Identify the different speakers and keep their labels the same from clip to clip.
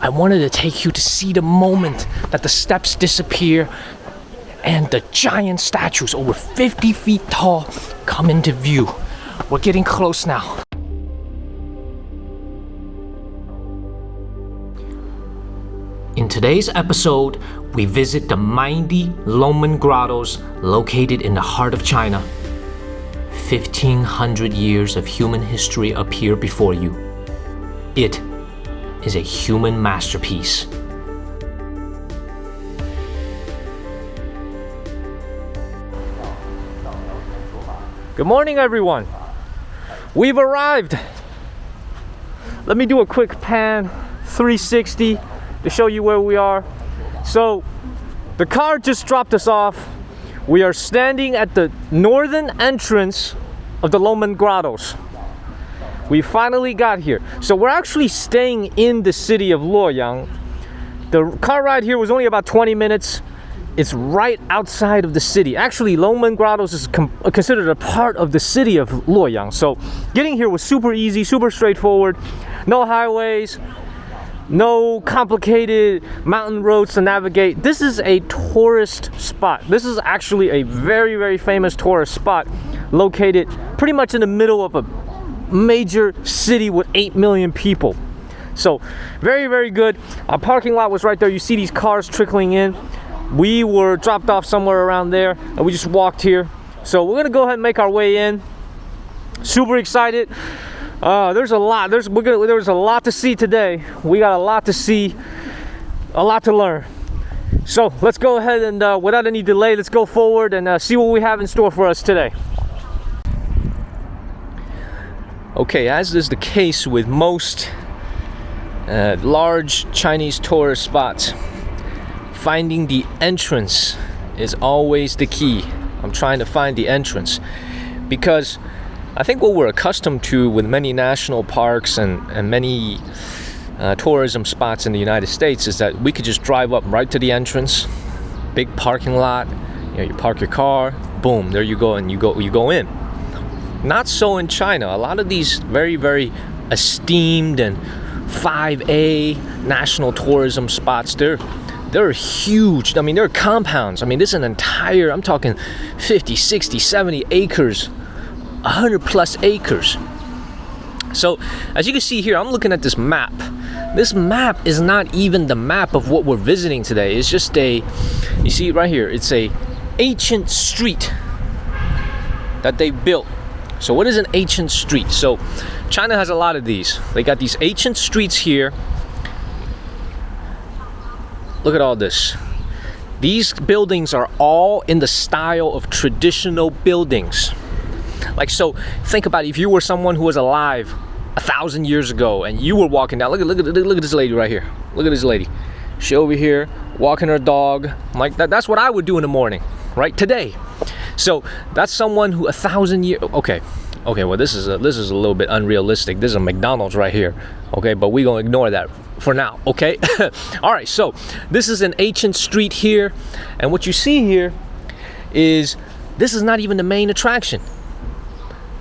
Speaker 1: I wanted to take you to see the moment that the steps disappear and the giant statues over 50 feet tall come into view. We're getting close now. In today's episode, we visit the mighty Longmen Grottoes located in the heart of China. 1,500 years of human history appear before you. It is a human masterpiece. Good morning, everyone. We've arrived. Let me do a quick pan 360 to show you where we are. So the car just dropped us off. We are standing at the northern entrance of the Longmen Grottoes. We finally got here. So we're actually staying in the city of Luoyang. The car ride here was only about 20 minutes. It's right outside of the city. Actually, Longmen Grottoes is considered a part of the city of Luoyang. So getting here was super easy, super straightforward. No highways, no complicated mountain roads to navigate. This is a tourist spot. This is actually a very, very famous tourist spot located pretty much in the middle of a major city with 8 million people. So very, very good. Our parking lot was right there. You see these cars trickling in. We were dropped off somewhere around there and we just walked here. So we're gonna go ahead and make our way in. Super excited. There's a lot. There's a lot to see today. We got a lot to see, a lot to learn. So let's go ahead and without any delay, let's go forward and see what we have in store for us today. Okay, as is the case with most large Chinese tourist spots, finding the entrance is always the key. I'm trying to find the entrance because I think what we're accustomed to with many national parks and many tourism spots in the United States is that we could just drive up right to the entrance, big parking lot, you park your car, boom, there you go, and you go in. Not so in China. A lot of these very, very esteemed and 5A national tourism spots, they're huge. I mean, they're compounds. I mean, this is an entire, I'm talking 50, 60, 70 acres, 100 plus acres. So as you can see here, I'm looking at this map. This map is not even the map of what we're visiting today. It's just you see it right here, it's a ancient street that they built. So what is an ancient street? So China has a lot of these. They got these ancient streets here. Look at all this. These buildings are all in the style of traditional buildings. Like, so think about it, if you were someone who was alive 1,000 years ago and you were walking down, look at this lady right here. Look at this lady. She over here walking her dog. Like that's what I would do in the morning, right? Today. So that's someone who 1,000 years. Okay, well this is a little bit unrealistic. This is a McDonald's right here. Okay, but we're gonna ignore that for now. Okay. All right. So this is an ancient street here, and what you see here is this is not even the main attraction.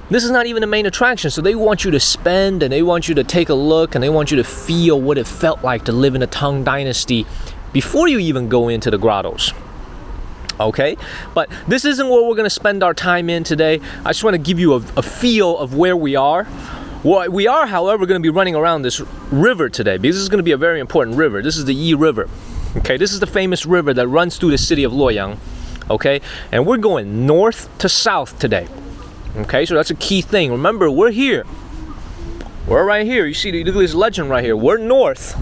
Speaker 1: This is not even the main attraction. So they want you to spend and they want you to take a look and they want you to feel what it felt like to live in the Tang Dynasty before you even go into the grottos. Okay, but this isn't where we're gonna spend our time in today. I just want to give you a feel of where we are. Well, we are, however, going to be running around this river today because this is going to be a very important river. This is the Yi River. Okay, this is the famous river that runs through the city of Luoyang. Okay, and we're going north to south today. Okay, so that's a key thing. Remember, we're here. We're right here. You see, look at this legend right here. We're north,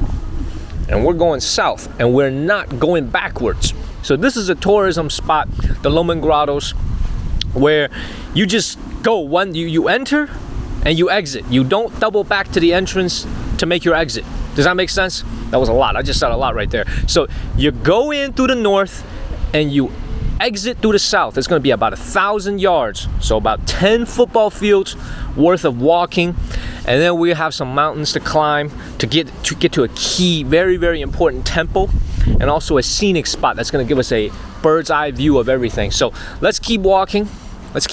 Speaker 1: and we're going south, and we're not going backwards. So this is a tourism spot, the Longmen Grottoes, where you just go you enter and you exit. You don't double back to the entrance to make your exit. Does that make sense? That was a lot. I just said a lot right there. So you go in through the north and you exit through the south. It's going to be about 1,000 yards. So about 10 football fields worth of walking. And then we have some mountains to climb to get to a key, very, very important temple. And also a scenic spot that's going to give us a bird's eye view of everything. So let's keep walking. There's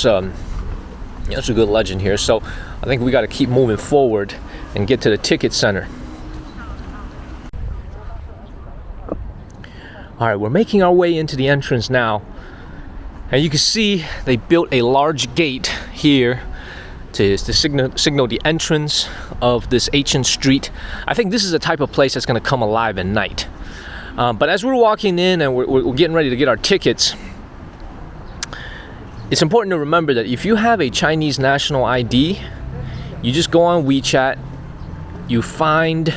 Speaker 1: a good legend here. So I think we got to keep moving forward. and get to the ticket center. All right, we're making our way into the entrance now. And you can see they built a large gate here to signal the entrance of this ancient street. I think this is the type of place that's going to come alive at night. But as we're walking in and we're getting ready to get our tickets, it's important to remember that if you have a Chinese national ID, you just go on WeChat, you find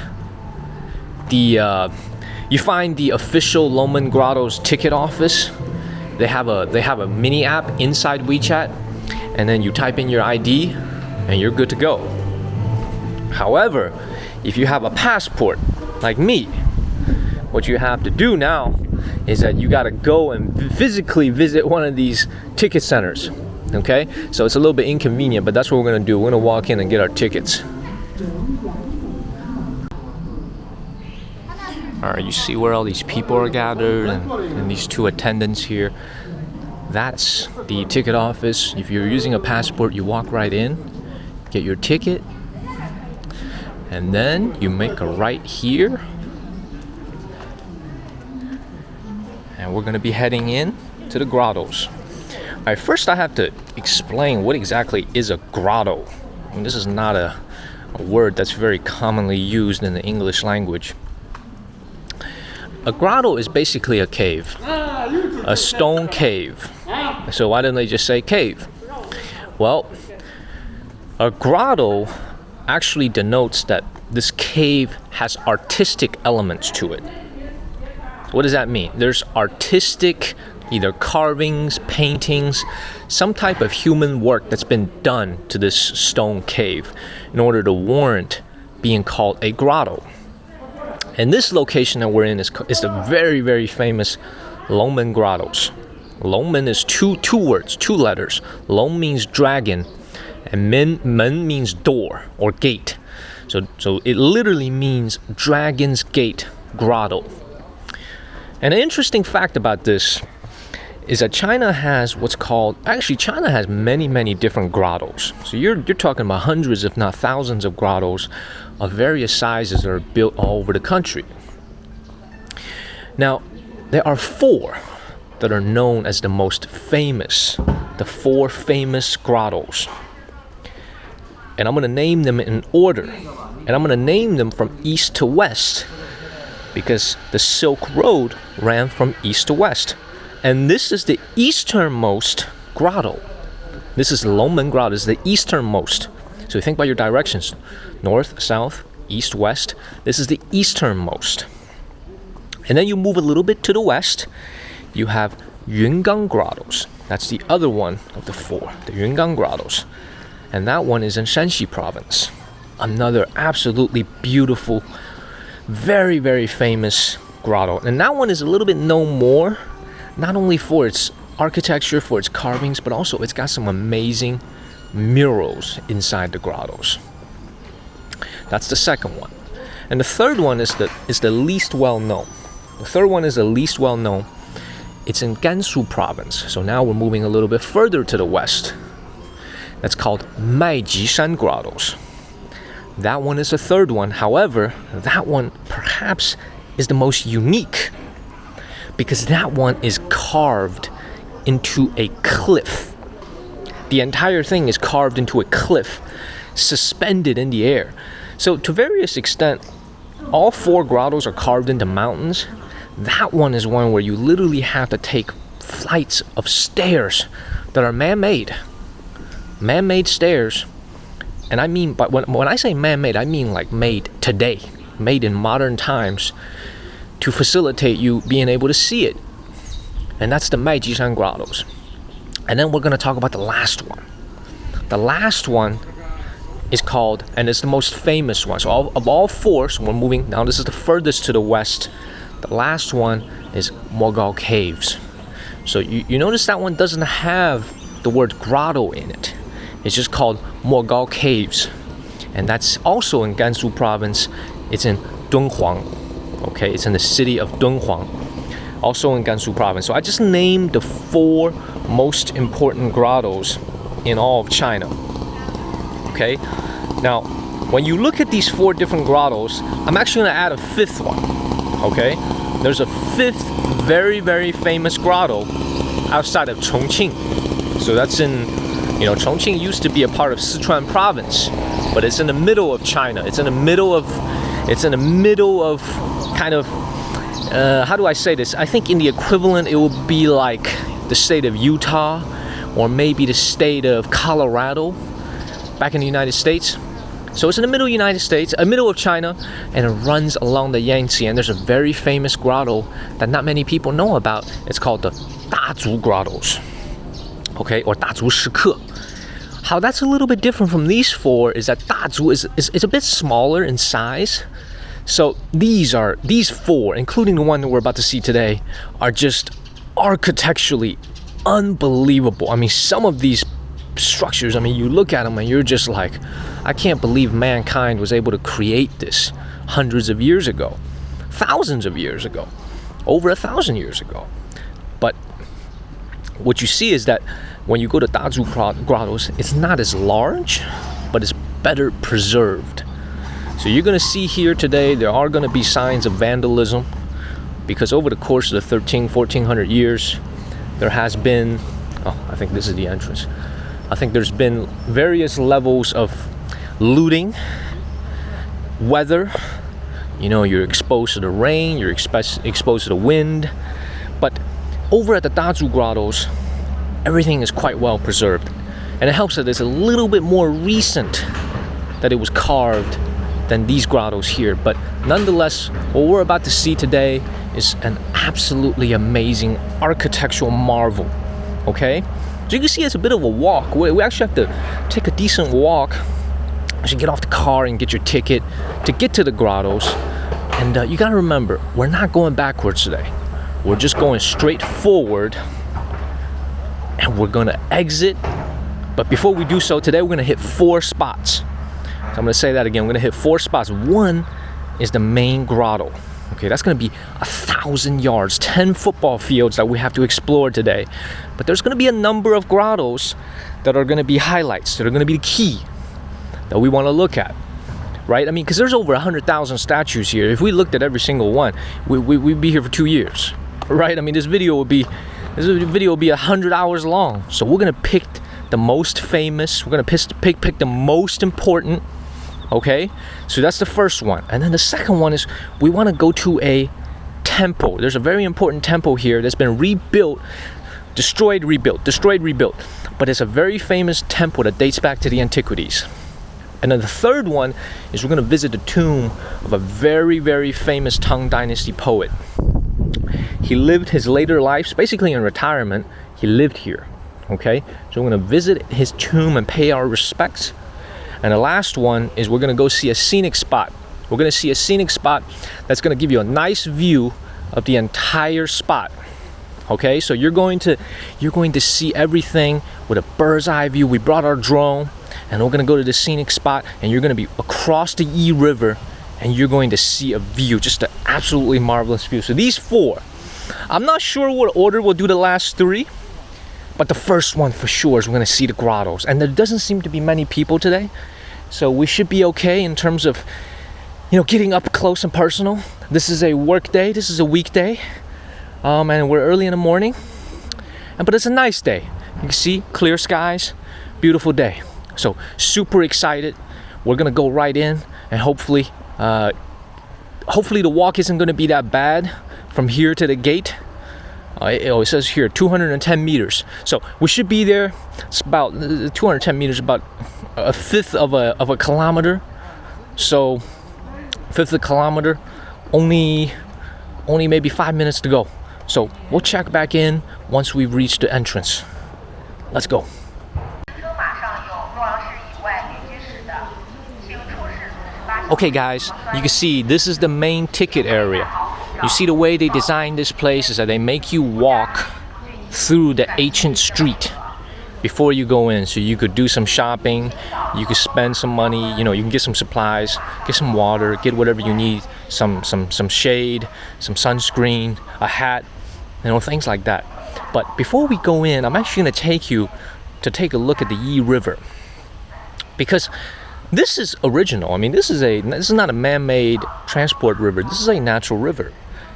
Speaker 1: the official Longmen Grottoes ticket office. They have a mini app inside WeChat, and then you type in your ID and you're good to go. However, if you have a passport like me, what you have to do now is that you got to go and physically visit one of these ticket centers. Okay, so it's a little bit inconvenient, but that's what we're gonna do. We're gonna walk in and get our tickets. All right, you see where all these people are gathered and these two attendants here. That's the ticket office. If you're using a passport, you walk right in, get your ticket, and then you make a right here. And we're gonna be heading in to the grottos. All right, first I have to explain what exactly is a grotto. I mean, this is not a word that's very commonly used in the English language. A grotto is basically a cave, a stone cave. So why didn't they just say cave? Well, a grotto actually denotes that this cave has artistic elements to it. What does that mean? There's artistic, either carvings, paintings, some type of human work that's been done to this stone cave in order to warrant being called a grotto. And this location that we're in is the very, very famous Longmen Grottoes. Longmen is two words, two letters. Long means dragon, and men means door or gate. So it literally means Dragon's Gate Grotto. And an interesting fact about this is that China has China has many, many different grottos. So you're talking about hundreds, if not thousands, of grottos of various sizes that are built all over the country. Now, there are 4 that are known as the most famous, the 4 famous grottos. And I'm going to name them in order. And I'm going to name them from east to west, because the Silk Road ran from east to west. And this is the easternmost grotto. This is Longmen Grotto, is the easternmost. So you think about your directions: north, south, east, west. This is the easternmost. And then you move a little bit to the west, you have Yungang Grottoes. That's the other one of the 4, the Yungang Grottoes. And that one is in Shanxi Province. Another absolutely beautiful, very, very famous grotto. And that one is a little bit known more, not only for its architecture, for its carvings, but also it's got some amazing murals inside the grottos. That's the second one. And the third one is the least well known. The third one is the least well known. It's in Gansu Province. So now we're moving a little bit further to the west. That's called Maijishan Grottoes. That one is the third one. However, that one perhaps is the most unique, because that one is carved into a cliff. The entire thing is carved into a cliff, suspended in the air. So to various extent, all 4 grottos are carved into mountains. That one is one where you literally have to take flights of stairs that are man-made. Man-made stairs. And I mean, but when I say man-made, I mean like made today, made in modern times, to facilitate you being able to see it. And that's the Maijishan Grottoes. And then we're going to talk about the last one. The last one is called, and it's the most famous one. So of all 4, so we're moving, now this is the furthest to the west. The last one is Mogao Caves. So you notice that one doesn't have the word grotto in it. It's just called Mogao Caves. And that's also in Gansu Province. It's in Dunhuang. Okay, it's in the city of Dunhuang, also in Gansu Province. So I just named the 4 most important grottos in all of China. Okay, now when you look at these 4 different grottos, I'm actually going to add a 5th one. Okay, there's a 5th very, very famous grotto outside of Chongqing. So that's in, Chongqing used to be a part of Sichuan province, but it's in the middle of China. It's in the middle of kind of, how do I say this? I think in the equivalent, it would be like the state of Utah, or maybe the state of Colorado back in the United States. So it's in the middle of the United States, middle of China, and it runs along the Yangtze. And there's a very famous grotto that not many people know about. It's called the Dazhu Grottoes, okay, or Dazhu Shike. How that's a little bit different from these 4 is that Dazhu is a bit smaller in size. So these 4, including the one that we're about to see today, are just architecturally unbelievable. I mean, some of these structures, I mean, you look at them and you're just like, I can't believe mankind was able to create this hundreds of years ago, thousands of years ago, over 1,000 years ago. But what you see is that when you go to Dazhu Grottoes, it's not as large, but it's better preserved. So you're going to see here today, there are going to be signs of vandalism, because over the course of the 1400 years, there has been, I think this is the entrance. I think there's been various levels of looting, weather. You're exposed to the rain, you're exposed to the wind. But over at the Dazhu Grottoes, everything is quite well preserved. And it helps that it's a little bit more recent that it was carved than these grottos here. But nonetheless, what we're about to see today is an absolutely amazing architectural marvel. Okay? So you can see it's a bit of a walk. We actually have to take a decent walk. You should get off the car and get your ticket to get to the grottos. And you gotta remember, we're not going backwards today. We're just going straight forward. And we're gonna exit. But before we do so, today we're gonna hit 4 spots. So I'm gonna say that again. We're gonna hit 4 spots. One is the main grotto. Okay, that's gonna be 1,000 yards, 10 football fields that we have to explore today. But there's gonna be a number of grottos that are gonna be highlights, that are gonna be the key that we wanna look at, right? I mean, because there's over 100,000 statues here. If we looked at every single one, we'd be here for 2 years, right? I mean, this video will be 100 hours long. So we're gonna pick the most famous, we're gonna pick the most important. Okay, so that's the first one. And then the second one is we want to go to a temple. There's a very important temple here that's been rebuilt, destroyed, rebuilt. But it's a very famous temple that dates back to the antiquities. And then the third one is we're going to visit the tomb of a very, very famous Tang Dynasty poet. He lived his later life, basically in retirement, he lived here. Okay, so we're going to visit his tomb and pay our respects. And the last one is we're gonna go see a scenic spot. We're gonna see a scenic spot that's gonna give you a nice view of the entire spot. Okay, so you're going to see everything with a bird's eye view. We brought our drone, and we're gonna go to the scenic spot, and you're gonna be across the Yi River, and you're going to see a view, just an absolutely marvelous view. So these 4, I'm not sure what order we'll do the last 3, but the first one for sure is we're gonna see the grottos. And there doesn't seem to be many people today, so we should be okay in terms of, getting up close and personal. This is a work day, this is a weekday, and we're early in the morning, but it's a nice day. You can see clear skies, beautiful day. So super excited. We're gonna go right in, and hopefully the walk isn't gonna be that bad from here to the gate. It says here 210 meters, so we should be there. It's about 210 meters, about a fifth of a kilometer. So fifth of a kilometer, only maybe 5 minutes to go. So we'll check back in once we've reached the entrance. Let's go. Okay guys, you can see this is the main ticket area. You see the way they designed this place is that they make you walk through the ancient street before you go in. So you could do some shopping, you could spend some money, you can get some supplies, get some water, get whatever you need, some shade, some sunscreen, a hat, things like that. But before we go in, I'm actually going to take you to take a look at the Yi River. Because This is original. I mean, this is not a man-made transport river. This is a natural river.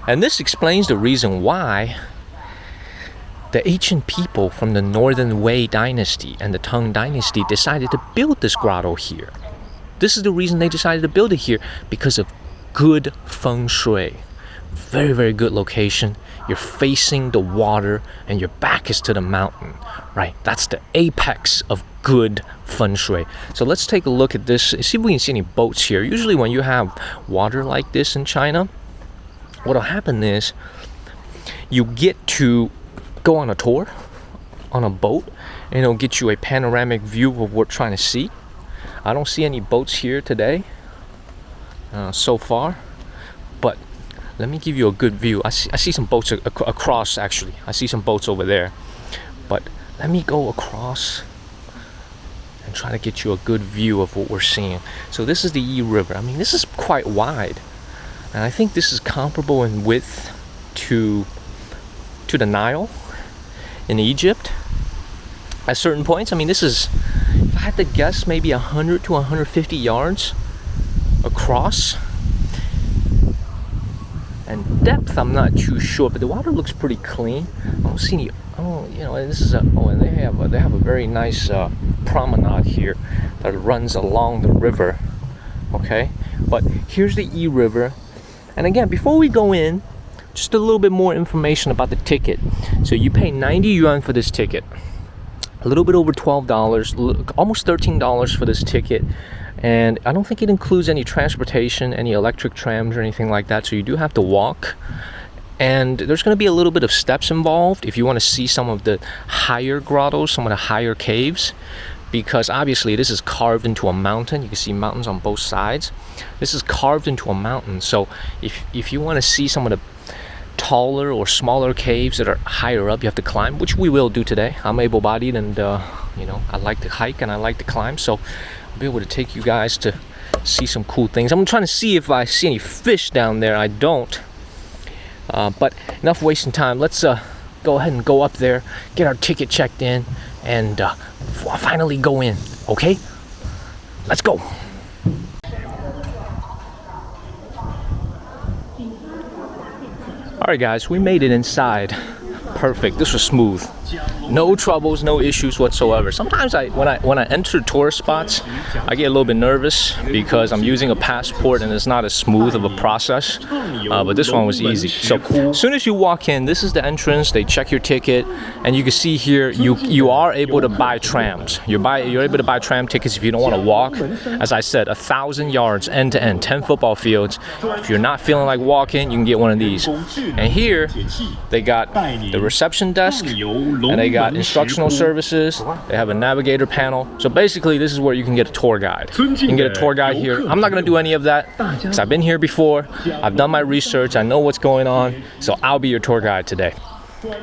Speaker 1: And this explains the reason why the ancient people from the Northern Wei Dynasty and the Tang Dynasty decided to build this grotto here. This is the reason they decided to build it here, because of good feng shui. Very, very good location. You're facing the water and your back is to the mountain, right? That's the apex of good feng shui. So let's take a look at this, see if we can see any boats here. Usually when you have water like this in China, what'll happen is you get to go on a tour on a boat, and it'll get you a panoramic view of what we're trying to see. I don't see any boats here today so far, but let me give you a good view. I see some boats across, actually. I see some boats over there, but let me go across and try to get you a good view of what we're seeing. So this is the Yi River. I mean, this is quite wide, and I think this is comparable in width to the Nile in Egypt at certain points. I mean, this is, if I had to guess, maybe 100 to 150 yards across. And depth, I'm not too sure, but the water looks pretty clean. I don't see any. Oh, you know, this is and they have a very nice promenade here that runs along the river. Okay, but here's the Yi River. And again, before we go in, just a little bit more information about the ticket. So you pay 90 yuan for this ticket, a little bit over $12, almost $13 for this ticket. And I don't think it includes any transportation, any electric trams or anything like that. So you do have to walk. And there's going to be a little bit of steps involved if you want to see some of the higher grottos, some of the higher caves. Because obviously this is carved into a mountain. You can see mountains on both sides. This is carved into a mountain. So if you want to see some of the taller or smaller caves that are higher up, you have to climb, which we will do today. I'm able-bodied, and you know, I like to hike and I like to climb. So be able to take you guys to see some cool things. I'm trying to see if I see any fish down there. I don't, but enough wasting time. Let's go ahead and go up there, get our ticket checked in, and finally go in. Okay, let's go. All right, guys, we made it inside. Perfect. This was smooth. No troubles, no issues whatsoever. Sometimes when I enter tourist spots, I get a little bit nervous because I'm using a passport and it's not as smooth of a process. But this one was easy. So as soon as you walk in, this is the entrance. They check your ticket, and you can see here you are able to buy trams. You're able to buy tram tickets if you don't want to walk. As I said, 1,000 yards end to end, 10 football fields. If you're not feeling like walking, you can get one of these. And here they got the reception desk, and they got instructional services. They have a navigator panel. So basically, this is where you can get a tour guide. You can get a tour guide here. I'm not going to do any of that because I've been here before. I've done my research. I know what's going on. So I'll be your tour guide today.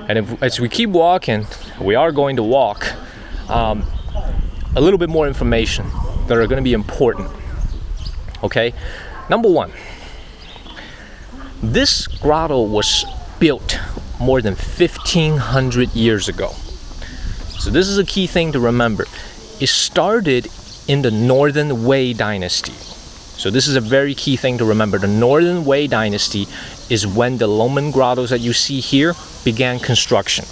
Speaker 1: And as we keep walking, we are going to walk a little bit more information that are going to be important. Okay? Number one, this grotto was built more than 1,500 years ago. So this is a key thing to remember. It started in the Northern Wei Dynasty. So this is a very key thing to remember. The Northern Wei Dynasty is when the Longmen Grottoes that you see here began construction.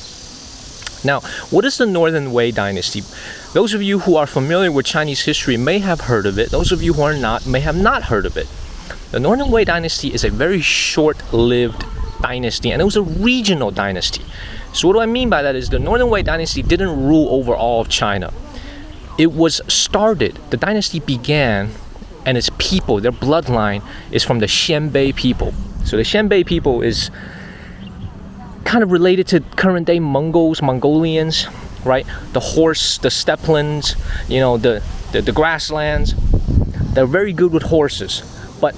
Speaker 1: Now, what is the Northern Wei Dynasty? Those of you who are familiar with Chinese history may have heard of it. Those of you who are not may have not heard of it. The Northern Wei Dynasty is a very short-lived dynasty, and it was a regional dynasty. So what do I mean by that is the Northern Wei Dynasty didn't rule over all of China. It was started, the dynasty began, and its people, their bloodline, is from the Xianbei people. So the Xianbei people is kind of related to current day Mongolians, right? The horse, the steppelands, you know, the grasslands. They're very good with horses, but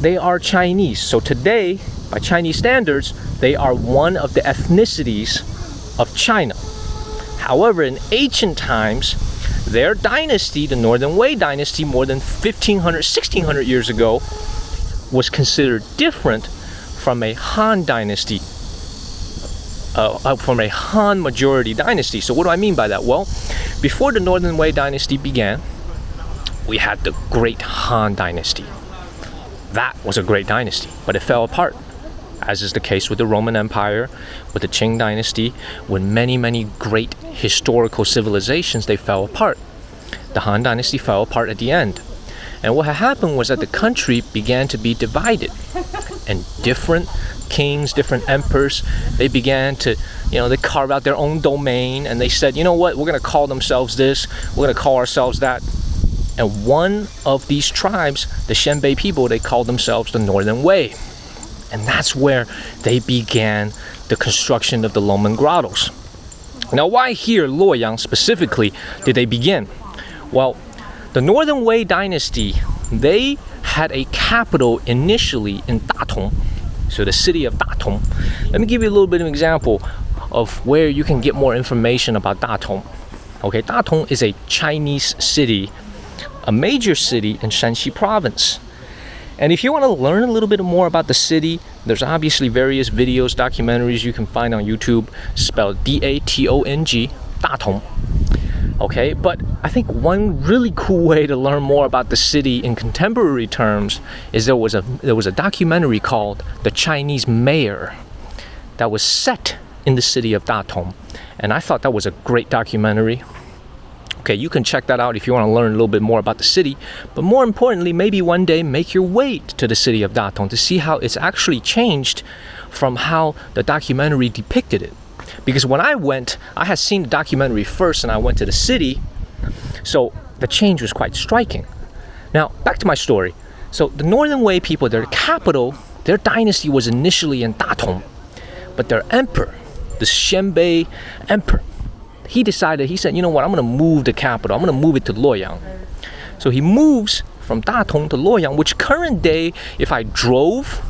Speaker 1: they are Chinese. So today, by Chinese standards, they are one of the ethnicities of China. However, in ancient times, their dynasty, the Northern Wei Dynasty, more than 1,500, 1,600 years ago, was considered different from a Han dynasty, from a Han majority dynasty. So what do I mean by that? Well, before the Northern Wei Dynasty began, we had the great Han Dynasty. That was a great dynasty, but it fell apart, as is the case with the Roman Empire, with the Qing Dynasty, with many, many great historical civilizations. They fell apart. The Han Dynasty fell apart at the end. And what had happened was that the country began to be divided, and different kings, different emperors, they began to, they carve out their own domain, and they said, you know what, we're going to call themselves this, we're going to call ourselves that. And one of these tribes, the Xianbei people, they called themselves the Northern Wei. And that's where they began the construction of the Longmen Grottoes. Now, why here, Luoyang specifically, did they begin? Well, the Northern Wei dynasty, they had a capital initially in Datong, so the city of Datong. Let me give you a little bit of an example of where you can get more information about Datong. Okay, Datong is a Chinese city, a major city in Henan Province. And if you want to learn a little bit more about the city, there's obviously various videos, documentaries you can find on YouTube, spelled D-A-T-O-N-G, Datong. Okay, but I think one really cool way to learn more about the city in contemporary terms is there was a documentary called The Chinese Mayor that was set in the city of Datong. And I thought that was a great documentary. Okay, you can check that out if you want to learn a little bit more about the city. But more importantly, maybe one day make your way to the city of Datong to see how it's actually changed from how the documentary depicted it. Because when I went, I had seen the documentary first and I went to the city. So the change was quite striking. Now, back to my story. So the Northern Wei people, their capital, their dynasty was initially in Datong. But their emperor, the Xianbei emperor, he said, you know what, I'm going to move the capital. I'm going to move it to Luoyang. So he moves from Datong to Luoyang, which current day, if I drove,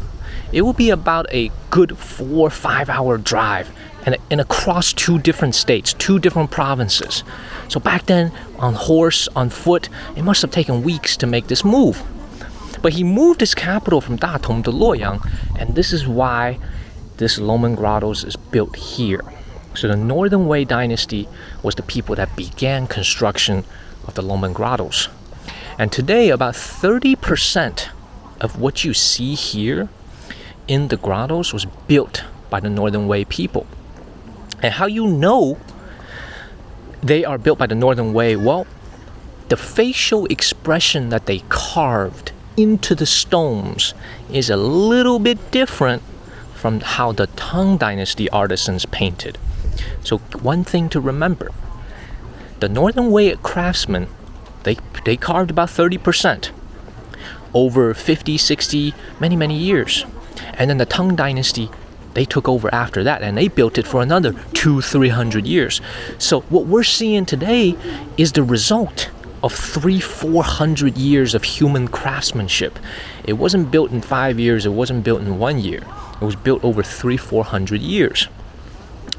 Speaker 1: it would be about a good 4 or 5 hour drive and across 2 different states, 2 different provinces. So back then, on horse, on foot, it must have taken weeks to make this move. But he moved his capital from Datong to Luoyang, and this is why this Longmen Grottoes is built here. So the Northern Wei dynasty was the people that began construction of the Longmen Grottoes. And today, about 30% of what you see here in the grottos was built by the Northern Wei people. And how you know they are built by the Northern Wei? Well, the facial expression that they carved into the stones is a little bit different from how the Tang Dynasty artisans painted. So one thing to remember, the Northern Wei craftsmen, they carved about 30% over 50, 60, many years. And then the Tang Dynasty, they took over after that and they built it for another 200-300 years. So what we're seeing today is the result of 300-400 years of human craftsmanship. It wasn't built in 5 years, it wasn't built in 1 year. It was built over 300-400 years.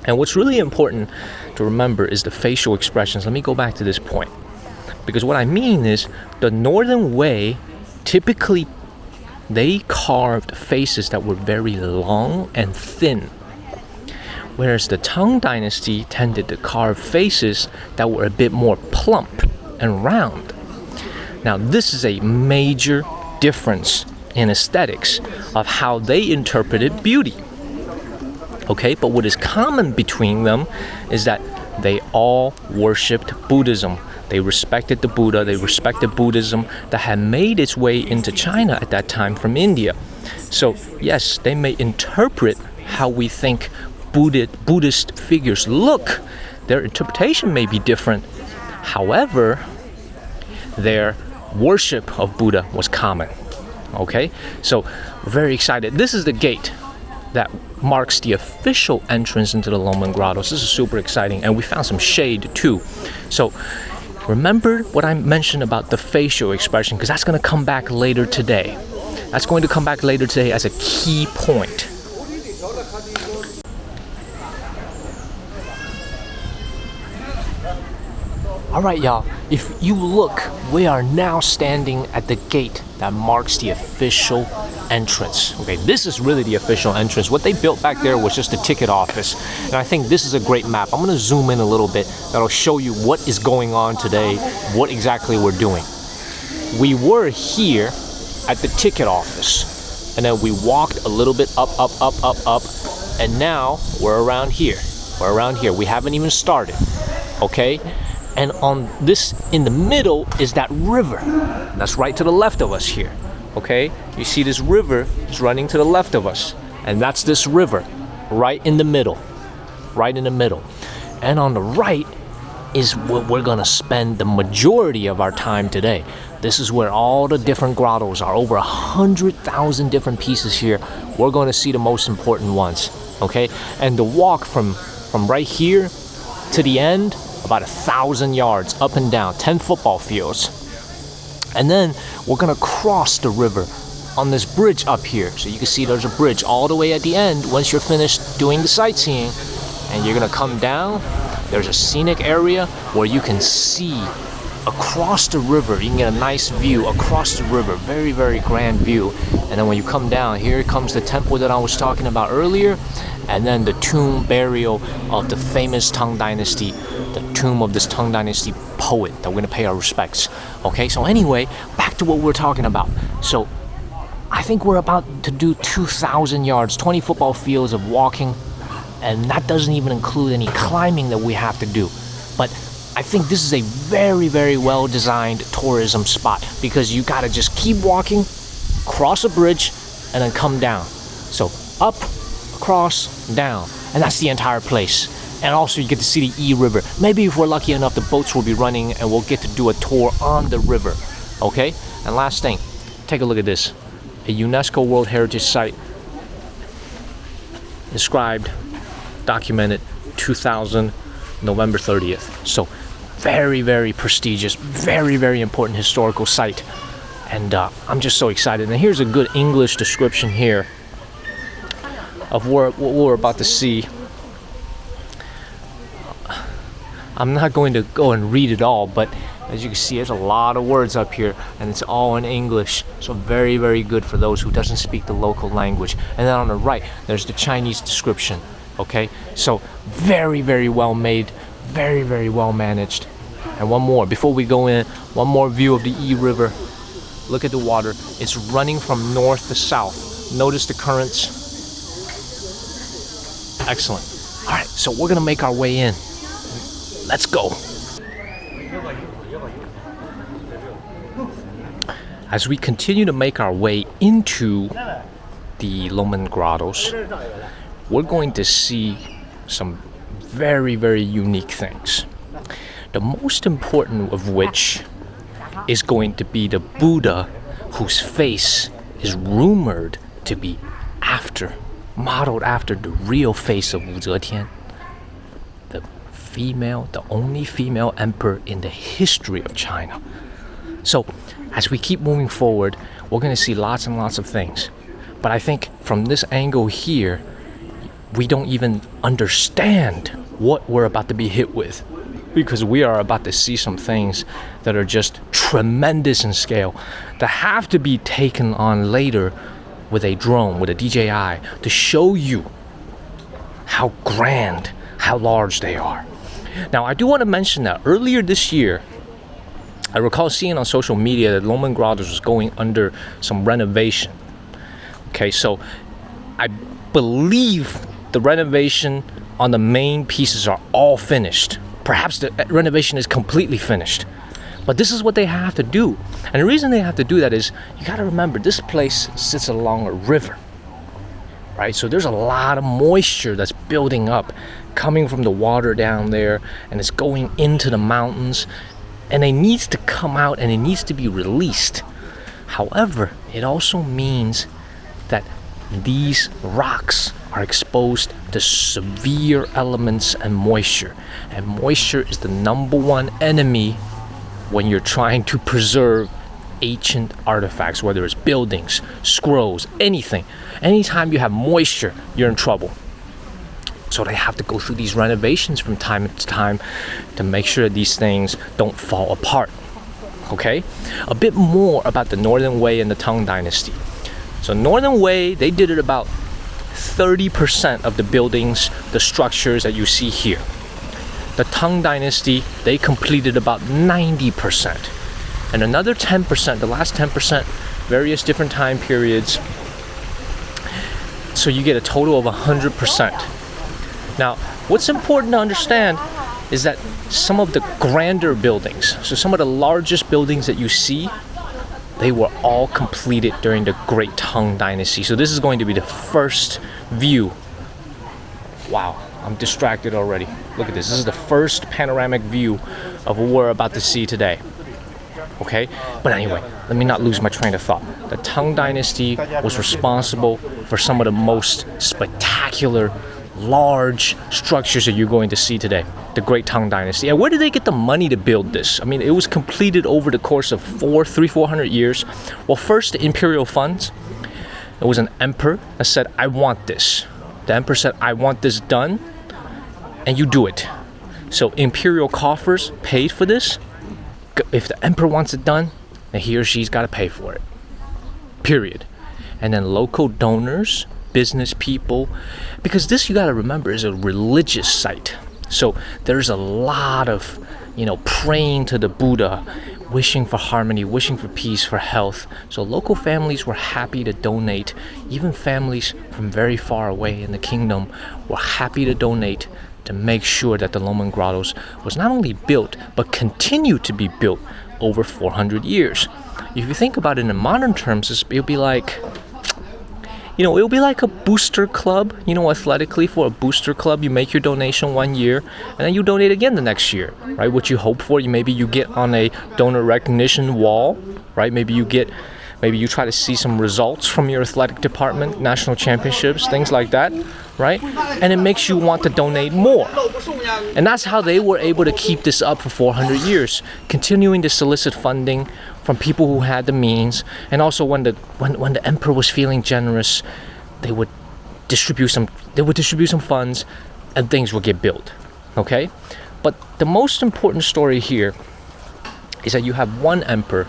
Speaker 1: And what's really important to remember is the facial expressions. Let me go back to this point. Because what I mean is the Northern Wei, typically they carved faces that were very long and thin. Whereas the Tang Dynasty tended to carve faces that were a bit more plump and round. Now this is a major difference in aesthetics of how they interpreted beauty. Okay, but what is common between them is that they all worshipped Buddhism. They respected the Buddha, they respected Buddhism that had made its way into China at that time from India. So yes, they may interpret how we think Buddhist figures look. Their interpretation may be different. However, their worship of Buddha was common. Okay, so very excited. This is the gate that marks the official entrance into the Longmen Grottoes. This is super exciting, and we found some shade too. So remember what I mentioned about the facial expression, because that's going to come back later today. That's going to come back later today as a key point. Alright y'all, if you look, we are now standing at the gate that marks the official entrance. Okay, this is really the official entrance. What they built back there was just a ticket office. And I think this is a great map. I'm going to zoom in a little bit. That'll show you what is going on today, what exactly we're doing. we were here at the ticket office, and then we walked a little bit up, and now we're around here. We haven't even started, okay? And on this, in the middle, is that river. That's right to the left of us here, okay? You see this river is running to the left of us, and that's this river right in the middle. And on the right is where we're gonna spend the majority of our time today. This is where all the different grottos are. Over 100,000 different pieces here. We're gonna see the most important ones, okay? And the walk from right here to the end, about 1,000 yards up and down, 10 football fields. And then we're gonna cross the river on this bridge up here. So you can see there's a bridge all the way at the end once you're finished doing the sightseeing. And you're gonna come down. There's a scenic area where you can see across the river. You can get a nice view across the river. Very, very grand view. And then when you come down, here comes the temple that I was talking about earlier. And then the tomb burial of the famous Tang Dynasty, the tomb of this Tang Dynasty poet that we're gonna pay our respects. Okay, so anyway, back to what we're talking about. So I think we're about to do 2,000 yards, 20 football fields of walking. And that doesn't even include any climbing that we have to do. But I think this is a very, very well-designed tourism spot because you gotta just keep walking, cross a bridge, and then come down. So up, across, down. And that's the entire place. And also you get to see the E River. Maybe if we're lucky enough, the boats will be running and we'll get to do a tour on the river. Okay? And last thing, take a look at this. A UNESCO World Heritage Site described, documented 2000 November 30th. So very, very prestigious, very, very important historical site. And I'm just so excited. And here's a good English description here of what we're about to see. I'm not going to go and read it all, but as you can see, there's a lot of words up here and it's all in English. So very, very good for those who doesn't speak the local language. And then on the right, there's the Chinese description. Okay, so very, very well made, very, very well managed. And one more, before we go in, one more view of the E River. Look at the water. It's running from north to south. Notice the currents. Excellent. All right, so we're gonna make our way in. Let's go. As we continue to make our way into the Longmen Grottoes, we're going to see some very, very unique things. The most important of which is going to be the Buddha, whose face is rumored to be modeled after the real face of Zetian, the only female emperor in the history of China. So, as we keep moving forward, we're going to see lots and lots of things. But I think from this angle here, we don't even understand what we're about to be hit with, because we are about to see some things that are just tremendous in scale, that have to be taken on later with a drone, with a DJI, to show you how grand, how large they are. Now, I do want to mention that earlier this year, I recall seeing on social media that Longmen Grottoes was going under some renovation. Okay, so I believe the renovation on the main pieces are all finished. Perhaps the renovation is completely finished. But this is what they have to do. And the reason they have to do that is, you got to remember, this place sits along a river, right? So there's a lot of moisture that's building up, coming from the water down there, and it's going into the mountains, and it needs to come out and it needs to be released. However, it also means that these rocks are exposed to severe elements and moisture. And moisture is the #1 enemy when you're trying to preserve ancient artifacts, whether it's buildings, scrolls, anything. Anytime you have moisture, you're in trouble. So they have to go through these renovations from time to time to make sure that these things don't fall apart. Okay? A bit more about the Northern Wei and the Tang Dynasty. So Northern Wei, they did it about 30% of the buildings, the structures that you see here. The Tang Dynasty, they completed about 90%. and another 10%, the last 10%, various different time periods. So you get a total of 100%. Now, what's important to understand is that some of the grander buildings, so some of the largest buildings that you see, they were all completed during the Great Tang Dynasty. So this is going to be the first view. Wow, I'm distracted already. Look at this. This is the first panoramic view of what we're about to see today. Okay? But anyway, let me not lose my train of thought. The Tang Dynasty was responsible for some of the most spectacular, large structures that you're going to see today. The Great Tang Dynasty. And where did they get the money to build this? I mean, it was completed over the course of 400 years. Well, first, the imperial funds. It was an emperor that said, I want this. The emperor said, I want this done, and you do it. So imperial coffers paid for this. If the emperor wants it done, then he or she's got to pay for it. Period. And then local donors, business people, because this, you got to remember, is a religious site. So there's a lot of, praying to the Buddha, wishing for harmony, wishing for peace, for health. So local families were happy to donate. Even families from very far away in the kingdom were happy to donate to make sure that the Longmen Grottoes was not only built, but continued to be built over 400 years. If you think about it in modern terms, it'll be like, it'll be like a booster club, athletically. For a booster club, you make your donation 1 year, and then you donate again the next year, right? What you hope for, maybe you get on a donor recognition wall, right? Maybe you try to see some results from your athletic department, national championships, things like that, right? And it makes you want to donate more. And that's how they were able to keep this up for 400 years, continuing to solicit funding from people who had the means. And also when the emperor was feeling generous, they would distribute some funds, and things would get built. Okay? But the most important story here is that you have one emperor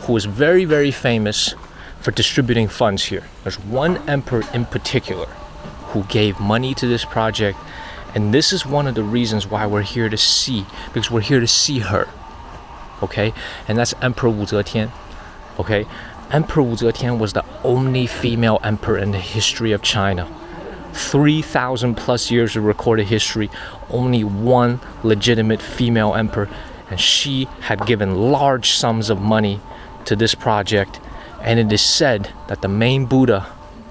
Speaker 1: who is very, very famous for distributing funds here. There's one emperor in particular who gave money to this project, and this is one of the reasons why we're here to see, because we're here to see her. Okay? And that's Emperor Wu Zetian. Okay? Emperor Wu Zetian was the only female emperor in the history of China. 3,000 plus years of recorded history, only one legitimate female emperor, and she had given large sums of money to this project, and it is said that the main Buddha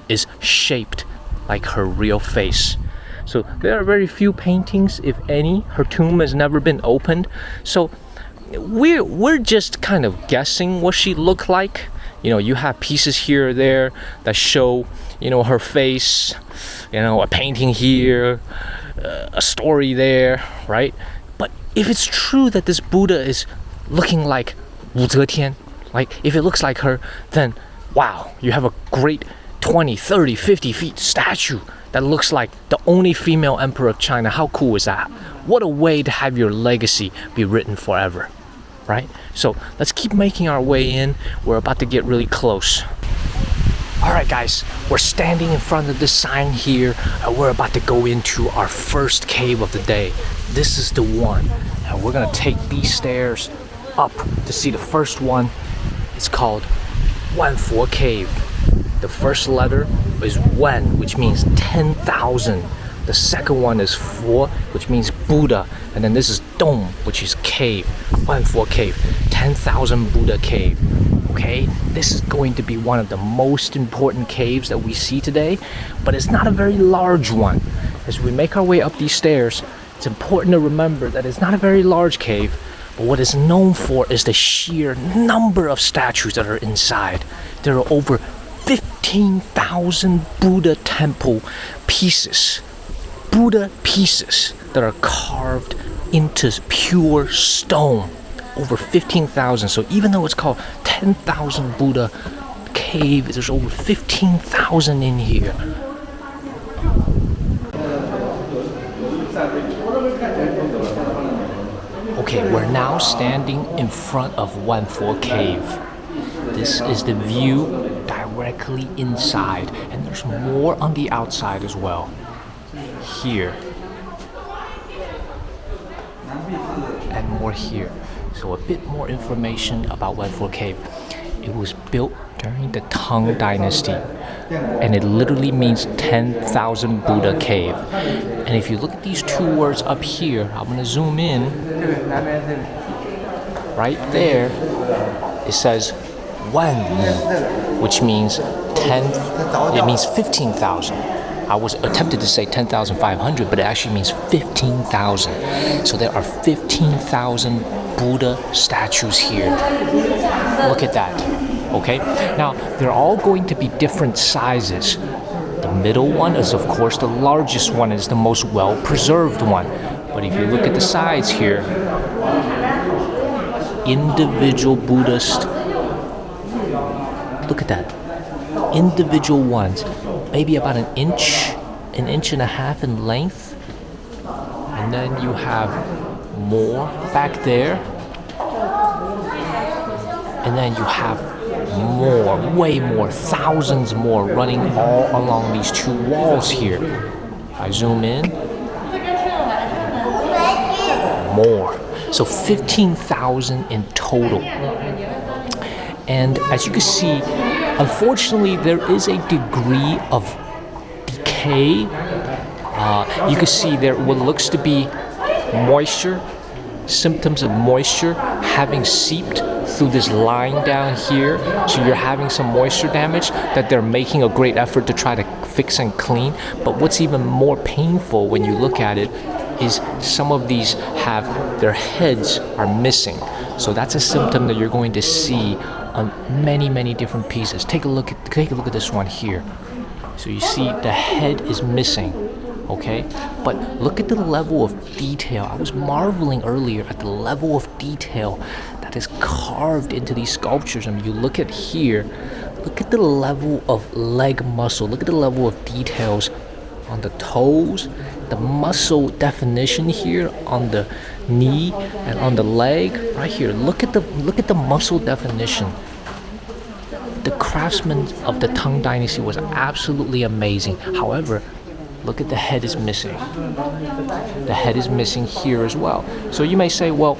Speaker 1: is shaped like her real face. So there are very few paintings, if any. Her tomb has never been opened, so we're just kind of guessing what she looked like. You have pieces here or there that show, her face, a painting here, a story there, right? But if it's true that this Buddha is looking like Wu Zetian, like if it looks like her, then wow, you have a great 20, 30, 50 feet statue that looks like the only female emperor of China. How cool is that? What a way to have your legacy be written forever, right? So let's keep making our way in. We're about to get really close. All right, guys, we're standing in front of this sign here, and we're about to go into our first cave of the day. This is the one, and we're gonna take these stairs up to see the first one. It's called Wanfo Cave. The first letter is Wen, which means 10,000. The second one is Fo, which means Buddha. And then this is Dong, which is cave. Wanfo Cave, 10,000 Buddha cave. Okay, this is going to be one of the most important caves that we see today, but it's not a very large one. As we make our way up these stairs, it's important to remember that it's not a very large cave, but what it's known for is the sheer number of statues that are inside. There are over 15,000 Buddha temple pieces. Buddha pieces that are carved into pure stone. Over 15,000. So even though it's called 10,000 Buddha cave, there's over 15,000 in here. Okay, we're now standing in front of Wanfo Cave. This is the view directly inside, and there's more on the outside as well. Here. And more here. So a bit more information about Wetful Cave. It was built during the Tang Dynasty, and it literally means 10,000 Buddha cave. And if you look at these two words up here, I'm gonna zoom in. Right there, it says Wan, which means 15,000. I was attempted to say 10,500, but it actually means 15,000. So there are 15,000 Buddha statues here. Look at that. Okay? Now, they're all going to be different sizes. The middle one is, of course, the largest one, is the most well-preserved one. But if you look at the sides here, individual Buddhist, look at that. Individual ones, maybe about an inch and a half in length. And then you have more back there. And then you have more, way more, thousands more running all along these two walls here. If I zoom in, more. So 15,000 in total. And as you can see, unfortunately, there is a degree of decay. You can see there what looks to be moisture, symptoms of moisture having seeped through this line down here. So you're having some moisture damage that they're making a great effort to try to fix and clean. But what's even more painful when you look at it is some of these have their heads are missing. So that's a symptom that you're going to see on many different pieces. Take a look at this one here. So you see the head is missing, okay? But look at the level of detail. I was marveling earlier at the level of detail that is carved into these sculptures. I mean, you look at here, look at the level of leg muscle. Look at the level of details on the toes, the muscle definition here on the knee and on the leg right here. Look at the muscle definition. The craftsman of the Tang Dynasty was absolutely amazing. However, look at the head is missing. The head is missing here as well. So you may say, well,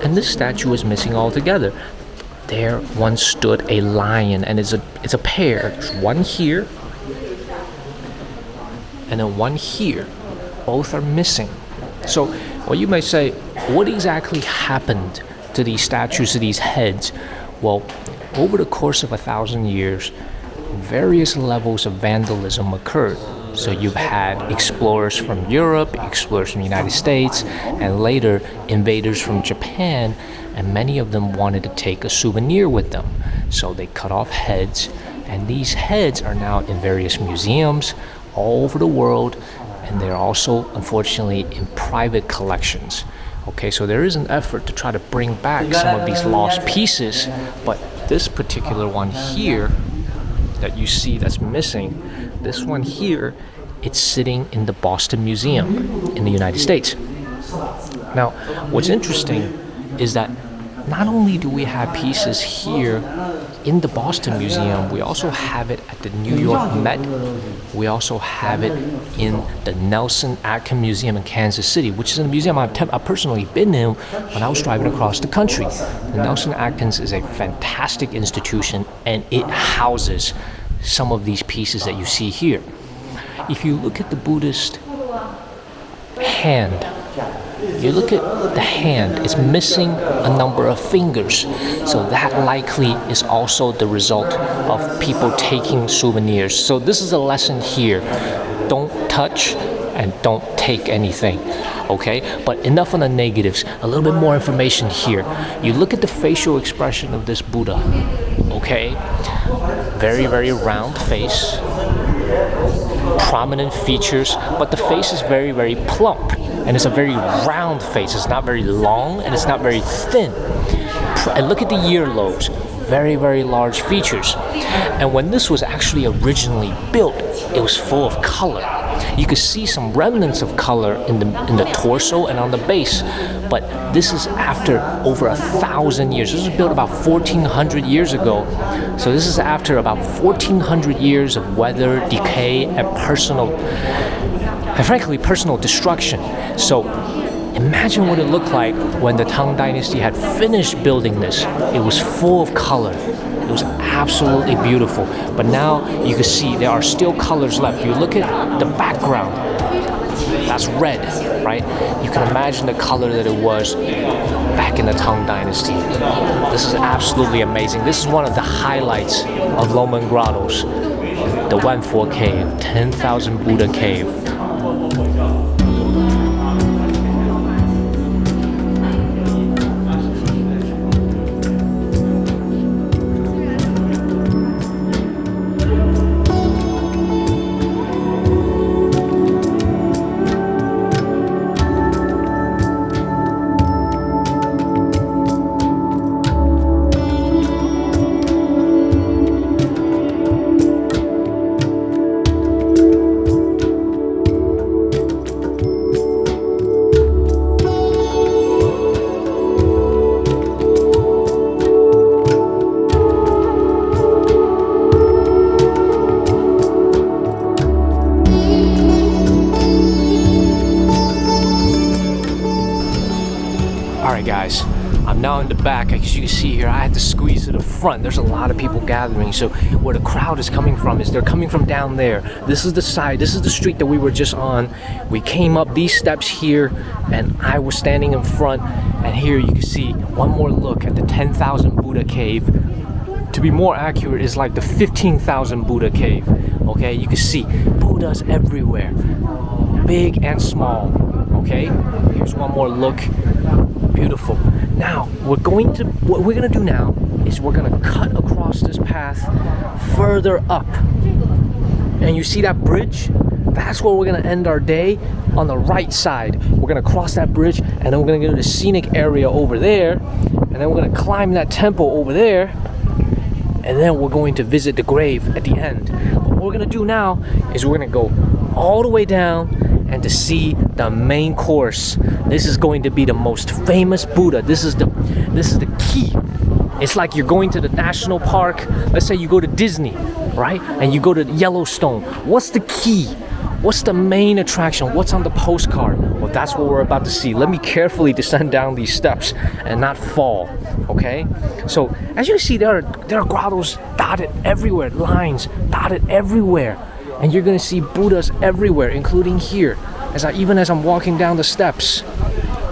Speaker 1: and this statue is missing altogether. There once stood a lion, and it's a pair. There's one here and then one here. Both are missing. So, well, you may say, what exactly happened to these statues, to these heads? Well, over the course of 1,000 years, various levels of vandalism occurred. So you've had explorers from Europe, explorers from the United States, and later invaders from Japan, and many of them wanted to take a souvenir with them. So they cut off heads, and these heads are now in various museums all over the world, and they're also, unfortunately, in private collections. Okay, so there is an effort to try to bring back some of these lost pieces, but this particular one here that you see that's missing, this one here, it's sitting in the Boston Museum in the United States. Now, what's interesting is that not only do we have pieces here in the Boston Museum, we also have it at the New York Met. We also have it in the Nelson Atkins Museum in Kansas City, which is a museum I've personally been in when I was driving across the country. The Nelson Atkins is a fantastic institution, and it houses some of these pieces that you see here. If you look at the Buddhist hand, you look at the hand, it's missing a number of fingers. So that likely is also the result of people taking souvenirs. So this is a lesson here. Don't touch and don't take anything. Okay? But enough on the negatives. A little bit more information here. You look at the facial expression of this Buddha. Okay? Very round face. Prominent features, but the face is very plump, and it's a very round face. It's not very long and it's not very thin. And look at the earlobes, very large features. And when this was actually originally built, it was full of color. You could see some remnants of color in the torso and on the base, but this is after over 1,000 years. This was built about 1,400 years ago. So this is after about 1,400 years of weather, decay, and frankly, personal destruction. So Imagine what it looked like when the Tang Dynasty had finished building this. It was full of color. It was absolutely beautiful. But now you can see there are still colors left. You look at the background, that's red, right? You can imagine the color that it was back in the Tang Dynasty. This is absolutely amazing. This is one of the highlights of Longmen Grottoes, the Wanfo Cave, 10,000 Buddha Cave. Alright guys, I'm now in the back. As you can see here, I had to squeeze to the front. There's a lot of people gathering. So where the crowd is coming from is they're coming from down there. This is the side, this is the street that we were just on. We came up these steps here and I was standing in front, and here you can see one more look at the 10,000 Buddha Cave. To be more accurate, is like the 15,000 Buddha Cave. Okay, you can see Buddhas everywhere, big and small. Okay, here's one more look. Beautiful. Now what we're gonna do now is we're gonna cut across this path further up, and you see that bridge? That's where we're gonna end our day, on the right side. We're gonna cross that bridge, and then we're gonna go to the scenic area over there, and then we're gonna climb that temple over there, and then we're going to visit the grave at the end. But what we're gonna do now is we're gonna go all the way down and to see the main course. This is going to be the most famous Buddha. This is the key. It's like you're going to the national park. Let's say you go to Disney, right? And you go to Yellowstone. What's the key? What's the main attraction? What's on the postcard? Well, that's what we're about to see. Let me carefully descend down these steps and not fall, okay? So as you can see, there are grottos dotted everywhere, lines dotted everywhere. And you're gonna see Buddhas everywhere, including here, even as I'm walking down the steps,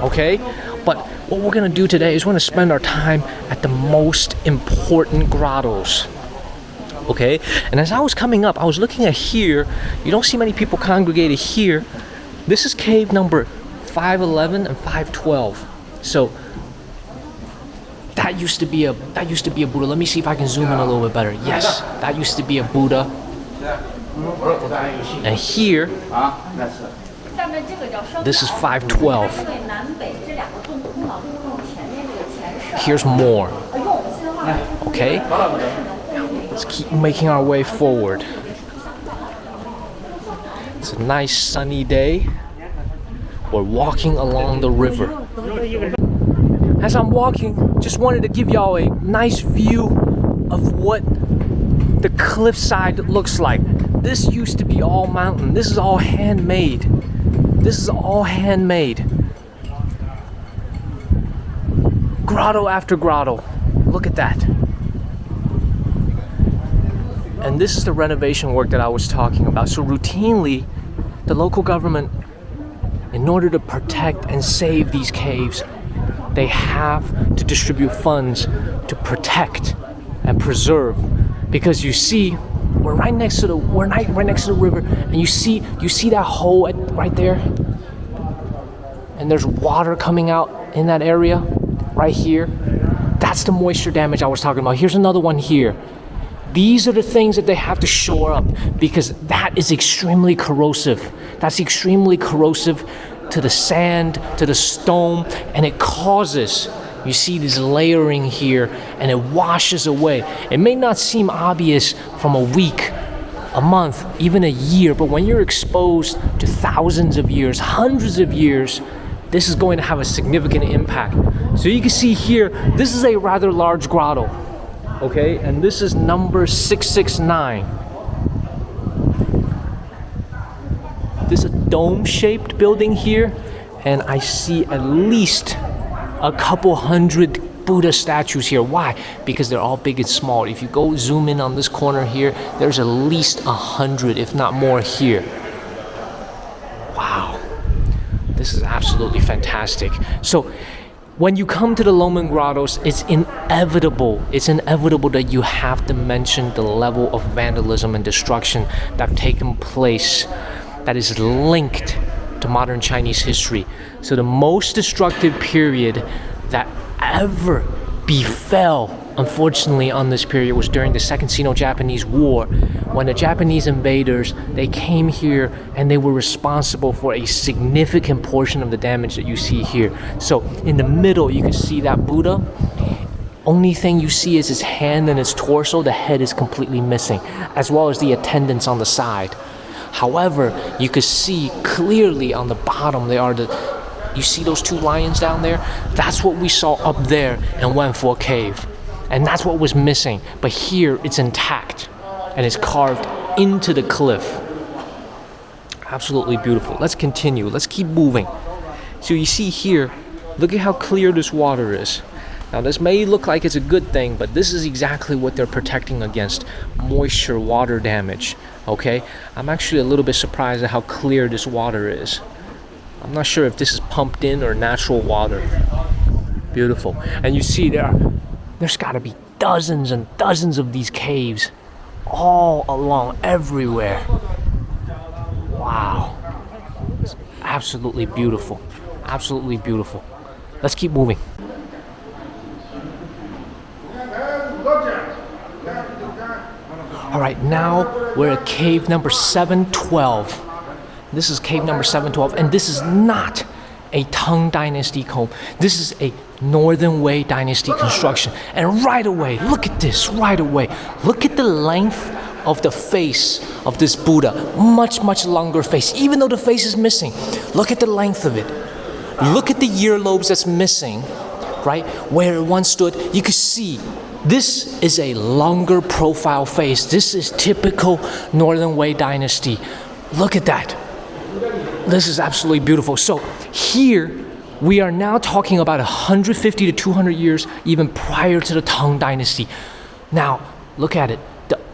Speaker 1: okay? But what we're gonna do today is we're gonna spend our time at the most important grottos, okay? And as I was coming up, I was looking at here. You don't see many people congregated here. This is cave number 511 and 512. So that used to be a Buddha. Let me see if I can zoom in a little bit better. Yes, that used to be a Buddha. And here, this is 512. Here's more. Okay? Let's keep making our way forward. It's a nice sunny day. We're walking along the river. As I'm walking, just wanted to give y'all a nice view of what the cliffside looks like. This used to be all mountain. This is all handmade. This is all handmade. Grotto after grotto. Look at that. And this is the renovation work that I was talking about. So routinely, the local government, in order to protect and save these caves, they have to distribute funds to protect and preserve. Because you see, we're right next to the river, and you see that hole right there, and there's water coming out in that area right here. That's the moisture damage I was talking about. Here's another one here. These are the things that they have to shore up, because that is extremely corrosive. That's extremely corrosive to the sand, to the stone, and it causes, you see this layering here, and it washes away. It may not seem obvious from a week, a month, even a year, but when you're exposed to thousands of years, hundreds of years, this is going to have a significant impact. So you can see here, this is a rather large grotto, okay? And this is number 669. This is a dome-shaped building here, and I see at least a couple hundred Buddha statues here. Why? Because they're all big and small. If you go zoom in on this corner here, there's at least 100, if not more here. Wow. This is absolutely fantastic. So when you come to the Longmen Grottoes, it's inevitable that you have to mention the level of vandalism and destruction that have taken place that is linked to modern Chinese history. So the most destructive period that ever befell, unfortunately, on this period was during the Second Sino-Japanese War, when the Japanese invaders, they came here and they were responsible for a significant portion of the damage that you see here. So in the middle, you can see that Buddha. Only thing you see is his hand and his torso. The head is completely missing, as well as the attendants on the side. However, you can see clearly on the bottom, you see those two lions down there? That's what we saw up there and went for a cave. And that's what was missing. But here, it's intact and it's carved into the cliff. Absolutely beautiful. Let's continue. Let's keep moving. So you see here, look at how clear this water is. Now this may look like it's a good thing, but this is exactly what they're protecting against: moisture, water damage. Okay? I'm actually a little bit surprised at how clear this water is. I'm not sure if this is pumped in or natural water. Beautiful. And you see there's got to be dozens and dozens of these caves all along everywhere. Wow. It's absolutely beautiful. Absolutely beautiful. Let's keep moving. All right, now we're at cave number 712. This is cave number 712, and this is not a Tang Dynasty cove. This is a Northern Wei Dynasty construction. And right away, look at this, right away. Look at the length of the face of this Buddha. Much, much longer face, even though the face is missing. Look at the length of it. Look at the earlobes that's missing, right? Where it once stood, you can see this is a longer profile face. This is typical Northern Wei Dynasty. Look at that. This is absolutely beautiful. So here, we are now talking about 150 to 200 years even prior to the Tang Dynasty. Now, look at it.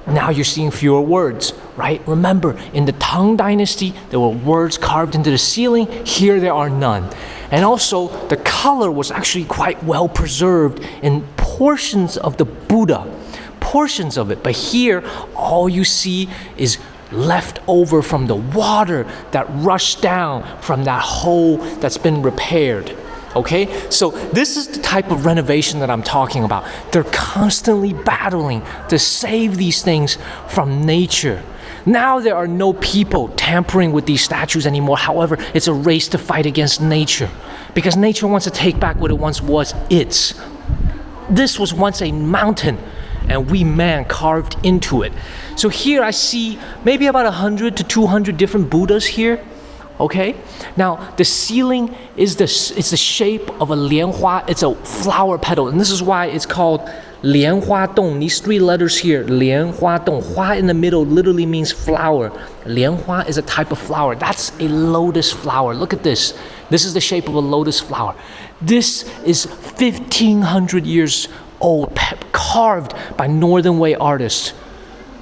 Speaker 1: Now you're seeing fewer words, right? Remember, in the Tang Dynasty, there were words carved into the ceiling. Here, there are none. And also, the color was actually quite well preserved in portions of the Buddha, portions of it. But here, all you see is left over from the water that rushed down from that hole that's been repaired. Okay, so this is the type of renovation that I'm talking about. They're constantly battling to save these things from nature. Now there are no people tampering with these statues anymore. However, it's a race to fight against nature, because nature wants to take back what it once was its. This was once a mountain, and we man carved into it. So here I see maybe about 100 to 200 different Buddhas here. Okay, now the ceiling is it's the shape of a lianhua. It's a flower petal, and this is why it's called lianhua dong. These three letters here, lianhua dong. Hua in the middle literally means flower. Lianhua is a type of flower. That's a lotus flower. Look at this. This is the shape of a lotus flower. This is 1,500 years old, carved by Northern Wei artists.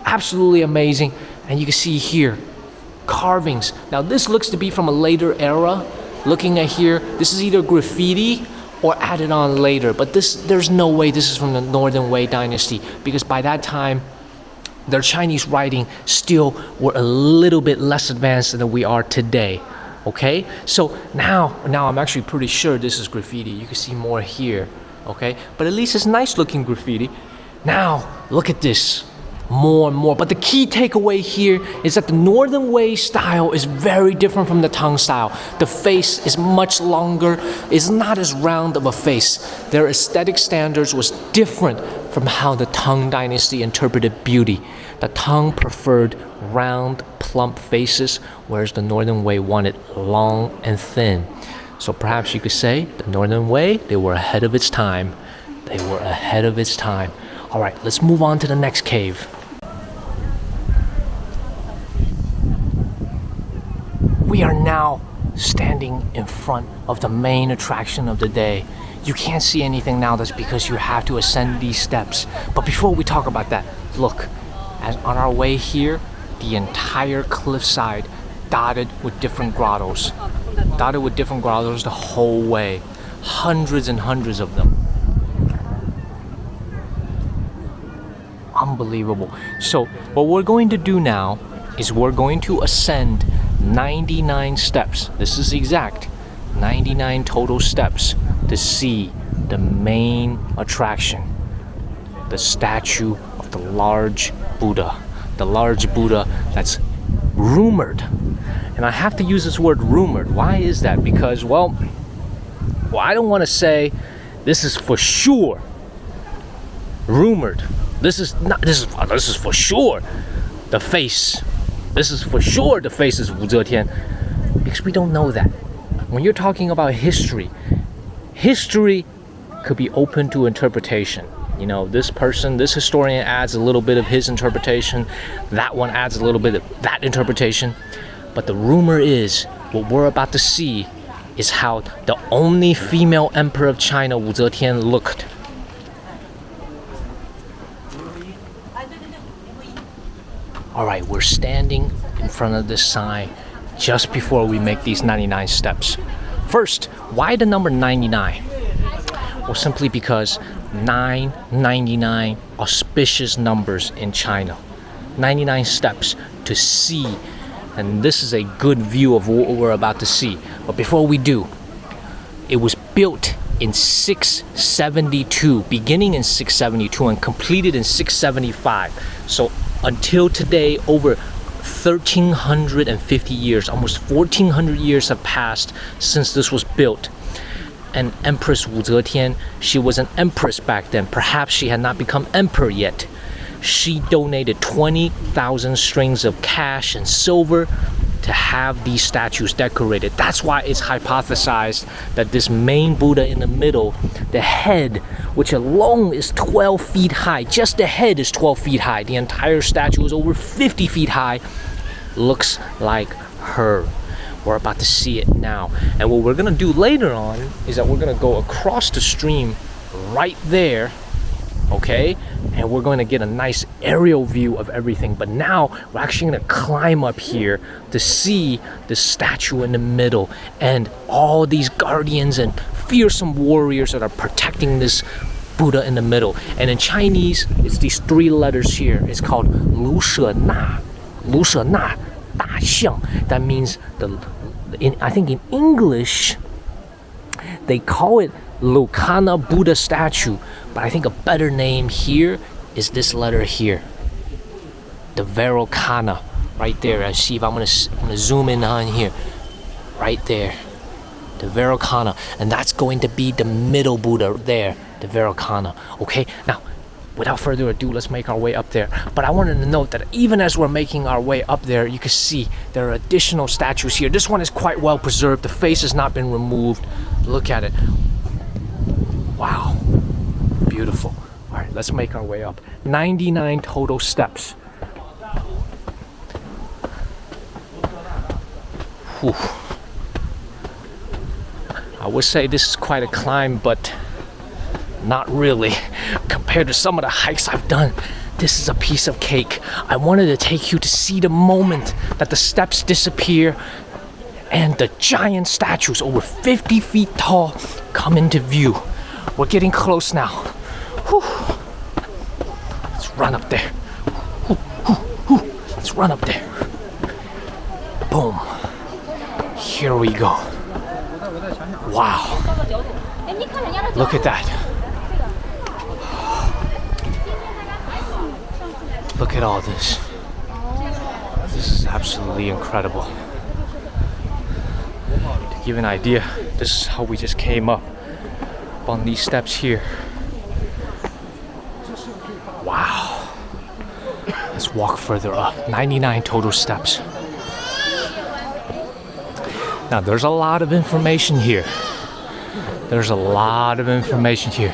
Speaker 1: Absolutely amazing. And you can see here carvings. Now this looks to be from a later era. Looking at here, this is either graffiti or added on later, but there's no way this is from the Northern Wei Dynasty, because by that time their Chinese writing still were a little bit less advanced than we are today. Okay, so now I'm actually pretty sure this is graffiti. You can see more here. Okay, but at least it's nice looking graffiti. Now look at this. More and more. But the key takeaway here is that the Northern Wei style is very different from the Tang style. The face is much longer, is not as round of a face. Their aesthetic standards was different from how the Tang Dynasty interpreted beauty. The Tang preferred round, plump faces, whereas the Northern Wei wanted long and thin. So perhaps you could say the Northern Wei, they were ahead of its time. They were ahead of its time. All right, let's move on to the next cave. We are now standing in front of the main attraction of the day. You can't see anything now, that's because you have to ascend these steps. But before we talk about that, look, as on our way here, the entire cliffside dotted with different grottos. Dotted with different grottos the whole way. Hundreds and hundreds of them. Unbelievable. So what we're going to do now is we're going to ascend 99 steps. This is exact. 99 total steps to see the main attraction. The statue of the large Buddha. The large Buddha that's rumored. And I have to use this word rumored. Why is that? Because, well, I don't want to say this is for sure. Rumored. This is for sure the face. This is for sure the face is Wu Zetian. Because we don't know that. When you're talking about history could be open to interpretation. You know, this person, this historian adds a little bit of his interpretation. That one adds a little bit of that interpretation. But the rumor is, what we're about to see is how the only female emperor of China, Wu Zetian, looked. Alright, we're standing in front of this sign just before we make these 99 steps. First, why the number 99? Well, simply because 999 auspicious numbers in China. 99 steps to see, and this is a good view of what we're about to see. But before we do, it was built in 672, beginning in 672 and completed in 675. So until today, over 1,350 years, almost 1,400 years have passed since this was built. And Empress Wu Zetian, she was an empress back then. Perhaps she had not become emperor yet. She donated 20,000 strings of cash and silver to have these statues decorated. That's why it's hypothesized that this main Buddha in the middle, the head, which alone is 12 feet high, just the head is 12 feet high, the entire statue is over 50 feet high, looks like her. We're about to see it now. And what we're gonna do later on is that we're gonna go across the stream right there, okay? And we're going to get a nice aerial view of everything. But now we're actually going to climb up here to see the statue in the middle and all these guardians and fearsome warriors that are protecting this Buddha in the middle. And in Chinese, it's these three letters here. It's called Lu She Na. Lu She Na, Da Xiang. That means, I think in English, they call it Lokana Buddha statue, but I think a better name here is this letter here, the Vairocana, right there. I see if I'm gonna zoom in on here, right there, the Vairocana, and that's going to be the middle Buddha there, the Vairocana. Okay, now without further ado, let's make our way up there. But I wanted to note that even as we're making our way up there, you can see there are additional statues here. This one is quite well preserved. The face has not been removed. Look at it. Wow, beautiful. All right, let's make our way up. 99 total steps. Whew. I would say this is quite a climb, but not really. Compared to some of the hikes I've done, this is a piece of cake. I wanted to take you to see the moment that the steps disappear and the giant statues over 50 feet tall come into view. We're getting close now. Whew. Let's run up there. Let's run up there. Boom. Here we go. Wow. Look at that. Look at all this. This is absolutely incredible. To give you an idea, this is how we just came up on these steps here. Wow. Let's walk further up. 99 total steps. Now there's a lot of information here. There's a lot of information here.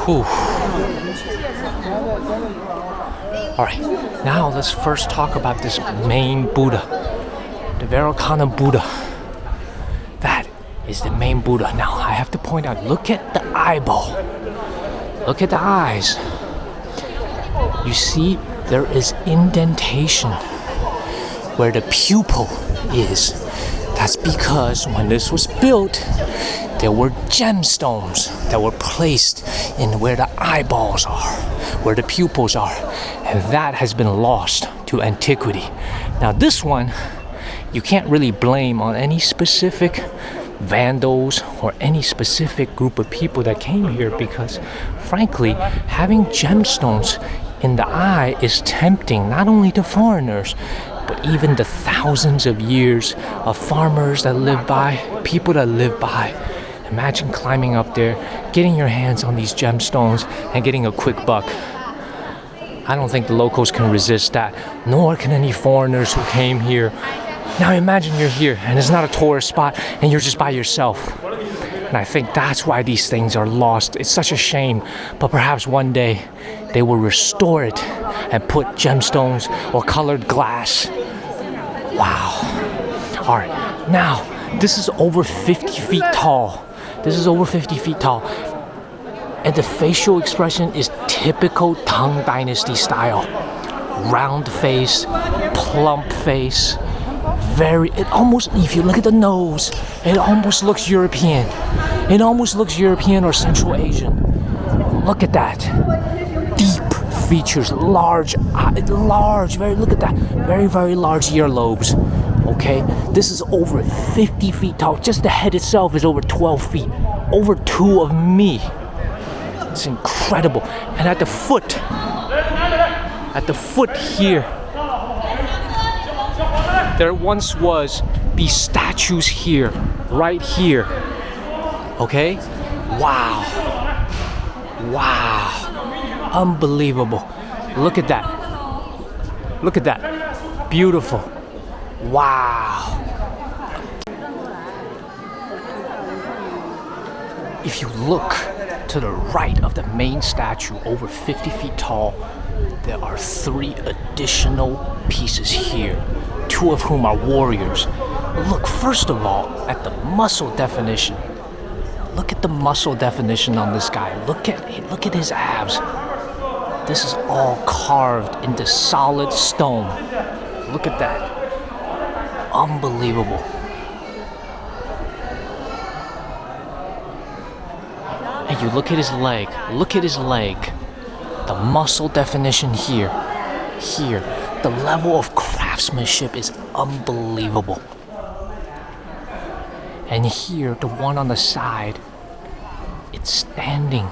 Speaker 1: Whew. All right, now let's first talk about this main Buddha. the Vairocana Buddha. That is the main Buddha. Now I have to point out, look at the eyeball. Look at the eyes. You see, there is indentation where the pupil is. That's because when this was built, there were gemstones that were placed in where the eyeballs are, where the pupils are, and that has been lost to antiquity. Now this one, you can't really blame on any specific vandals or any specific group of people that came here, because frankly, having gemstones in the eye is tempting not only to foreigners, but even the thousands of years of farmers that live by, people that live by. Imagine climbing up there, getting your hands on these gemstones and getting a quick buck. I don't think the locals can resist that, nor can any foreigners who came here. Now imagine you're here and it's not a tourist spot and you're just by yourself. And I think that's why these things are lost. It's such a shame, but perhaps one day they will restore it and put gemstones or colored glass. Wow. All right, now this is over 50 feet tall. This is over 50 feet tall. And the facial expression is typical Tang Dynasty style. Round face, plump face. It almost, if you look at the nose, it almost looks European. It almost looks European or Central Asian. Look at that. Deep features, large, look at that. Very, very large earlobes. Okay, this is over 50 feet tall. Just the head itself is over 12 feet. Over 2 of me. It's incredible. And at the foot here, there once was these statues here, right here. Okay? Wow. Wow. Unbelievable. Look at that. Look at that. Beautiful. Wow. If you look to the right of the main statue, over 50 feet tall, there are 3 additional pieces here, 2 of whom are warriors. Look, first of all, at the muscle definition. Look at the muscle definition on this guy. Look at his abs. This is all carved into solid stone. Look at that. Unbelievable. And you look at his leg. Look at his leg. The muscle definition here. Here. The level of craftsmanship is unbelievable. And here, the one on the side, it's standing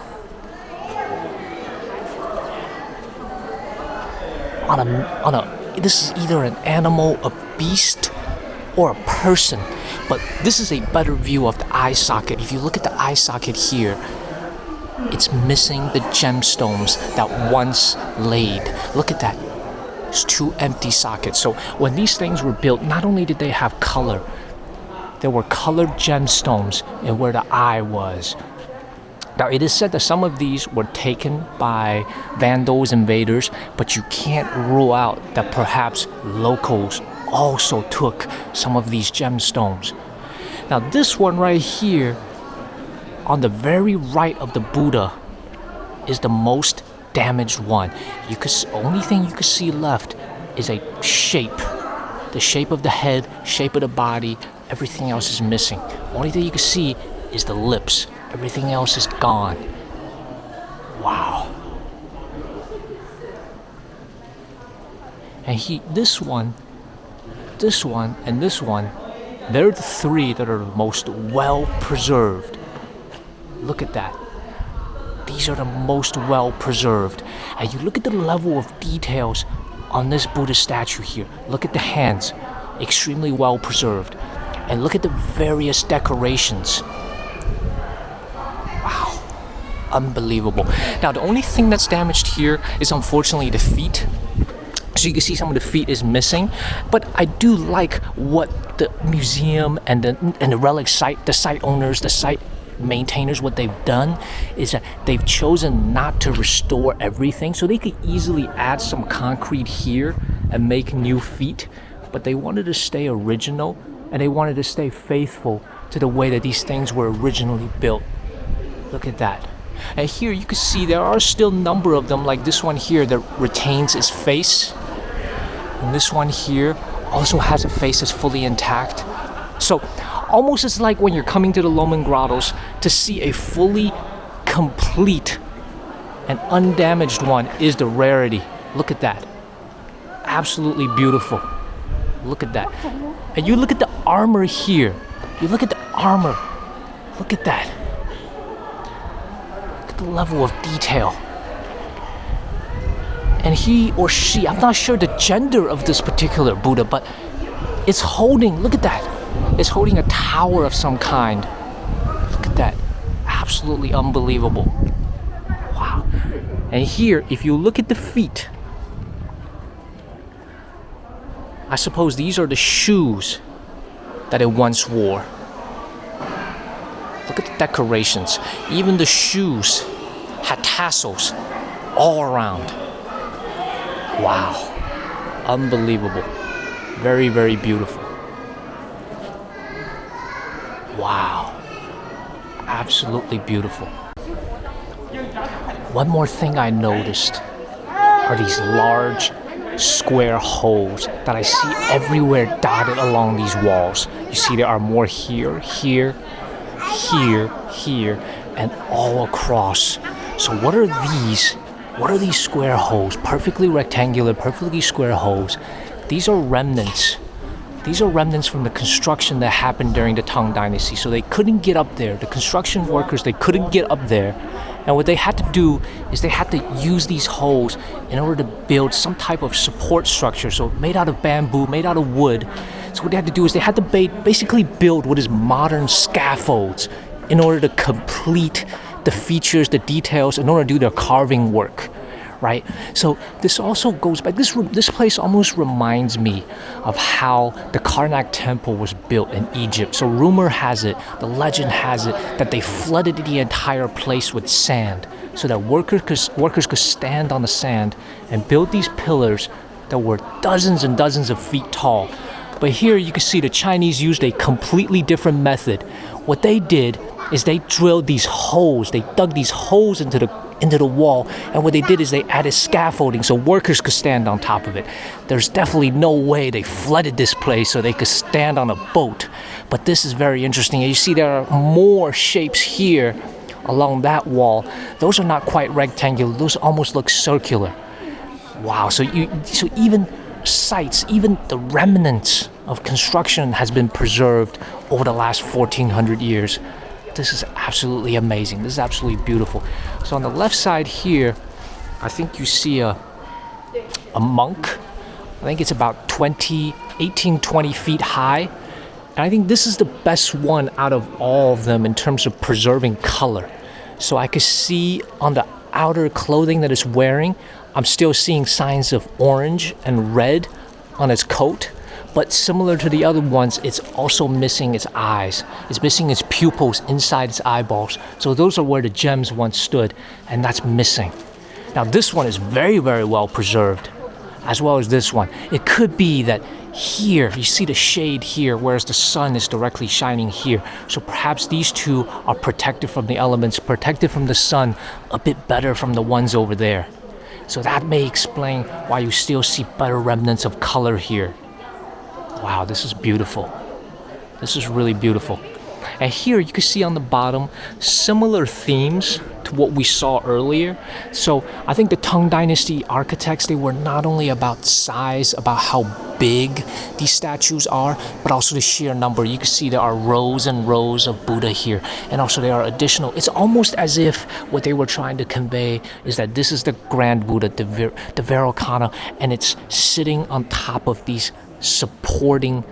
Speaker 1: on a this is either an animal, a beast, or a person. But this is a better view of the eye socket. If you look at the eye socket here, it's missing the gemstones that once laid. Look at that. There's 2 empty sockets. So when these things were built, not only did they have color, there were colored gemstones in where the eye was. Now it is said that some of these were taken by vandals, invaders, but you can't rule out that perhaps locals also took some of these gemstones. Now this one right here, on the very right of the Buddha, is the most damaged one. Only thing you can see left is a shape. The shape of the head, shape of the body, everything else is missing. Only thing you can see is the lips. Everything else is gone. Wow. And this one, and this one, they're the 3 that are the most well preserved. Look at that. These are the most well preserved. And you look at the level of details on this Buddha statue here. Look at the hands, extremely well preserved. And look at the various decorations. Wow, unbelievable. Now the only thing that's damaged here is unfortunately the feet. So you can see some of the feet is missing, but I do like what the museum and the relic site, the site owners, the site maintainers, what they've done is that they've chosen not to restore everything, so they could easily add some concrete here and make new feet. but they wanted to stay original and they wanted to stay faithful to the way that these things were originally built. Look at that. And here you can see there are still a number of them, like this one here that retains its face. And this one here also has a face that's fully intact. So almost it's like when you're coming to the Longmen Grottoes to see a fully complete and undamaged one is the rarity. Look at that. Absolutely beautiful. Look at that. And you look at the armor here. You look at the armor. Look at that. Look at the level of detail. And he or she, I'm not sure the gender of this particular Buddha, but it's holding, look at that. It's holding a tower of some kind. Look at that. Absolutely unbelievable. Wow. And here, if you look at the feet, I suppose these are the shoes that it once wore. Look at the decorations. Even the shoes had tassels all around. Wow. Unbelievable. Very, very beautiful. Wow. Absolutely beautiful. One more thing I noticed are these large square holes that I see everywhere dotted along these walls. You see there are more here, here, here, here, and all across. So what are these? What are these square holes? Perfectly rectangular, perfectly square holes. These are remnants. These are remnants from the construction that happened during the Tang Dynasty. So they couldn't get up there. The construction workers, they couldn't get up there. And what they had to do is they had to use these holes in order to build some type of support structure. So made out of bamboo, made out of wood. So what they had to do is they had to basically build what is modern scaffolds in order to complete the features, the details, in order to do their carving work, right? So this also goes back, this place almost reminds me of how the Karnak temple was built in Egypt. So rumor has it, the legend has it, that they flooded the entire place with sand so that workers could stand on the sand and build these pillars that were dozens and dozens of feet tall. But here you can see the Chinese used a completely different method. What they did is they drilled these holes, they dug these holes into the wall, and what they did is they added scaffolding so workers could stand on top of it. There's definitely no way they flooded this place so they could stand on a boat. But this is very interesting. You see there are more shapes here along that wall. Those are not quite rectangular, those almost look circular. Wow, so even sites, even the remnants of construction has been preserved over the last 1400 years. This is absolutely amazing. This is absolutely beautiful. So on the left side here, I think you see a monk. I think it's about 18, 20 feet high. And I think this is the best one out of all of them in terms of preserving color. So I could see on the outer clothing that it's wearing, I'm still seeing signs of orange and red on its coat. But similar to the other ones, it's also missing its eyes. It's missing its pupils inside its eyeballs. So those are where the gems once stood, and that's missing. Now this one is very, very well preserved, as well as this one. It could be that here, you see the shade here, whereas the sun is directly shining here. So perhaps these two are protected from the elements, protected from the sun a bit better from the ones over there. So that may explain why you still see better remnants of color here. Wow, this is beautiful. This is really beautiful. And here you can see on the bottom similar themes to what we saw earlier. So I think the Tang Dynasty architects, they were not only about size, about how big these statues are, but also the sheer number. You can see there are rows and rows of Buddha here, and also there are additional. It's almost as if what they were trying to convey is that this is the Grand Buddha, the Vairocana, and it's sitting on top of these supporting,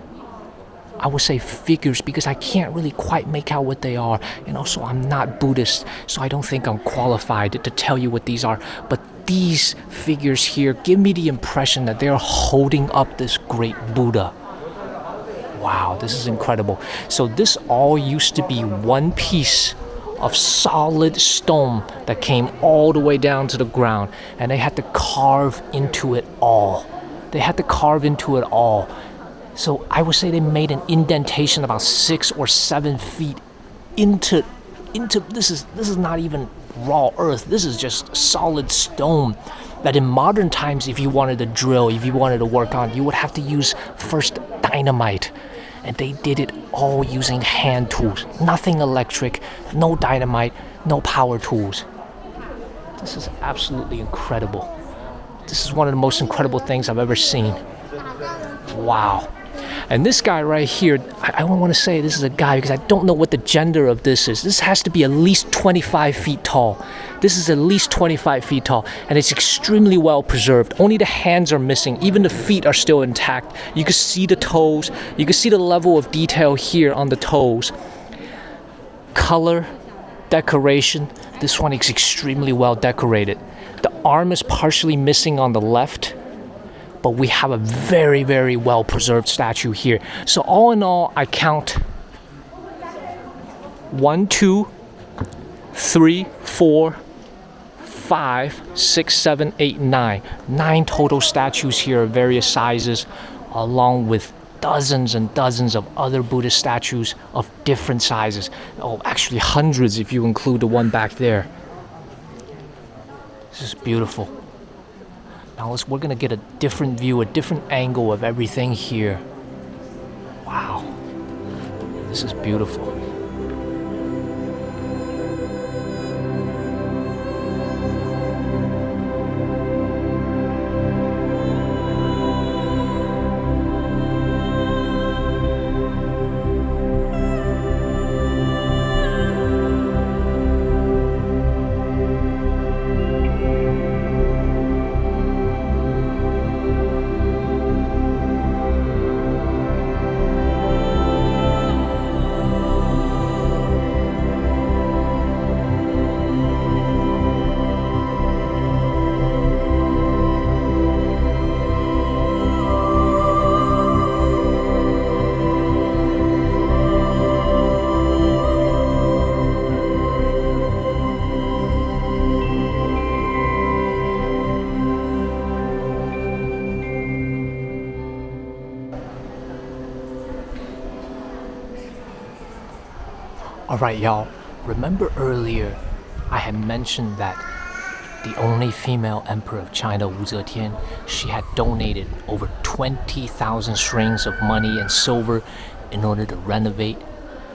Speaker 1: I would say, figures, because I can't really quite make out what they are, and also I'm not Buddhist, so I don't think I'm qualified to tell you what these are. But these figures here give me the impression that they're holding up this great Buddha. Wow, this is incredible. So this all used to be one piece of solid stone that came all the way down to the ground, and they had to carve into it all. They had to carve into it all. So I would say they made an indentation about 6 or 7 feet into this is not even raw earth. This is just solid stone that in modern times, if you wanted to drill, if you wanted to work on, you would have to use first dynamite. And they did it all using hand tools. Nothing electric, no dynamite, no power tools. This is absolutely incredible. This is one of the most incredible things I've ever seen. Wow. And this guy right here, I don't want to say this is a guy because I don't know what the gender of this is. This has to be at least 25 feet tall. This is at least 25 feet tall, and it's extremely well preserved. Only the hands are missing. Even the feet are still intact. You can see the toes. You can see the level of detail here on the toes. Color, decoration. This one is extremely well decorated. The arm is partially missing on the left, but we have a very, very well preserved statue here. So all in all, I count 1, 2, 3, 4, 5, 6, 7, 8, 9. 9 total statues here of various sizes, along with dozens and dozens of other Buddhist statues of different sizes. Oh, actually hundreds if you include the one back there. This is beautiful. Now we're gonna get a different view, a different angle of everything here. Wow, this is beautiful. Alright y'all, remember earlier I had mentioned that the only female emperor of China, Wu Zetian, she had donated over 20,000 strings of money and silver in order to renovate,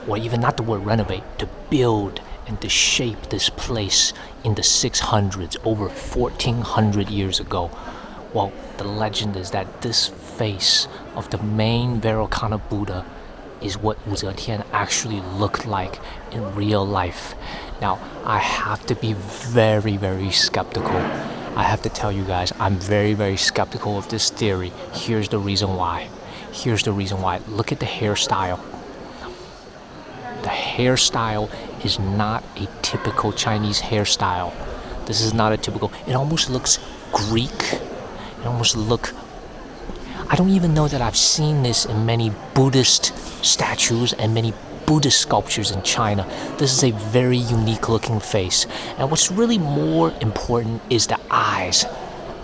Speaker 1: or even not the word renovate, to build and to shape this place in the 600s, over 1400 years ago. Well, the legend is that this face of the main Vairocana Buddha is what Wu Zetian actually looked like in real life. Now, I have to be very, very skeptical. I have to tell you guys, I'm very, very skeptical of this theory. Here's the reason why. Here's the reason why. Look at the hairstyle. The hairstyle is not a typical Chinese hairstyle. This is not a typical, it almost looks Greek. It almost looks, I don't even know that I've seen this in many Buddhist statues and many Buddhist sculptures in China. This is a very unique looking face. And what's really more important is the eyes.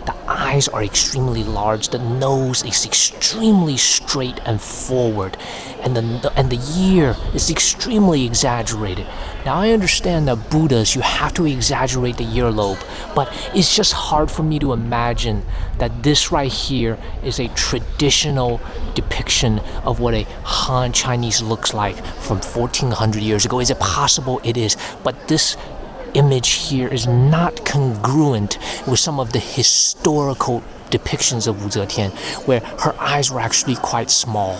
Speaker 1: The eyes are extremely large. The nose is extremely straight and forward. And the ear is extremely exaggerated. Now I understand that Buddhas, you have to exaggerate the earlobe, but it's just hard for me to imagine that this right here is a traditional depiction of what a Han Chinese looks like from 1400 years ago. Is it possible? It is. But this image here is not congruent with some of the historical depictions of Wu Zetian, where her eyes were actually quite small.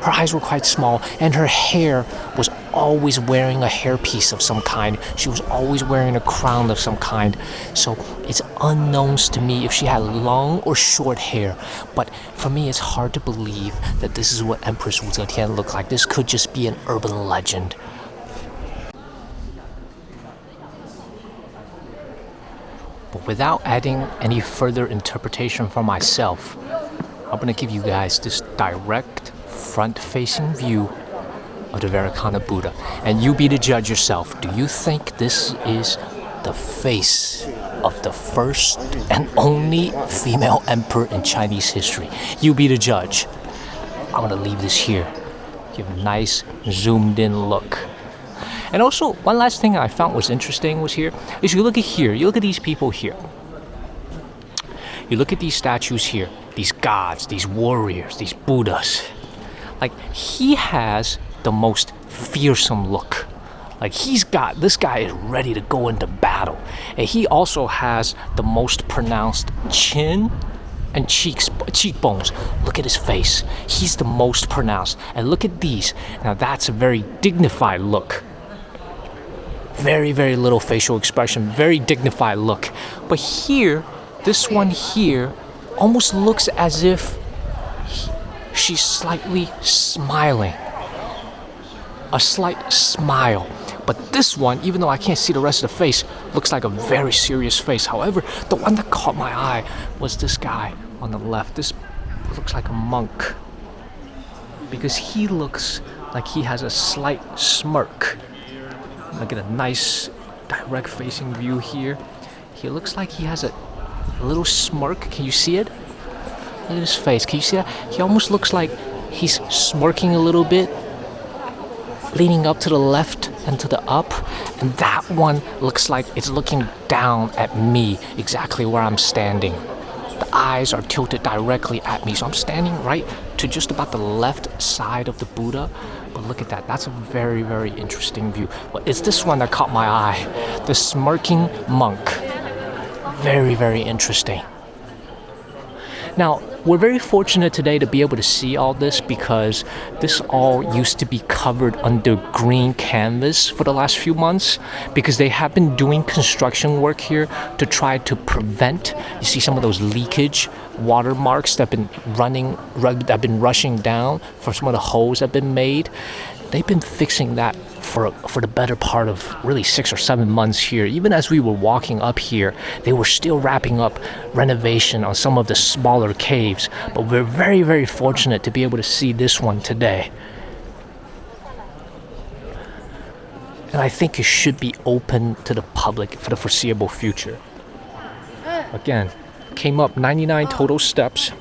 Speaker 1: Her eyes were quite small, and her hair was always wearing a hairpiece of some kind. She was always wearing a crown of some kind. So it's unknown to me if she had long or short hair. But for me, it's hard to believe that this is what Empress Wu Zetian looked like. This could just be an urban legend. But without adding any further interpretation for myself, I'm going to give you guys this direct front-facing view of the Vairocana Buddha. And you be the judge yourself. Do you think this is the face of the first and only female emperor in Chinese history? You be the judge. I'm gonna leave this here. Give a nice zoomed in look. And also, one last thing I found was interesting was here, is you look at here, you look at these people here. You look at these statues here, these gods, these warriors, these Buddhas. Like, he has the most fearsome look. Like, this guy is ready to go into battle. And he also has the most pronounced chin and cheekbones. Look at his face. He's the most pronounced. And look at these. Now, that's a very dignified look. Very, very little facial expression, very dignified look. But here, this one here almost looks as if she's slightly smiling. A slight smile. But this one, even though I can't see the rest of the face, looks like a very serious face. However, the one that caught my eye was this guy on the left. This looks like a monk. Because he looks like he has a slight smirk. Look at a nice direct facing view here. He looks like he has a little smirk. Can you see it? Look at his face. Can you see that? He almost looks like he's smirking a little bit, leaning up to the left and to the up. And that one looks like it's looking down at me, exactly where I'm standing. The eyes are tilted directly at me. So I'm standing right to just about the left side of the Buddha. But look at that. That's a very, very interesting view. But it's this one that caught my eye. The smirking monk. Very, very interesting. Now, we're very fortunate today to be able to see all this because this all used to be covered under green canvas for the last few months because they have been doing construction work here to try to prevent, you see some of those leakage watermarks that have been rushing down from some of the holes that have been made. They've been fixing that for the better part of really 6 or 7 months here. Even as we were walking up here, they were still wrapping up renovation on some of the smaller caves. But we're very, very fortunate to be able to see this one today. And I think it should be open to the public for the foreseeable future. Again, came up 99 total steps.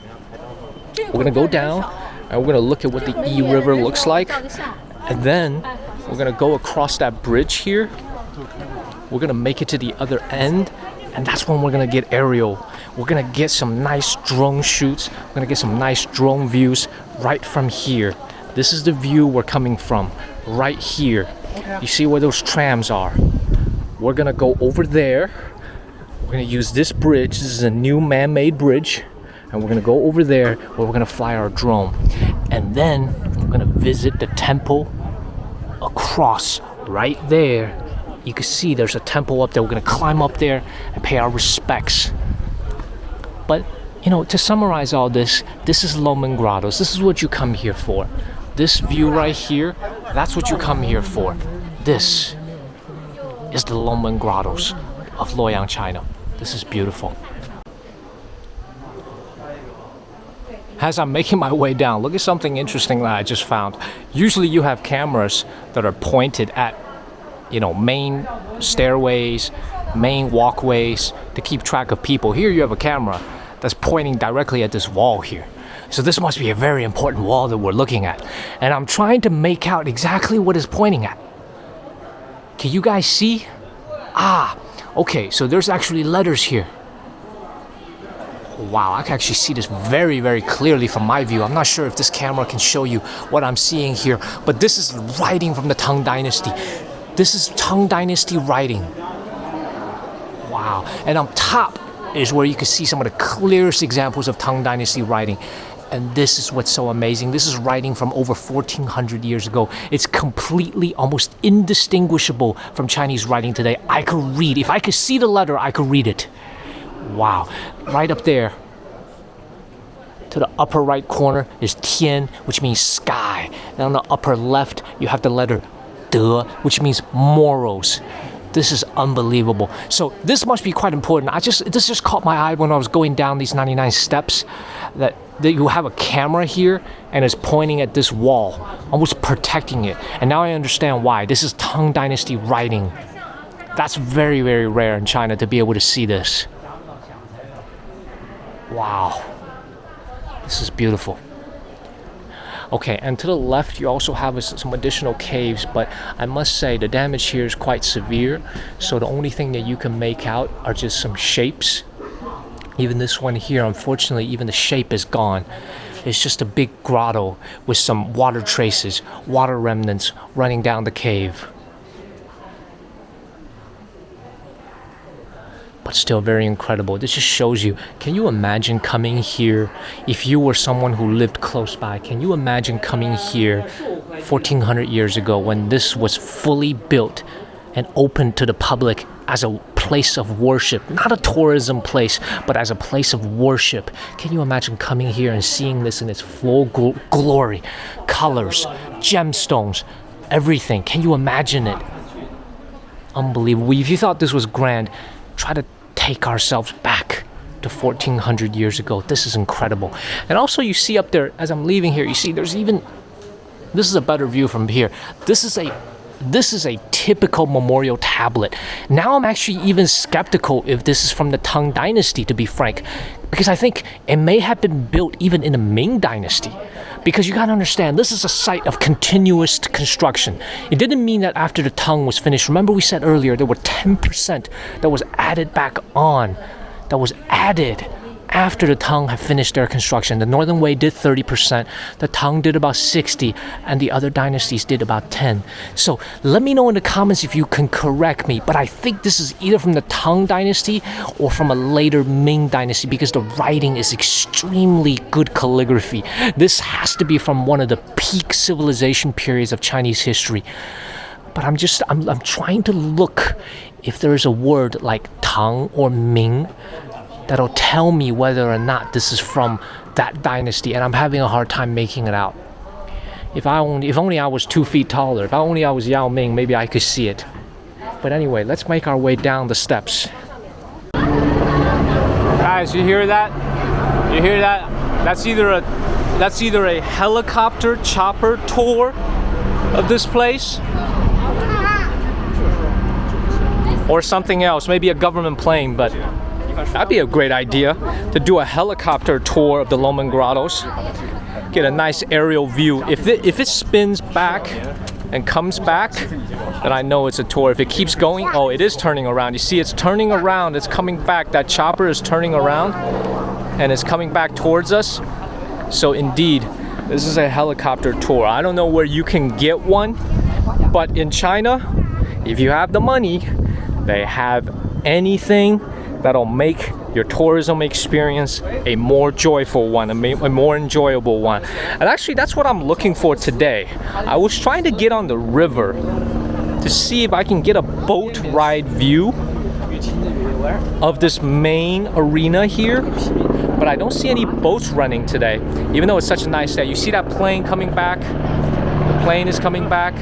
Speaker 1: We're gonna go down and we're gonna look at what the E River looks like. And then we're gonna go across that bridge here. We're gonna make it to the other end, and that's when we're gonna get aerial. We're gonna get some nice drone shoots. We're gonna get some nice drone views right from here. This is the view we're coming from, right here. You see where those trams are? We're gonna go over there. We're gonna use this bridge. This is a new man-made bridge. And we're gonna go over there where we're gonna fly our drone. And then we're gonna visit the temple across right there. You can see there's a temple up there. We're gonna climb up there and pay our respects. But, you know, to summarize all this, this is Longmen Grottoes. This is what you come here for. This view right here, that's what you come here for. This is the Longmen Grottoes of Luoyang, China. This is beautiful. As I'm making my way down, look at something interesting that I just found. Usually you have cameras that are pointed at, you know, main stairways, main walkways to keep track of people. Here you have a camera that's pointing directly at this wall here. So this must be a very important wall that we're looking at. And I'm trying to make out exactly what it's pointing at. Can you guys see? Ah, okay, so there's actually letters here. Wow, I can actually see this very, very clearly from my view. I'm not sure if this camera can show you what I'm seeing here, but this is writing from the Tang Dynasty. This is Tang Dynasty writing. Wow, and on top is where you can see some of the clearest examples of Tang Dynasty writing. And this is what's so amazing. This is writing from over 1400 years ago. It's completely, almost indistinguishable from Chinese writing today. I could read, if I could see the letter, I could read it. Wow, right up there to the upper right corner is Tian, which means sky. And on the upper left, you have the letter De, which means morals. This is unbelievable. So this must be quite important. This just caught my eye when I was going down these 99 steps, that you have a camera here and it's pointing at this wall, almost protecting it. And now I understand why. This is Tang Dynasty writing. That's very, very rare in China to be able to see this. Wow, this is beautiful. Okay, and to the left you also have some additional caves, but I must say the damage here is quite severe. So the only thing that you can make out are just some shapes. Even this one here, unfortunately, even the shape is gone. It's just a big grotto with some water traces, water remnants running down the cave. But still very incredible. This just shows you, can you imagine coming here if you were someone who lived close by? Can you imagine coming here 1400 years ago when this was fully built and open to the public as a place of worship, not a tourism place, but as a place of worship? Can you imagine coming here and seeing this in its full glory, colors, gemstones, everything? Can you imagine it? Unbelievable. If you thought this was grand, try to take ourselves back to 1400 years ago. This is incredible. And also you see up there, as I'm leaving here, you see there's even, this is a better view from here. This is a typical memorial tablet. Now I'm actually even skeptical if this is from the Tang Dynasty, to be frank, because I think it may have been built even in the Ming Dynasty. Because you gotta understand, this is a site of continuous construction. It didn't mean that after the Tang was finished. Remember we said earlier there were 10% that was added back on, that was added after the Tang had finished their construction. The Northern Wei did 30%, the Tang did about 60%, and the other dynasties did about 10%. So let me know in the comments if you can correct me, but I think this is either from the Tang Dynasty or from a later Ming Dynasty, because the writing is extremely good calligraphy. This has to be from one of the peak civilization periods of Chinese history. But I'm trying to look if there is a word like Tang or Ming that'll tell me whether or not this is from that dynasty, and I'm having a hard time making it out. If only I was 2 feet taller, if only I was Yao Ming, maybe I could see it. But anyway, let's make our way down the steps. Guys, you hear that? You hear that? That's either a helicopter chopper tour of this place, or something else, maybe a government plane, but that'd be a great idea to do a helicopter tour of the Longmen Grottoes. Get a nice aerial view. If it spins back and comes back, then I know it's a tour. If it keeps going, oh, it is turning around. You see, it's turning around, it's coming back. That chopper is turning around and it's coming back towards us. So indeed, this is a helicopter tour. I don't know where you can get one, but in China, if you have the money, they have anything that'll make your tourism experience a more joyful one, a more enjoyable one. And actually, that's what I'm looking for today. I was trying to get on the river to see if I can get a boat ride view of this main arena here, but I don't see any boats running today, even though it's such a nice day. You see that plane coming back? The plane is coming back.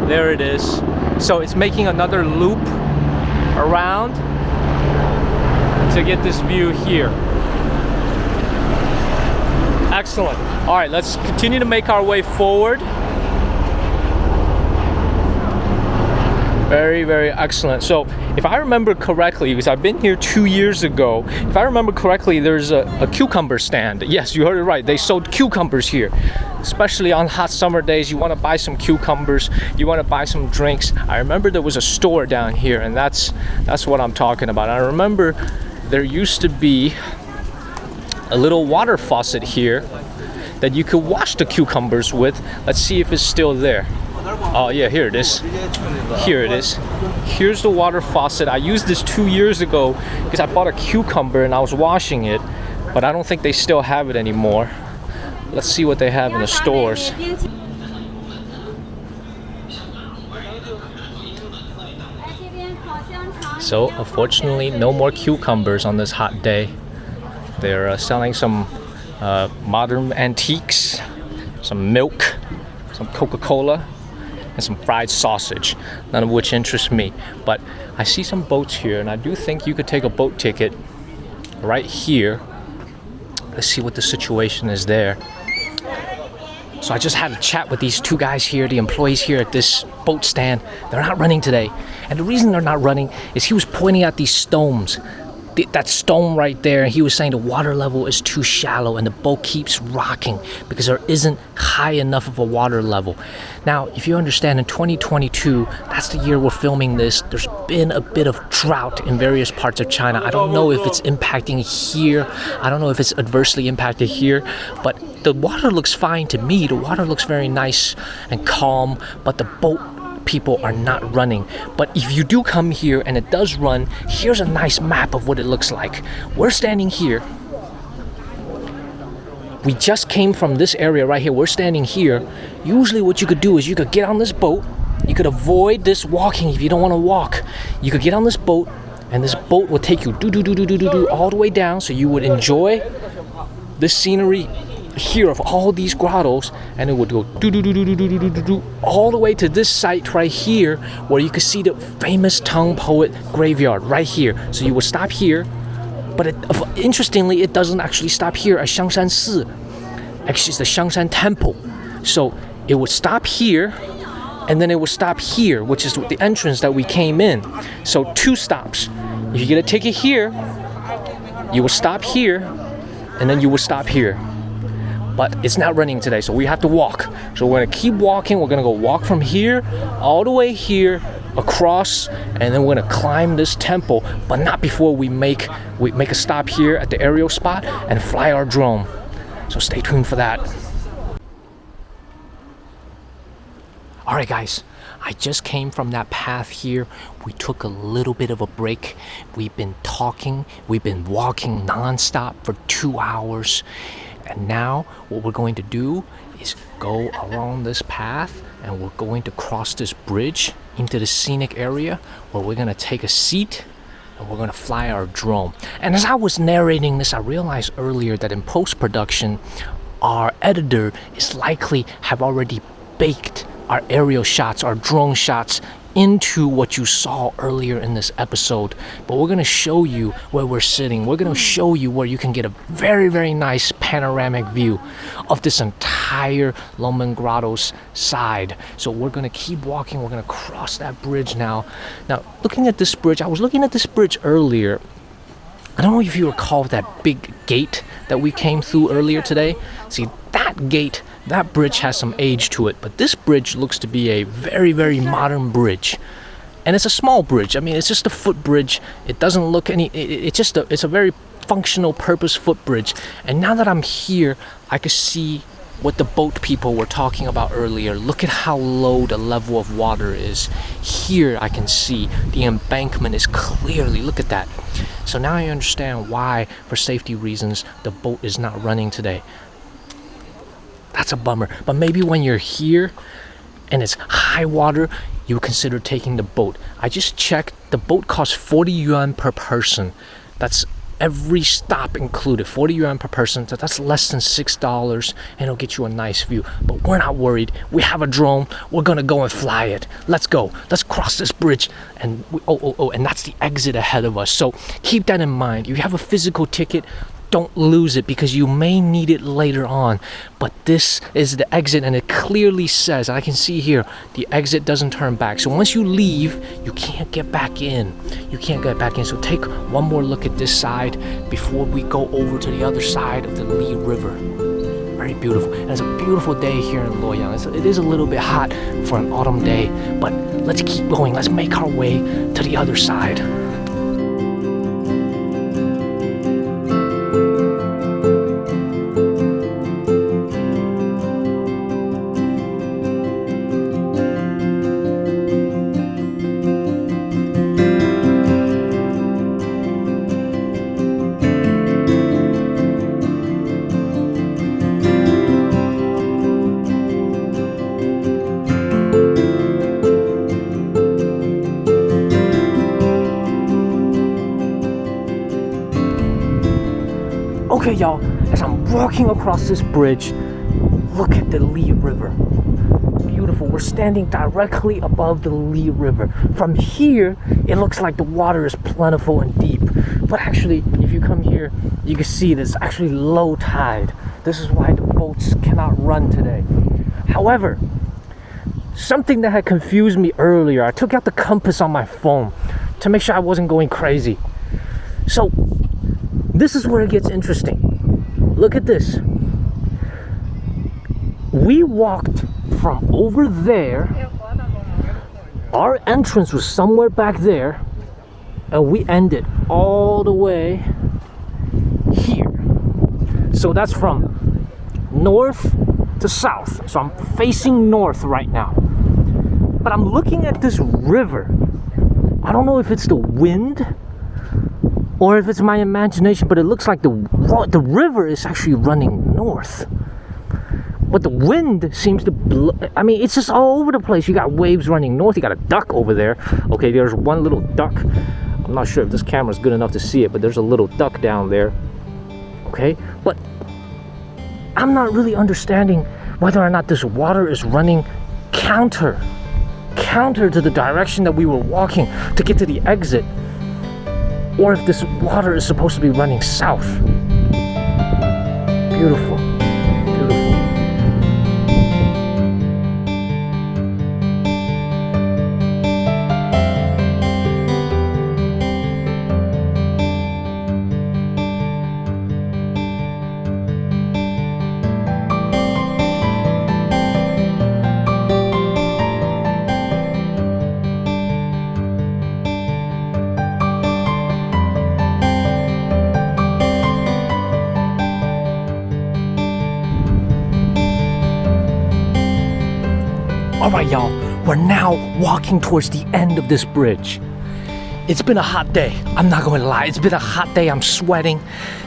Speaker 1: There it is. So it's making another loop around to get this view here. Excellent. All right, let's continue to make our way forward. Very, very excellent. So if I remember correctly, because I've been here 2 years ago, if I remember correctly, there's a cucumber stand. Yes, you heard it right. They sold cucumbers here. Especially on hot summer days, you want to buy some cucumbers, you want to buy some drinks. I remember there was a store down here, and that's what I'm talking about. I remember there used to be a little water faucet here that you could wash the cucumbers with. Let's see if it's still there. Oh yeah, here it is. Here it is. Here's the water faucet. I used this 2 years ago because I bought a cucumber and I was washing it, but I don't think they still have it anymore. Let's see what they have in the stores. So unfortunately, no more cucumbers on this hot day. They're selling some modern antiques, some milk, some Coca-Cola, and some fried sausage, none of which interests me. But I see some boats here, and I do think you could take a boat ticket right here. Let's see what the situation is there. So I just had a chat with these two guys here, the employees here at this boat stand. They're not running today. And the reason they're not running is he was pointing out these stones that stone right there, and he was saying the water level is too shallow and the boat keeps rocking because there isn't high enough of a water level. Now, if you understand, in 2022, that's the year we're filming this, there's been a bit of drought in various parts of China. I don't know if it's impacting here. I don't know if it's adversely impacted here, but the water looks fine to me. The water looks very nice and calm, but the boat people are not running. But if you do come here and it does run, here's a nice map of what it looks like. We're standing here. We just came from this area right here. We're standing here. Usually what you could do is you could get on this boat. You could avoid this walking if you don't want to walk. You could get on this boat, and this boat will take you all the way down, so you would enjoy this scenery here of all these grottos, and it would go all the way to this site right here where you could see the famous Tang poet graveyard right here. So you would stop here, but interestingly, it doesn't actually stop here at Xiangshan Si. Actually, it's the Xiangshan Temple. So it would stop here, and then it would stop here, which is the entrance that we came in. So 2 stops. If you get a ticket here, you will stop here, and then you will stop here. But it's not running today, so we have to walk. So we're gonna keep walking. We're gonna go walk from here all the way here, across, and then we're gonna climb this temple, but not before we make a stop here at the aerial spot and fly our drone. So stay tuned for that. All right, guys, I just came from that path here. We took a little bit of a break. We've been talking, we've been walking nonstop for 2 hours. And now what we're going to do is go along this path, and we're going to cross this bridge into the scenic area where we're going to take a seat and we're going to fly our drone. And as I was narrating this, I realized earlier that in post-production, our editor is likely have already baked our aerial shots, our drone shots, into what you saw earlier in this episode. But we're going to show you where we're sitting. We're going to show you where you can get a very, very nice panoramic view of this entire Longmen Grottoes side. So we're going to keep walking. We're going to cross that bridge now. Now, looking at this bridge, I was looking at this bridge earlier. I don't know if you recall that big gate that we came through earlier today. See, that gate, that bridge has some age to it, but this bridge looks to be a very, very modern bridge. And it's a small bridge. I mean, it's just a footbridge. It doesn't look it's a very functional purpose footbridge. And now that I'm here, I can see what the boat people were talking about earlier. Look at how low the level of water is. Here I can see the embankment is clearly, look at that. So now I understand why, for safety reasons, the boat is not running today. That's a bummer. But maybe when you're here and it's high water, you would consider taking the boat. I just checked, the boat costs 40 yuan per person. That's every stop included, 40 yuan per person. So that's less than $6, and it'll get you a nice view. But we're not worried. We have a drone. We're gonna go and fly it. Let's go. Let's cross this bridge. And and that's the exit ahead of us. So keep that in mind. You have a physical ticket. Don't lose it, because you may need it later on. But this is the exit, and it clearly says, I can see here, the exit doesn't turn back. So once you leave, you can't get back in. You can't get back in. So take one more look at this side before we go over to the other side of the Li River. Very beautiful. And it's a beautiful day here in Luoyang. It is a little bit hot for an autumn day, but let's keep going. Let's make our way to the other side. Okay, y'all, as I'm walking across this bridge, look at the Li River. Beautiful. We're standing directly above the Li River. From here, it looks like the water is plentiful and deep. But actually, if you come here, you can see there's actually low tide. This is why the boats cannot run today. However, something that had confused me earlier, I took out the compass on my phone to make sure I wasn't going crazy. So this is where it gets interesting. Look at this. We walked from over there. Our entrance was somewhere back there, and we ended all the way here. So that's from north to south. So I'm facing north right now. But I'm looking at this river. I don't know if it's the wind or if it's my imagination, but it looks like the river is actually running north. But the wind seems to blow. I mean, it's just all over the place. You got waves running north. You got a duck over there. Okay, there's one little duck. I'm not sure if this camera's good enough to see it, but there's a little duck down there. Okay, but I'm not really understanding whether or not this water is running counter to the direction that we were walking to get to the exit, or if this water is supposed to be running south. Beautiful. Alright y'all, we're now walking towards the end of this bridge. It's been a hot day, I'm not going to lie. It's been a hot day, I'm sweating,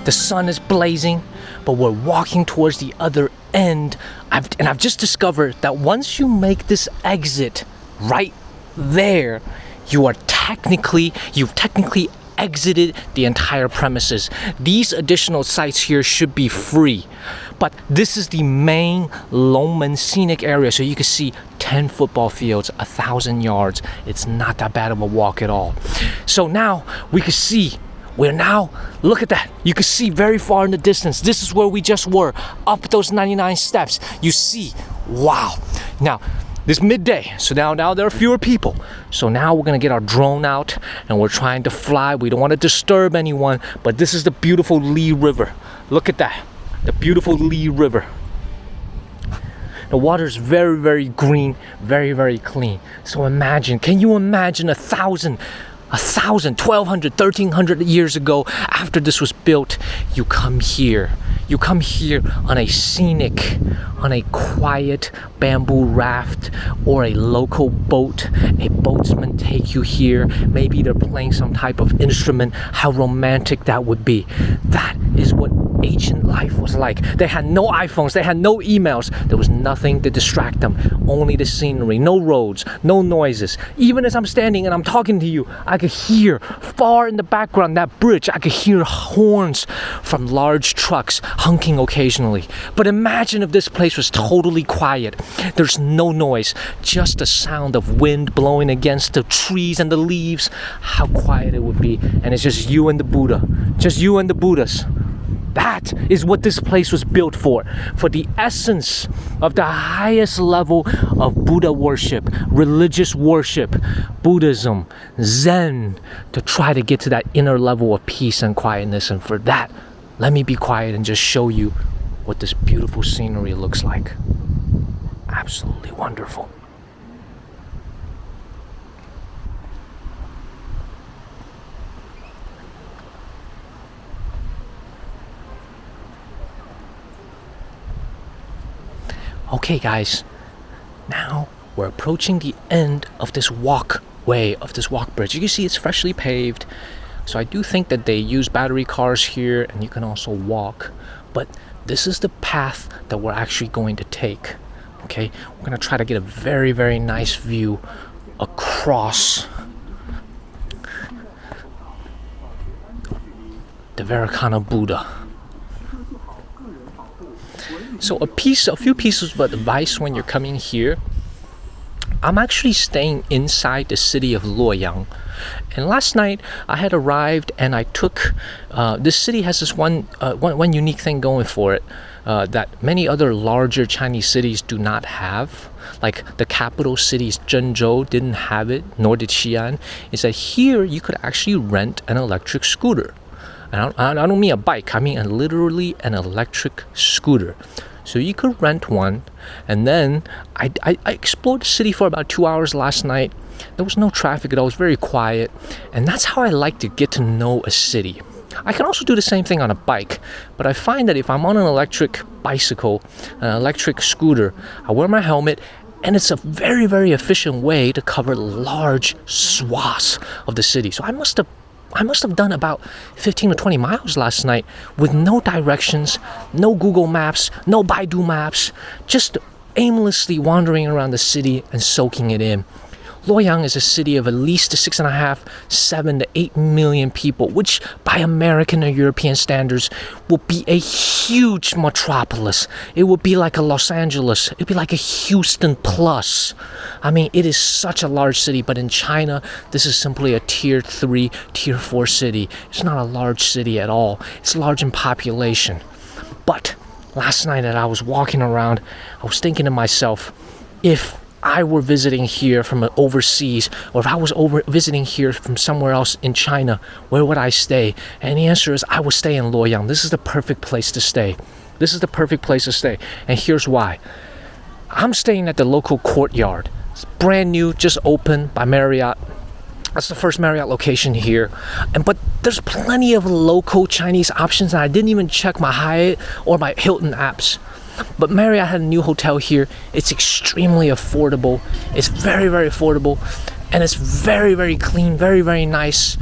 Speaker 1: the sun is blazing, but we're walking towards the other end. I've just discovered that once you make this exit right there, you've technically exited the entire premises. These additional sites here should be free, but this is the main Longmen scenic area, so you can see 10 football fields, 1,000 yards. It's not that bad of a walk at all. So now we can see, look at that. You can see very far in the distance. This is where we just were, up those 99 steps. You see, wow. Now, this midday, so now there are fewer people. So now we're gonna get our drone out and we're trying to fly. We don't want to disturb anyone, but this is the beautiful Li River. Look at that, the beautiful Li River. The water is very, very green, very, very clean. So imagine, can you imagine 1,000, 1,200, 1,300 years ago, after this was built, you come here on a scenic, on a quiet bamboo raft or a local boat. A boatsman take you here. Maybe they're playing some type of instrument. How romantic that would be. That is what ancient life was like. They had no iPhones, they had no emails. There was nothing to distract them, only the scenery, no roads, no noises. Even as I'm standing and I'm talking to you, I could hear far in the background, that bridge, I could hear horns from large trucks honking occasionally. But imagine if this place was totally quiet. There's no noise, just the sound of wind blowing against the trees and the leaves. How quiet it would be. And it's just you and the Buddha, just you and the Buddhas. That is what this place was built for the essence of the highest level of Buddha worship, religious worship, Buddhism, Zen, to try to get to that inner level of peace and quietness. And for that, let me be quiet and just show you what this beautiful scenery looks like. Absolutely wonderful. Okay guys, now we're approaching the end of this walkway, of this walk bridge. You can see it's freshly paved, so I do think that they use battery cars here and you can also walk, but this is the path that we're actually going to take. Okay, we're going to try to get a very, very nice view across the Vairocana Buddha. So a few pieces of advice when you're coming here. I'm actually staying inside the city of Luoyang. And last night I had arrived and I took, this city has this one unique thing going for it that many other larger Chinese cities do not have. Like the capital cities, Zhengzhou, didn't have it, nor did Xi'an. Is that here you could actually rent an electric scooter. And I don't mean a bike, I mean literally an electric scooter. So you could rent one. And then I explored the city for about 2 hours last night. There was no traffic at all. It was very quiet. And that's how I like to get to know a city. I can also do the same thing on a bike, but I find that if I'm on an electric bicycle, an electric scooter, I wear my helmet, and it's a very, very efficient way to cover large swaths of the city. So I must have done about 15 to 20 miles last night with no directions, no Google Maps, no Baidu Maps, just aimlessly wandering around the city and soaking it in. Luoyang is a city of at least 6.5, 7 to 8 million people, which by American or European standards will be a huge metropolis. It would be like a Los Angeles. It'd be like a Houston plus. I mean, it is such a large city, but in China, this is simply a tier 3, tier 4 city. It's not a large city at all. It's large in population. But last night as I was walking around, I was thinking to myself, if I were visiting here from overseas, or if I was visiting here from somewhere else in China, where would I stay? And the answer is I would stay in Luoyang. This is the perfect place to stay. This is the perfect place to stay. And here's why. I'm staying at the local courtyard. It's brand new, just opened by Marriott. That's the first Marriott location here. But there's plenty of local Chinese options, and I didn't even check my Hyatt or my Hilton apps. But Marriott had a new hotel here. It's extremely affordable. It's very, very affordable. And it's very, very clean, very, very nice.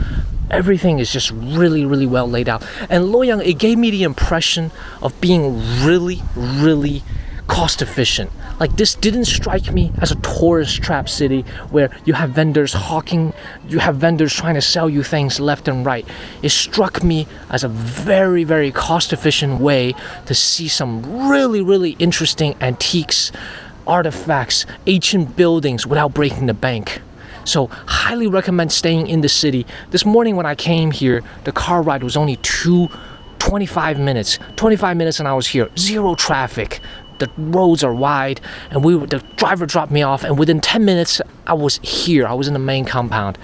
Speaker 1: Everything is just really, really well laid out. And Luoyang, it gave me the impression of being really, really cost efficient. Like, this didn't strike me as a tourist trap city where you have vendors hawking, you have vendors trying to sell you things left and right. It struck me as a very, very cost efficient way to see some really, really interesting antiques, artifacts, ancient buildings without breaking the bank. So highly recommend staying in the city. This morning when I came here, the car ride was only 25 minutes. 25 minutes and I was here. Zero traffic. The roads are wide, and the driver dropped me off, and within 10 minutes I was here. I was in the main compound.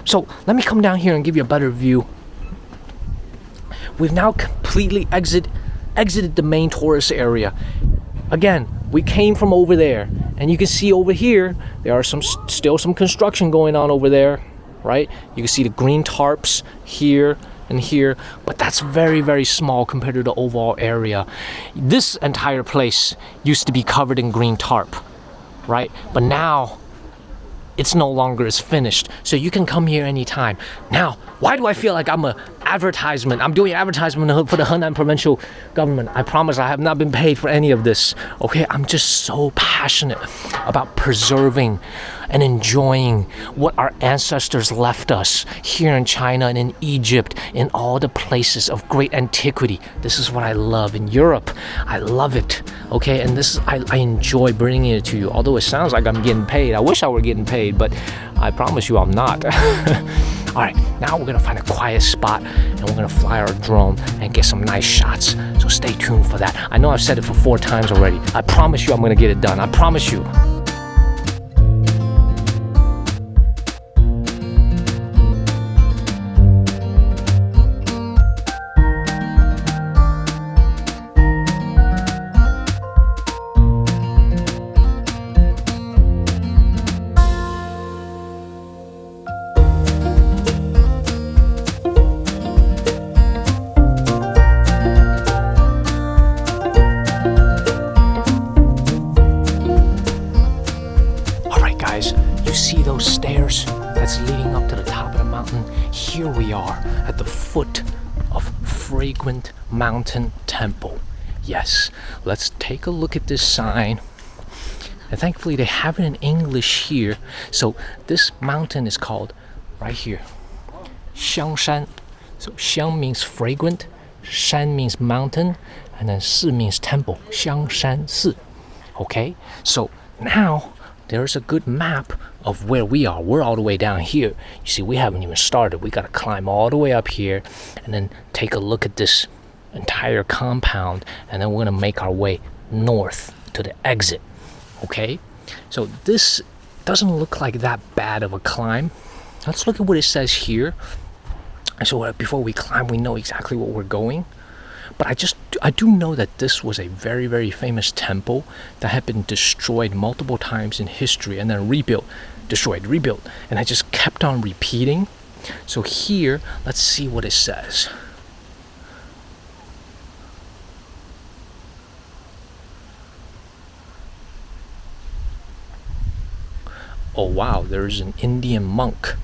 Speaker 1: So let me come down here and give you a better view. We've now completely exited the main tourist area. Again, we came from over there, and you can see over here there are still some construction going on over there, right? You can see the green tarps here and here, but that's very, very small compared to the overall area. This entire place used to be covered in green tarp, right? But now it's no longer as finished, so you can come here anytime. Now, why do I feel like I'm doing advertisement for the Henan provincial government? I promise I have not been paid for any of this, okay? I'm just so passionate about preserving and enjoying what our ancestors left us here in China and in Egypt, in all the places of great antiquity. This is what I love in Europe. I love it, okay? And I enjoy bringing it to you, although it sounds like I'm getting paid. I wish I were getting paid, but I promise you I'm not. All right, now we're gonna find a quiet spot and we're gonna fly our drone and get some nice shots. So stay tuned for that. I know I've said it for 4 times already. I promise you I'm gonna get it done. I promise you. Here we are at the foot of Fragrant Mountain Temple. Yes, let's take a look at this sign. And thankfully they have it in English here. So this mountain is called, right here, Xiangshan. So Xiang means fragrant, Shan means mountain, and then Si means temple. Xiangshan Si. Okay, so now there's a good map of where we are. We're all the way down here. You see, we haven't even started. We gotta climb all the way up here and then take a look at this entire compound, and then we're gonna make our way north to the exit. Okay, so this doesn't look like that bad of a climb. Let's look at what it says here. So before we climb, we know exactly what we're going. But I do know that this was a very, very famous temple that had been destroyed multiple times in history and then rebuilt, destroyed, rebuilt, and it just kept on repeating. So here, let's see what it says. Oh wow, there's an Indian monk,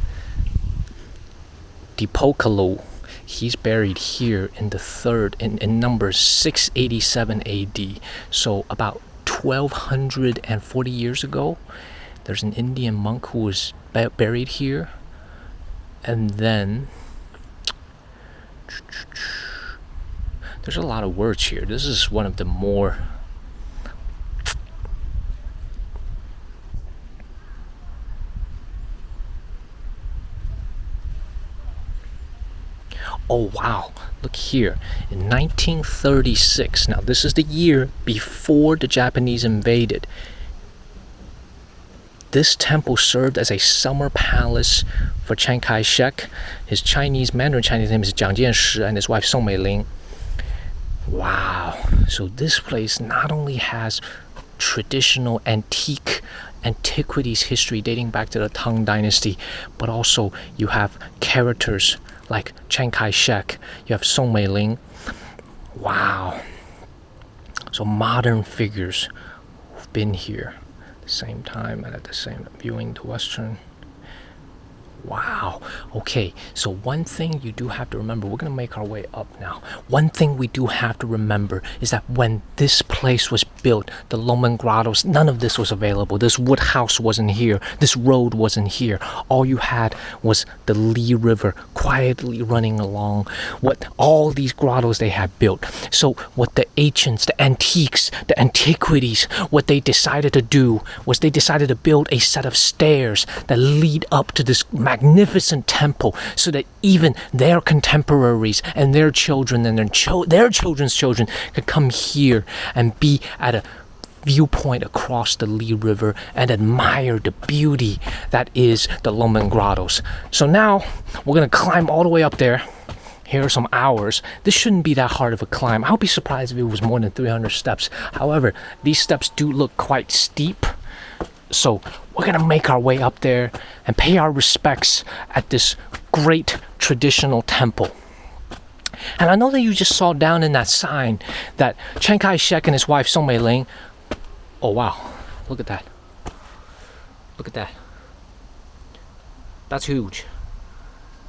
Speaker 1: Dipokalo. He's buried here in the third, in number 687 AD. So about 1240 years ago, there's an Indian monk who was buried here. And then, there's a lot of words here. This is one of the more oh wow, look here. In 1936, now this is the year before the Japanese invaded, this temple served as a summer palace for Chiang Kai-shek. His Mandarin Chinese name is Jiang Jianshi, and his wife Song Meiling. Wow, so this place not only has traditional antiquities history dating back to the Tang Dynasty, but also you have characters like Chiang Kai-shek, you have Song Meiling. Wow. So modern figures who've been here at the same time and at the same viewing the Western. Wow. Okay, so one thing you do have to remember, we're going to make our way up now. One thing we do have to remember is that when this place was built, the Longmen Grottoes, none of this was available. This wood house wasn't here. This road wasn't here. All you had was the Li River quietly running along. What all these grottos they had built. So what the ancients, the antiques, the antiquities, what they decided to do was they decided to build a set of stairs that lead up to this magnificent temple, so that even their contemporaries and their children and their children's children could come here and be at a viewpoint across the Li River and admire the beauty that is the Longmen Grottoes. So now we're gonna climb all the way up there. Here are some hours. This shouldn't be that hard of a climb. I'll be surprised if it was more than 300 steps. However, these steps do look quite steep. So we're gonna make our way up there and pay our respects at this great traditional temple. And I know that you just saw down in that sign that Chiang Kai-shek and his wife Song Meiling. Oh wow, look at that. Look at that. That's huge.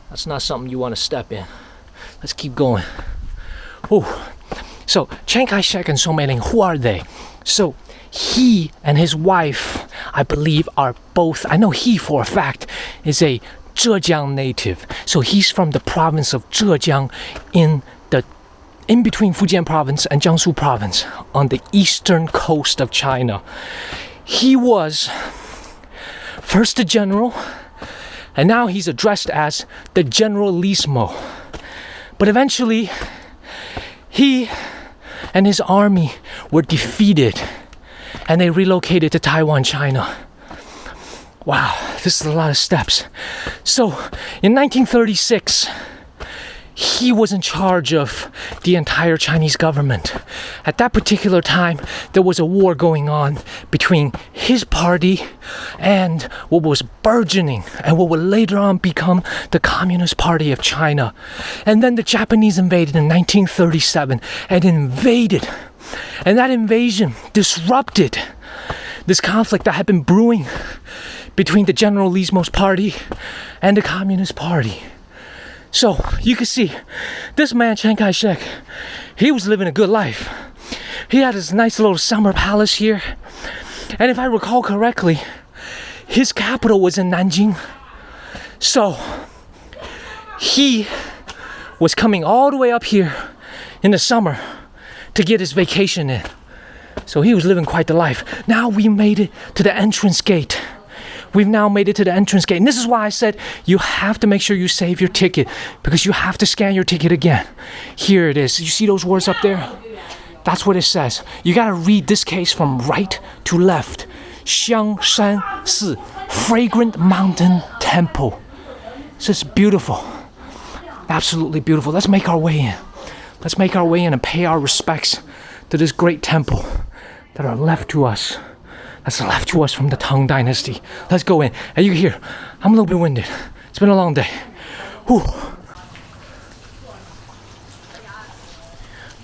Speaker 1: That's not something you want to step in. Let's keep going. Oh, so Chiang Kai-shek and Song Meiling, who are they? So he and his wife, I believe, are both, I know he for a fact is a Zhejiang native. So he's from the province of Zhejiang in between Fujian province and Jiangsu province on the eastern coast of China. He was first a general, and now he's addressed as the Generalissimo. But eventually, he and his army were defeated and they relocated to Taiwan, China. Wow, this is a lot of steps. So, in 1936, he was in charge of the entire Chinese government. At that particular time, there was a war going on between his party and what was burgeoning and what would later on become the Communist Party of China. And then the Japanese invaded in 1937 and invaded. And that invasion disrupted this conflict that had been brewing between the Generalissimo's party and the Communist Party. So, you can see, this man, Chiang Kai-shek, he was living a good life. He had his nice little summer palace here. And if I recall correctly, his capital was in Nanjing. So, he was coming all the way up here in the summer to get his vacation in. So he was living quite the life. Now we made it to the entrance gate. We've now made it to the entrance gate. And this is why I said you have to make sure you save your ticket, because you have to scan your ticket again. Here it is. You see those words up there? That's what it says. You got to read this case from right to left. Xiang Shan Si, Fragrant Mountain Temple. So it's beautiful. Absolutely beautiful. Let's make our way in. Let's make our way in and pay our respects to this great temple that are left to us. That's left to us from the Tang Dynasty. Let's go in. And you can hear, I'm a little bit winded. It's been a long day. Whew.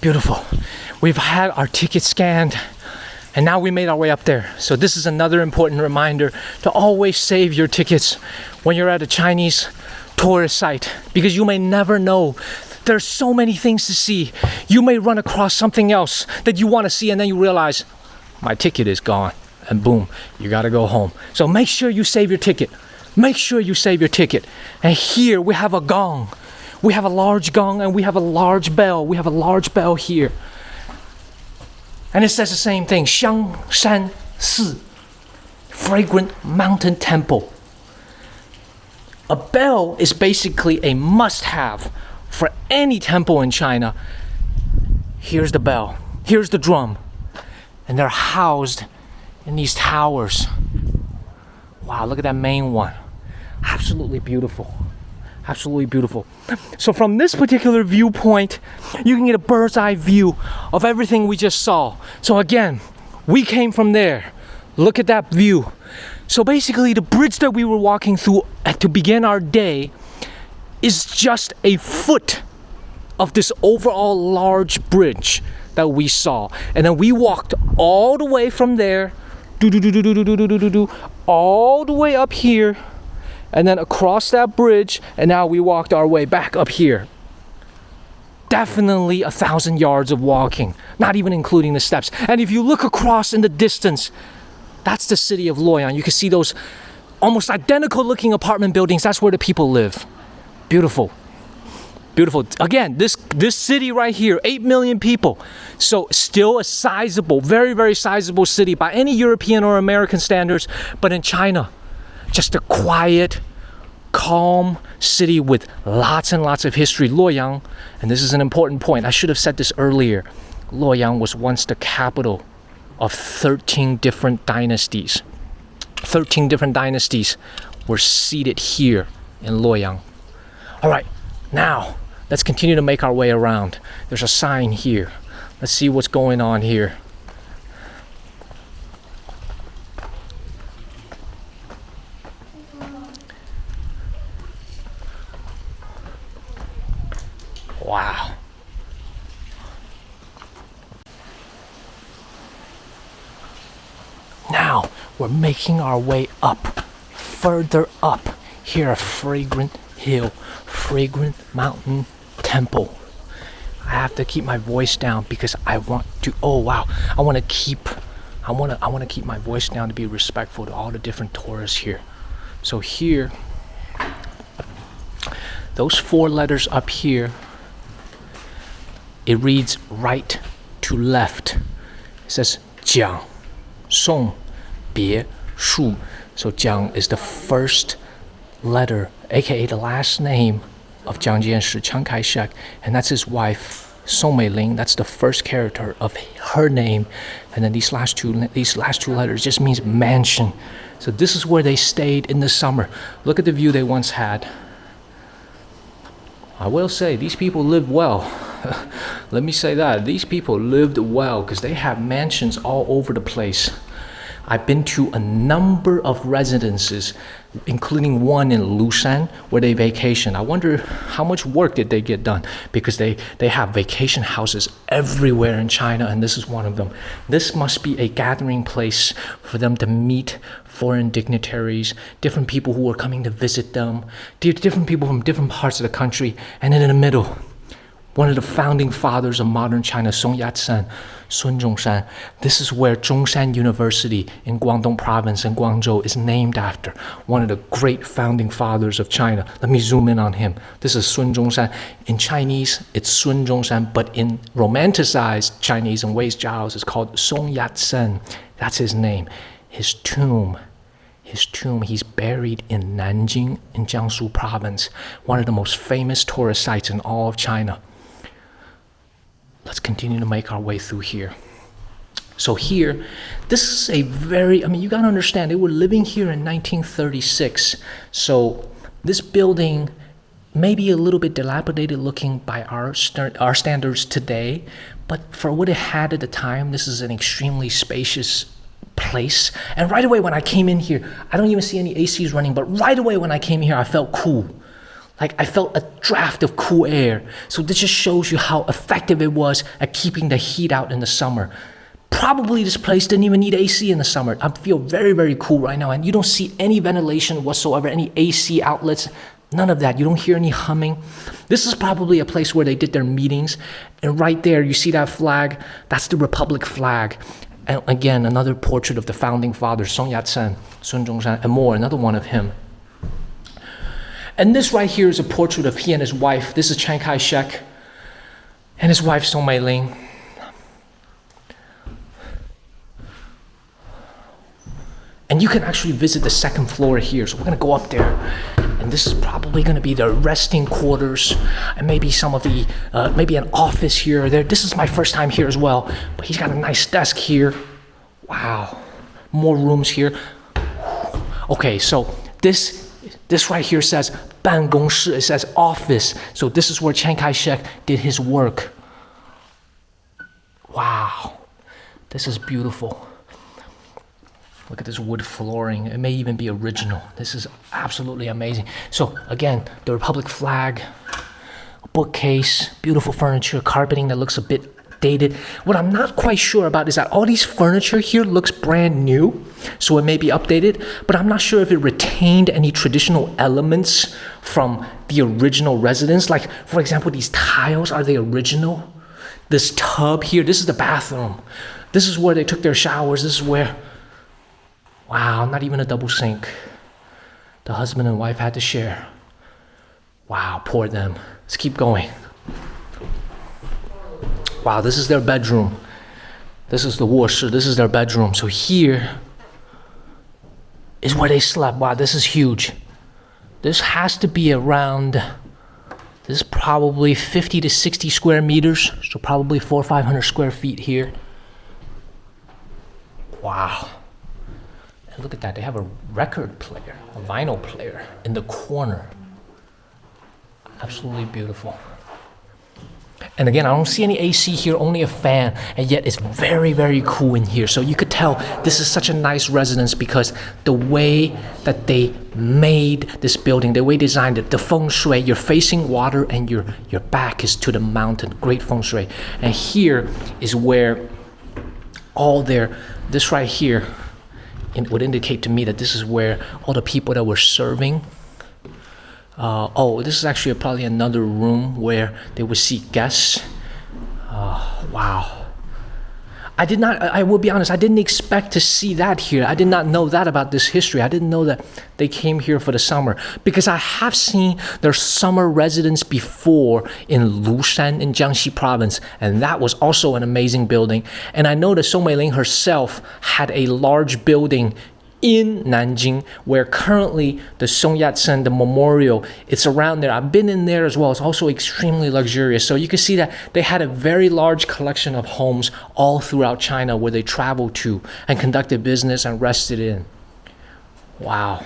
Speaker 1: Beautiful. We've had our ticket scanned, and now we made our way up there. So this is another important reminder to always save your tickets when you're at a Chinese tourist site, because you may never know. There's so many things to see. You may run across something else that you want to see, and then you realize, my ticket is gone. And boom, you gotta go home. So make sure you save your ticket. Make sure you save your ticket. And here we have a gong. We have a large gong and we have a large bell. We have a large bell here. And it says the same thing. Xiang Shan Si. Fragrant Mountain Temple. A bell is basically a must-have for any temple in China. Here's the bell. Here's the drum. And they're housed in these towers. Wow, look at that main one. Absolutely beautiful. Absolutely beautiful. So from this particular viewpoint, you can get a bird's eye view of everything we just saw. So again, we came from there. Look at that view. So basically the bridge that we were walking through to begin our day is just a foot of this overall large bridge that we saw. And then we walked all the way from there, all the way up here, and then across that bridge, and now we walked our way back up here. Definitely 1,000 yards of walking, not even including the steps. And if you look across in the distance, that's the city of Luoyang. You can see those almost identical looking apartment buildings. That's where the people live. Beautiful. Beautiful. Again, this city right here, 8 million people. So still a sizable, very, very sizable city by any European or American standards. But in China, just a quiet, calm city with lots and lots of history. Luoyang, and this is an important point. I should have said this earlier. Luoyang was once the capital of 13 different dynasties. 13 different dynasties were seated here in Luoyang. All right, now let's continue to make our way around. There's a sign here. Let's see what's going on here. Wow. Now we're making our way up, further up. Here, a fragrant hill, fragrant mountain temple. I have to keep my voice down because I want to. Oh wow! I want to keep my voice down to be respectful to all the different tourists here. So here, those 4 letters up here, it reads right to left. It says Jiang, Song, Bie, Shu. So Jiang is the first letter, aka the last name of Jiang Jianshi, Chiang Kai-shek, and that's his wife, Song Meiling. That's the first character of her name, and then these last two letters just means mansion. So this is where they stayed in the summer. Look at the view they once had. I will say these people lived well. Let me say that these people lived well because they have mansions all over the place. I've been to a number of residences, including one in Lushan where they vacation. I wonder how much work did they get done, because they have vacation houses everywhere in China, and this is one of them. This must be a gathering place for them to meet foreign dignitaries, different people who are coming to visit them, different people from different parts of the country. And then in the middle, one of the founding fathers of modern China, Song Yat-sen, Sun Zhongshan. This is where Zhongshan University in Guangdong Province in Guangzhou is named after. One of the great founding fathers of China. Let me zoom in on him. This is Sun Zhongshan. In Chinese, it's Sun Zhongshan, but in romanticized Chinese and Wei's Jiaos, it's called Song Yat-sen. That's his name. His tomb, he's buried in Nanjing in Jiangsu Province, one of the most famous tourist sites in all of China. Let's continue to make our way through here. So here, this is a very, you gotta understand, they were living here in 1936. So this building maybe a little bit dilapidated looking by our standards today, but for what it had at the time, this is an extremely spacious place. And right away when I came in here, I don't even see any ACs running, but right away when I came here, I felt cool. Like I felt a draft of cool air. So this just shows you how effective it was at keeping the heat out in the summer. Probably this place didn't even need AC in the summer. I feel very, very cool right now. And you don't see any ventilation whatsoever, any AC outlets, none of that. You don't hear any humming. This is probably a place where they did their meetings. And right there, you see that flag? That's the Republic flag. And again, another portrait of the founding fathers, Song Yat-sen, Sun Zhongshan, and more, another one of him. And this right here is a portrait of he and his wife. This is Chiang Kai-shek and his wife, Song Mei-ling. And you can actually visit the second floor here. So we're gonna go up there. And this is probably gonna be the resting quarters and maybe some of the, maybe an office here or there. This is my first time here as well. But he's got a nice desk here. Wow, more rooms here. Okay, so this right here says 办公室, it says office. So this is where Chiang Kai-shek did his work. Wow, this is beautiful. Look at this wood flooring. It may even be original. This is absolutely amazing. So again, the Republic flag, a bookcase, beautiful furniture, carpeting that looks a bit dated. What I'm not quite sure about is that all these furniture here looks brand new, so it may be updated, but I'm not sure if it retained any traditional elements from the original residence. Like, for example, these tiles, are they original? This tub here, this is the bathroom. This is where they took their showers. This is where, wow, not even a double sink. The husband and wife had to share. Wow, poor them. Let's keep going. Wow, this is their bedroom. This is the 卧室. This is their bedroom. So here is where they slept. Wow, this is huge. This has to be around, this is probably 50 to 60 square meters. So probably 400 or 500 square feet here. Wow. And look at that, they have a record player, a vinyl player in the corner. Absolutely beautiful. And again, I don't see any AC here, only a fan, and yet it's very, very cool in here. So you could tell this is such a nice residence because the way that they made this building, the way they designed it, the feng shui, you're facing water and your back is to the mountain, great feng shui. And here is where all this right here, it would indicate to me that this is where all the people that were serving. Oh, this is actually probably another room where they would see guests. Wow. I will be honest, I didn't expect to see that here. I did not know that about this history. I didn't know that they came here for the summer because I have seen their summer residence before in Lushan in Jiangxi province, and that was also an amazing building. And I know that Song Mei-ling herself had a large building in Nanjing, where currently the Song Yat-sen, the memorial, it's around there. I've been in there as well. It's also extremely luxurious. So you can see that they had a very large collection of homes all throughout China where they traveled to and conducted business and rested in. Wow.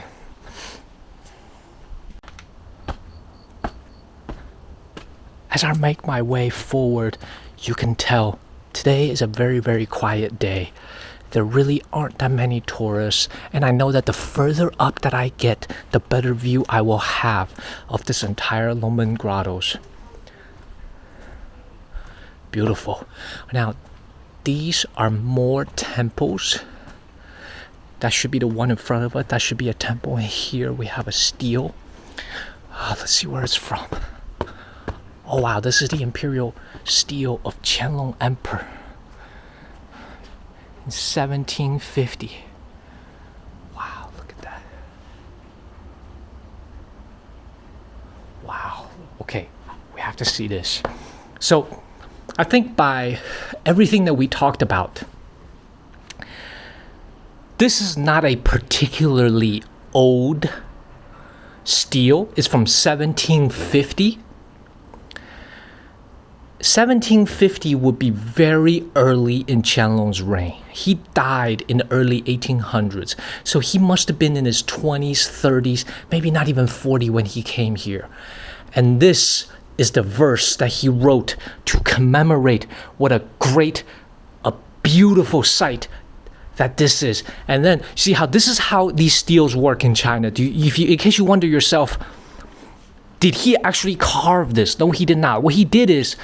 Speaker 1: As I make my way forward, you can tell today is a very, very quiet day. There really aren't that many tourists, and I know that the further up that I get, the better view I will have of this entire Longmen Grottoes. Beautiful. Now, these are more temples. That should be the one in front of us. That should be a temple, and here we have a stele. Let's see where it's from. Oh wow, this is the imperial stele of Qianlong Emperor. In 1750. Wow, look at that. Wow. Okay, we have to see this. So, I think by everything that we talked about, this is not a particularly old stele. It's from 1750. 1750 would be very early in Qianlong's reign. He died in the early 1800s. So he must have been in his 20s, 30s, maybe not even 40 when he came here. And this is the verse that he wrote to commemorate what a great, a beautiful sight that this is. And then see how this is how these steels work in China. In case you wonder yourself, did he actually carve this? No, he did not. What he did is,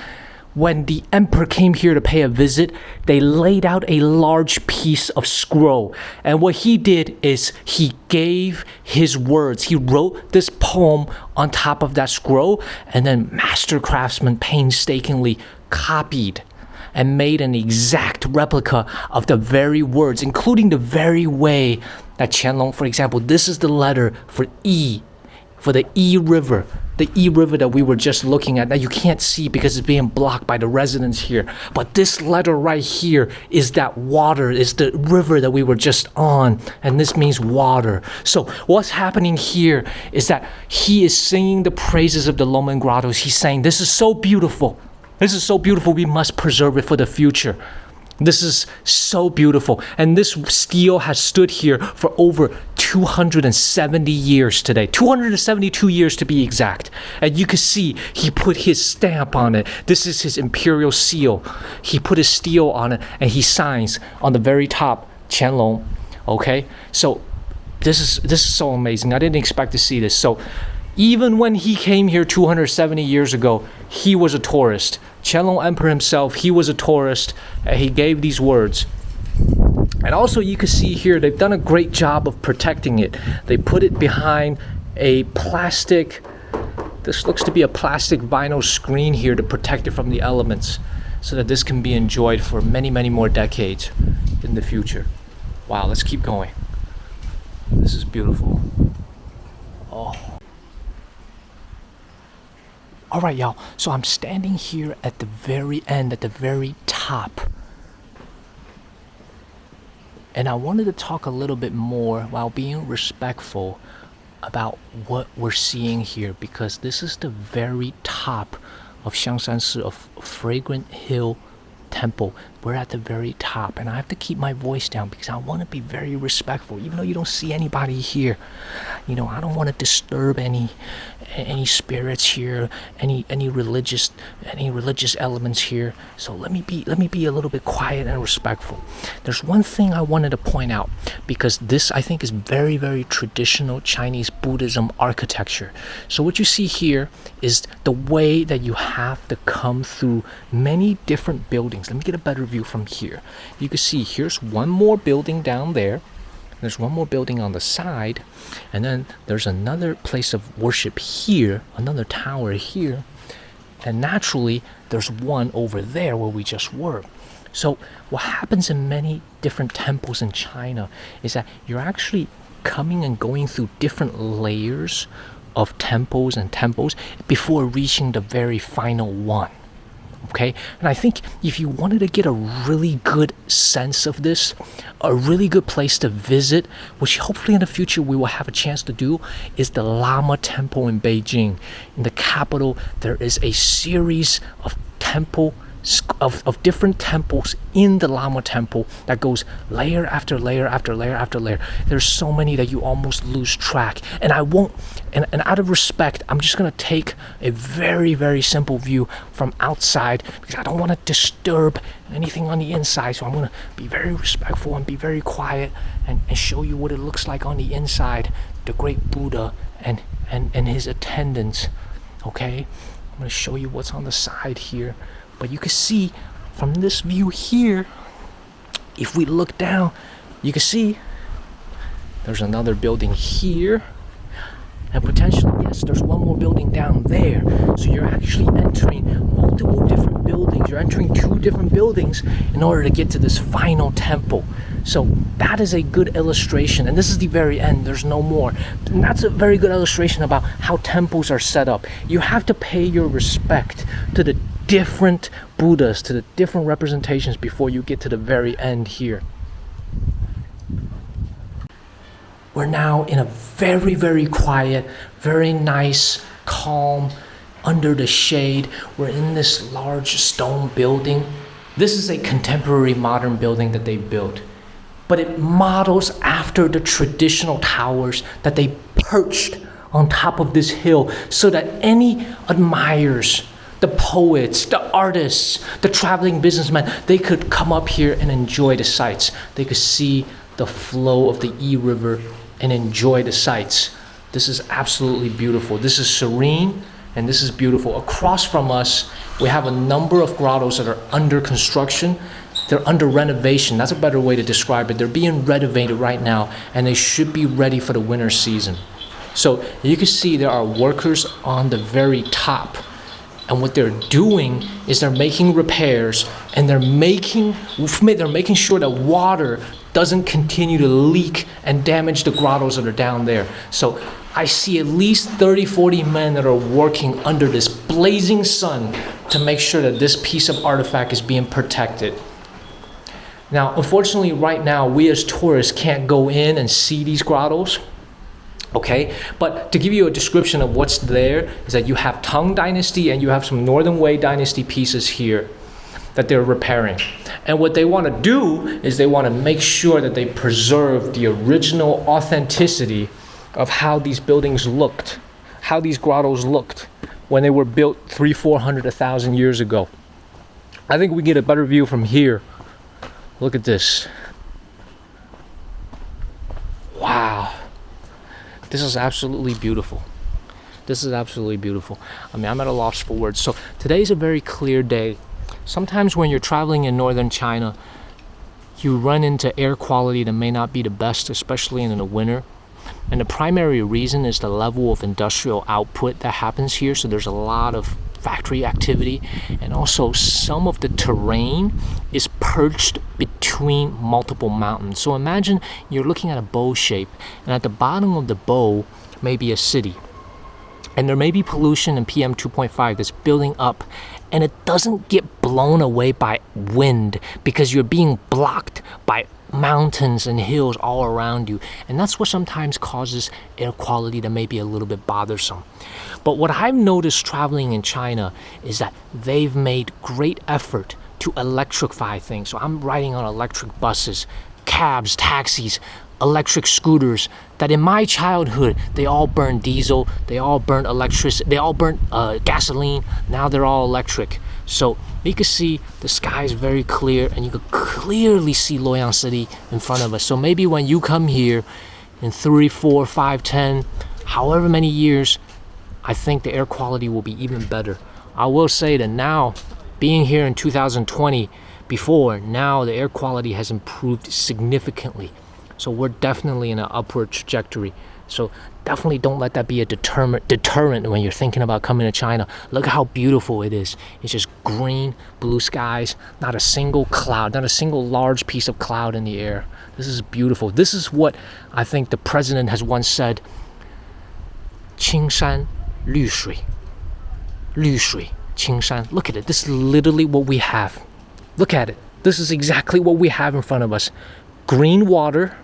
Speaker 1: when the emperor came here to pay a visit, they laid out a large piece of scroll. And what he did is he gave his words. He wrote this poem on top of that scroll, and then master craftsmen painstakingly copied and made an exact replica of the very words, including the very way that Qianlong, for example, this is the letter for E, for the E River. The E River that we were just looking at, that you can't see because it's being blocked by the residents here. But this letter right here is that water, is the river that we were just on. And this means water. So what's happening here is that he is singing the praises of the Longmen Grottoes. He's saying, this is so beautiful. This is so beautiful. We must preserve it for the future. This is so beautiful. And this stele has stood here for over 270 years today. 272 years to be exact. And you can see he put his stamp on it. This is his imperial seal. He put his seal on it and he signs on the very top, Qianlong. Okay? So this is so amazing. I didn't expect to see this. So even when he came here 270 years ago, he was a tourist. Qianlong Emperor himself, he was a tourist. He gave these words. And also you can see here, they've done a great job of protecting it. They put it behind a plastic, this looks to be a plastic vinyl screen here to protect it from the elements, so that this can be enjoyed for many, many more decades in the future. Wow, let's keep going. This is beautiful. Oh. All right, y'all, so I'm standing here at the very end, at the very top. And I wanted to talk a little bit more while being respectful about what we're seeing here, because this is the very top of Xiangshansi, of Fragrant Hill Temple. We're at the very top, and I have to keep my voice down because I want to be very respectful, even though you don't see anybody here. You know, I don't want to disturb any spirits here, any religious elements here. So let me be a little bit quiet and respectful. There's one thing I wanted to point out, because this I think is very, very traditional Chinese Buddhism architecture. So what you see here is the way that you have to come through many different buildings. Let me get a better view from here. You can see here's one more building down there. There's one more building on the side, and then there's another place of worship here, another tower here, and naturally there's one over there where we just were. So what happens in many different temples in China is that you're actually coming and going through different layers of temples before reaching the very final one. Okay, and I think if you wanted to get a really good sense of this, a really good place to visit, which hopefully in the future we will have a chance to do, is the Lama Temple in Beijing. In the capital, there is a series of different temples in the Lama Temple that goes layer after layer after layer after layer. There's so many that you almost lose track. And I won't, and out of respect, I'm just going to take a very, very simple view from outside, because I don't want to disturb anything on the inside. So I'm going to be very respectful and be very quiet and show you what it looks like on the inside, the great Buddha and his attendants. Okay, I'm going to show you what's on the side here. But you can see from this view here, if we look down, you can see there's another building here, and potentially, yes, there's one more building down there. So you're actually entering multiple different buildings. You're entering 2 different buildings in order to get to this final temple. So that is a good illustration, and this is the very end, there's no more. And that's a very good illustration about how temples are set up. You have to pay your respect to the different Buddhas, to the different representations before you get to the very end here. We're now in a very, very quiet, very nice, calm, under the shade. We're in this large stone building. This is a contemporary modern building that they built, but it models after the traditional towers that they perched on top of this hill so that any admirers, the poets, the artists, the traveling businessmen, they could come up here and enjoy the sights. They could see the flow of the Yi River and enjoy the sights. This is absolutely beautiful. This is serene and this is beautiful. Across from us, we have a number of grottos that are under construction. They're under renovation. That's a better way to describe it. They're being renovated right now and they should be ready for the winter season. So you can see there are workers on the very top. And what they're doing is they're making repairs and they're making sure that water doesn't continue to leak and damage the grottos that are down there. So I see at least 30, 40 men that are working under this blazing sun to make sure that this piece of artifact is being protected. Now, unfortunately, right now, we as tourists can't go in and see these grottos. Okay, but to give you a description of what's there is that you have Tang Dynasty and you have some Northern Wei Dynasty pieces here that they're repairing. And what they want to do is they want to make sure that they preserve the original authenticity of how these buildings looked, how these grottos looked when they were built 300, 400, 1,000 years ago. I think we get a better view from here. Look at this. Wow. This is absolutely beautiful. This is absolutely beautiful. I mean, I'm at a loss for words. So today's a very clear day. Sometimes when you're traveling in northern China, you run into air quality that may not be the best, especially in the winter. And the primary reason is the level of industrial output that happens here. So there's a lot of factory activity, and also some of the terrain is perched between multiple mountains. So imagine you're looking at a bow shape, and at the bottom of the bow may be a city, and there may be pollution and PM 2.5 that's building up, and it doesn't get blown away by wind because you're being blocked by mountains and hills all around you. And that's what sometimes causes air quality that may be a little bit bothersome. But what I've noticed traveling in China is that they've made great effort to electrify things. So I'm riding on electric buses, cabs, taxis, electric scooters that in my childhood, they all burned diesel, they all burned electricity, they all burned gasoline. Now they're all electric. So you can see the sky is very clear and you can clearly see Luoyang City in front of us. So maybe when you come here in 3, 4, 5, 10, however many years, I think the air quality will be even better. I will say that now, being here in 2020, now the air quality has improved significantly. So we're definitely in an upward trajectory. So definitely don't let that be a deterrent when you're thinking about coming to China. Look how beautiful it is. It's just green, blue skies, not a single cloud, not a single large piece of cloud in the air. This is beautiful. This is what I think the president has once said, 青山绿水, 绿水, 青山. Look at it. This is literally what we have. Look at it. This is exactly what we have in front of us. Green water,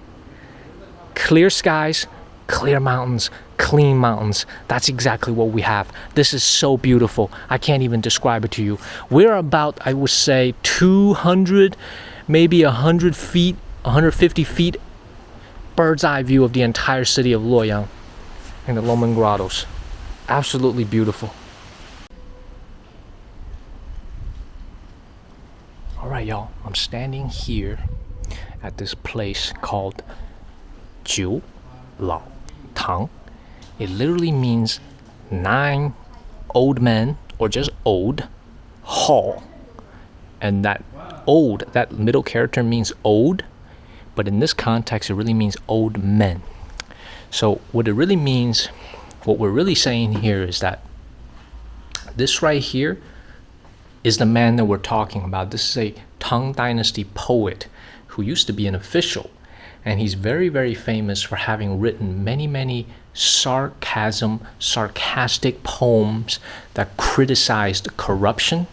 Speaker 1: clear skies, clear mountains, clean mountains. That's exactly what we have. This is so beautiful. I can't even describe it to you. We're about, I would say, 200, maybe 100 feet, 150 feet bird's eye view of the entire city of Luoyang and the Longmen Grottoes. Absolutely beautiful. All right, y'all. I'm standing here at this place called Juyi Tang. It literally means 9 old men, or just old, hall. And that old, that middle character means old, but in this context it really means old men. So what it really means, what we're really saying here is that this right here is the man that we're talking about. This is a Tang Dynasty poet who used to be an official, and he's very, very famous for having written many, many sarcastic poems that criticized corruption,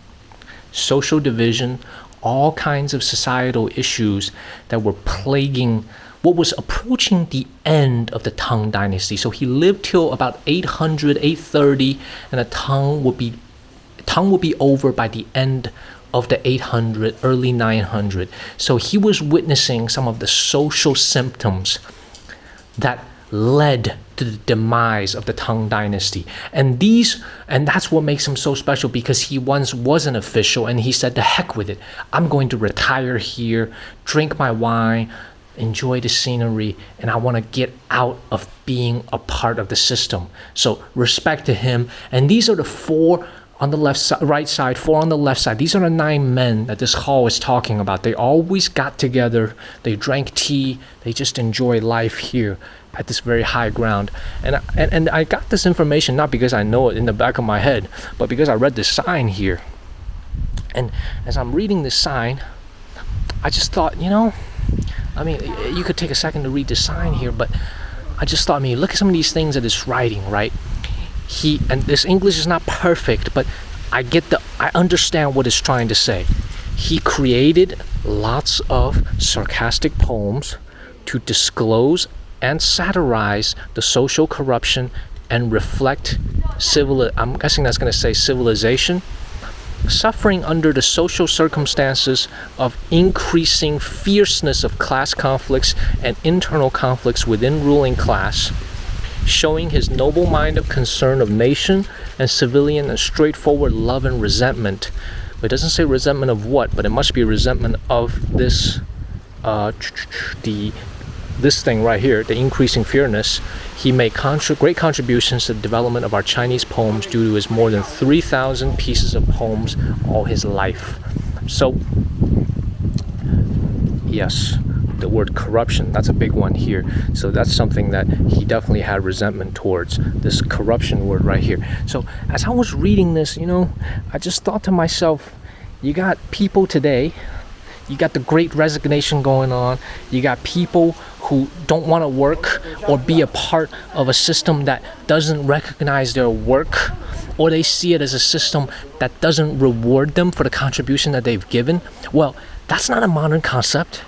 Speaker 1: social division, all kinds of societal issues that were plaguing what was approaching the end of the Tang Dynasty. So he lived till about 800, 830, and the Tang would be over by the end of the 800, early 900. So he was witnessing some of the social symptoms that led to the demise of the Tang Dynasty. And that's what makes him so special, because he once was an official and he said, "To heck with it. I'm going to retire here, drink my wine, enjoy the scenery, and I want to get out of being a part of the system." So respect to him. And these are the 4 on the right side, 4 on the left side. These are the 9 men that this hall is talking about. They always got together, they drank tea, they just enjoy life here at this very high ground. And I got this information not because I know it in the back of my head, but because I read the sign here. And as I'm reading this sign, I just thought, I mean, you could take a second to read the sign here, but I just thought, look at some of these things that it's writing, right? And this English is not perfect, but I understand what it's trying to say. He created lots of sarcastic poems to disclose and satirize the social corruption and reflect I'm guessing that's going to say civilization, suffering under the social circumstances of increasing fierceness of class conflicts and internal conflicts within ruling class, showing his noble mind of concern of nation and civilian and straightforward love and resentment. But it doesn't say resentment of what, but it must be resentment of this this thing right here, the increasing fierceness. He made great contributions to the development of our Chinese poems due to his more than 3,000 pieces of poems all his life. So, yes, the word corruption, that's a big one here. So that's something that he definitely had resentment towards, this corruption word right here. So as I was reading this, I just thought to myself, you got people today, you got the Great Resignation going on, you got people who don't want to work or be a part of a system that doesn't recognize their work, or they see it as a system that doesn't reward them for the contribution that they've given. Well, that's not a modern concept.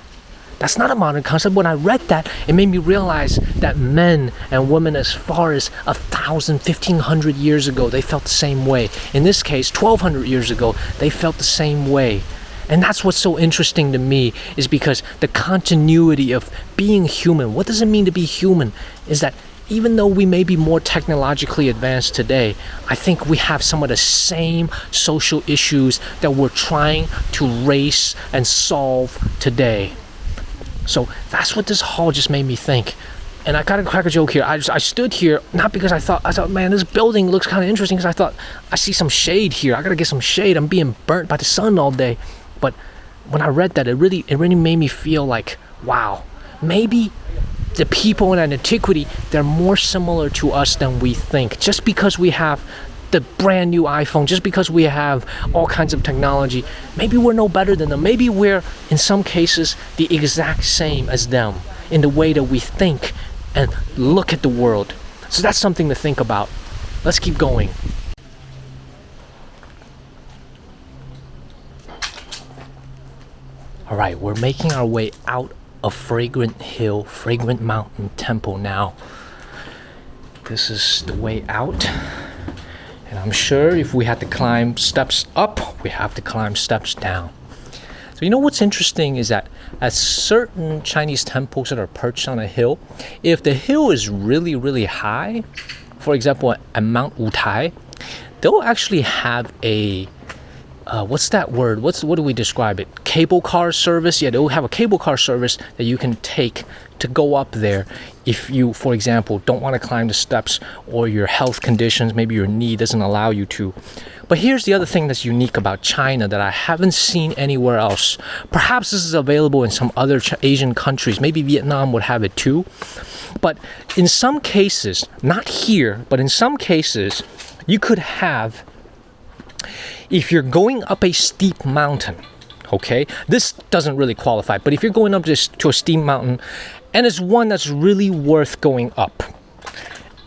Speaker 1: That's not a modern concept. When I read that, it made me realize that men and women as far as 1,000, 1,500 years ago, they felt the same way. In this case, 1,200 years ago, they felt the same way. And that's what's so interesting to me, is because the continuity of being human, what does it mean to be human, is that even though we may be more technologically advanced today, I think we have some of the same social issues that we're trying to race and solve today. So that's what this hall just made me think. And I gotta crack a joke here. I stood here not because I thought, man, this building looks kind of interesting, because I thought, I see some shade here. I gotta get some shade. I'm being burnt by the sun all day. But when I read that, it really made me feel like, wow, maybe the people in antiquity, they're more similar to us than we think. Just because we have the brand new iPhone, just because we have all kinds of technology, maybe we're no better than them. Maybe we're, in some cases, the exact same as them in the way that we think and look at the world. So that's something to think about. Let's keep going. All right, we're making our way out of Fragrant Mountain Temple now. This is the way out. And I'm sure if we had to climb steps up, we have to climb steps down. So what's interesting is that at certain Chinese temples that are perched on a hill, if the hill is really, really high, for example, at Mount Wutai, they'll actually have a what's that word? What do we describe it? Cable car service? Yeah, they'll have a cable car service that you can take to go up there if you, for example, don't want to climb the steps, or your health conditions, maybe your knee doesn't allow you to. But here's the other thing that's unique about China that I haven't seen anywhere else. Perhaps this is available in some other Asian countries. Maybe Vietnam would have it too. But in some cases, not here, but in some cases, you could have, if you're going up a steep mountain, okay, this doesn't really qualify, but if you're going up to a steep mountain, and it's one that's really worth going up,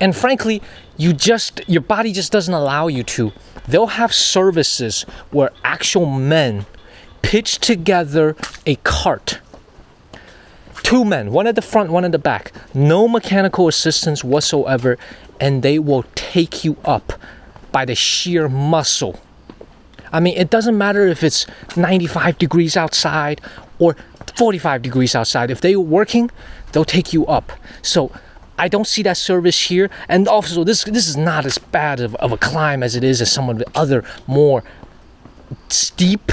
Speaker 1: and frankly, your body just doesn't allow you to, they'll have services where actual men pitch together a cart. 2 men, one at the front, one at the back, no mechanical assistance whatsoever, and they will take you up by the sheer muscle. I mean, it doesn't matter if it's 95 degrees outside or 45 degrees outside. If they're working, they'll take you up. So I don't see that service here. And also, this is not as bad of a climb as it is as some of the other more steep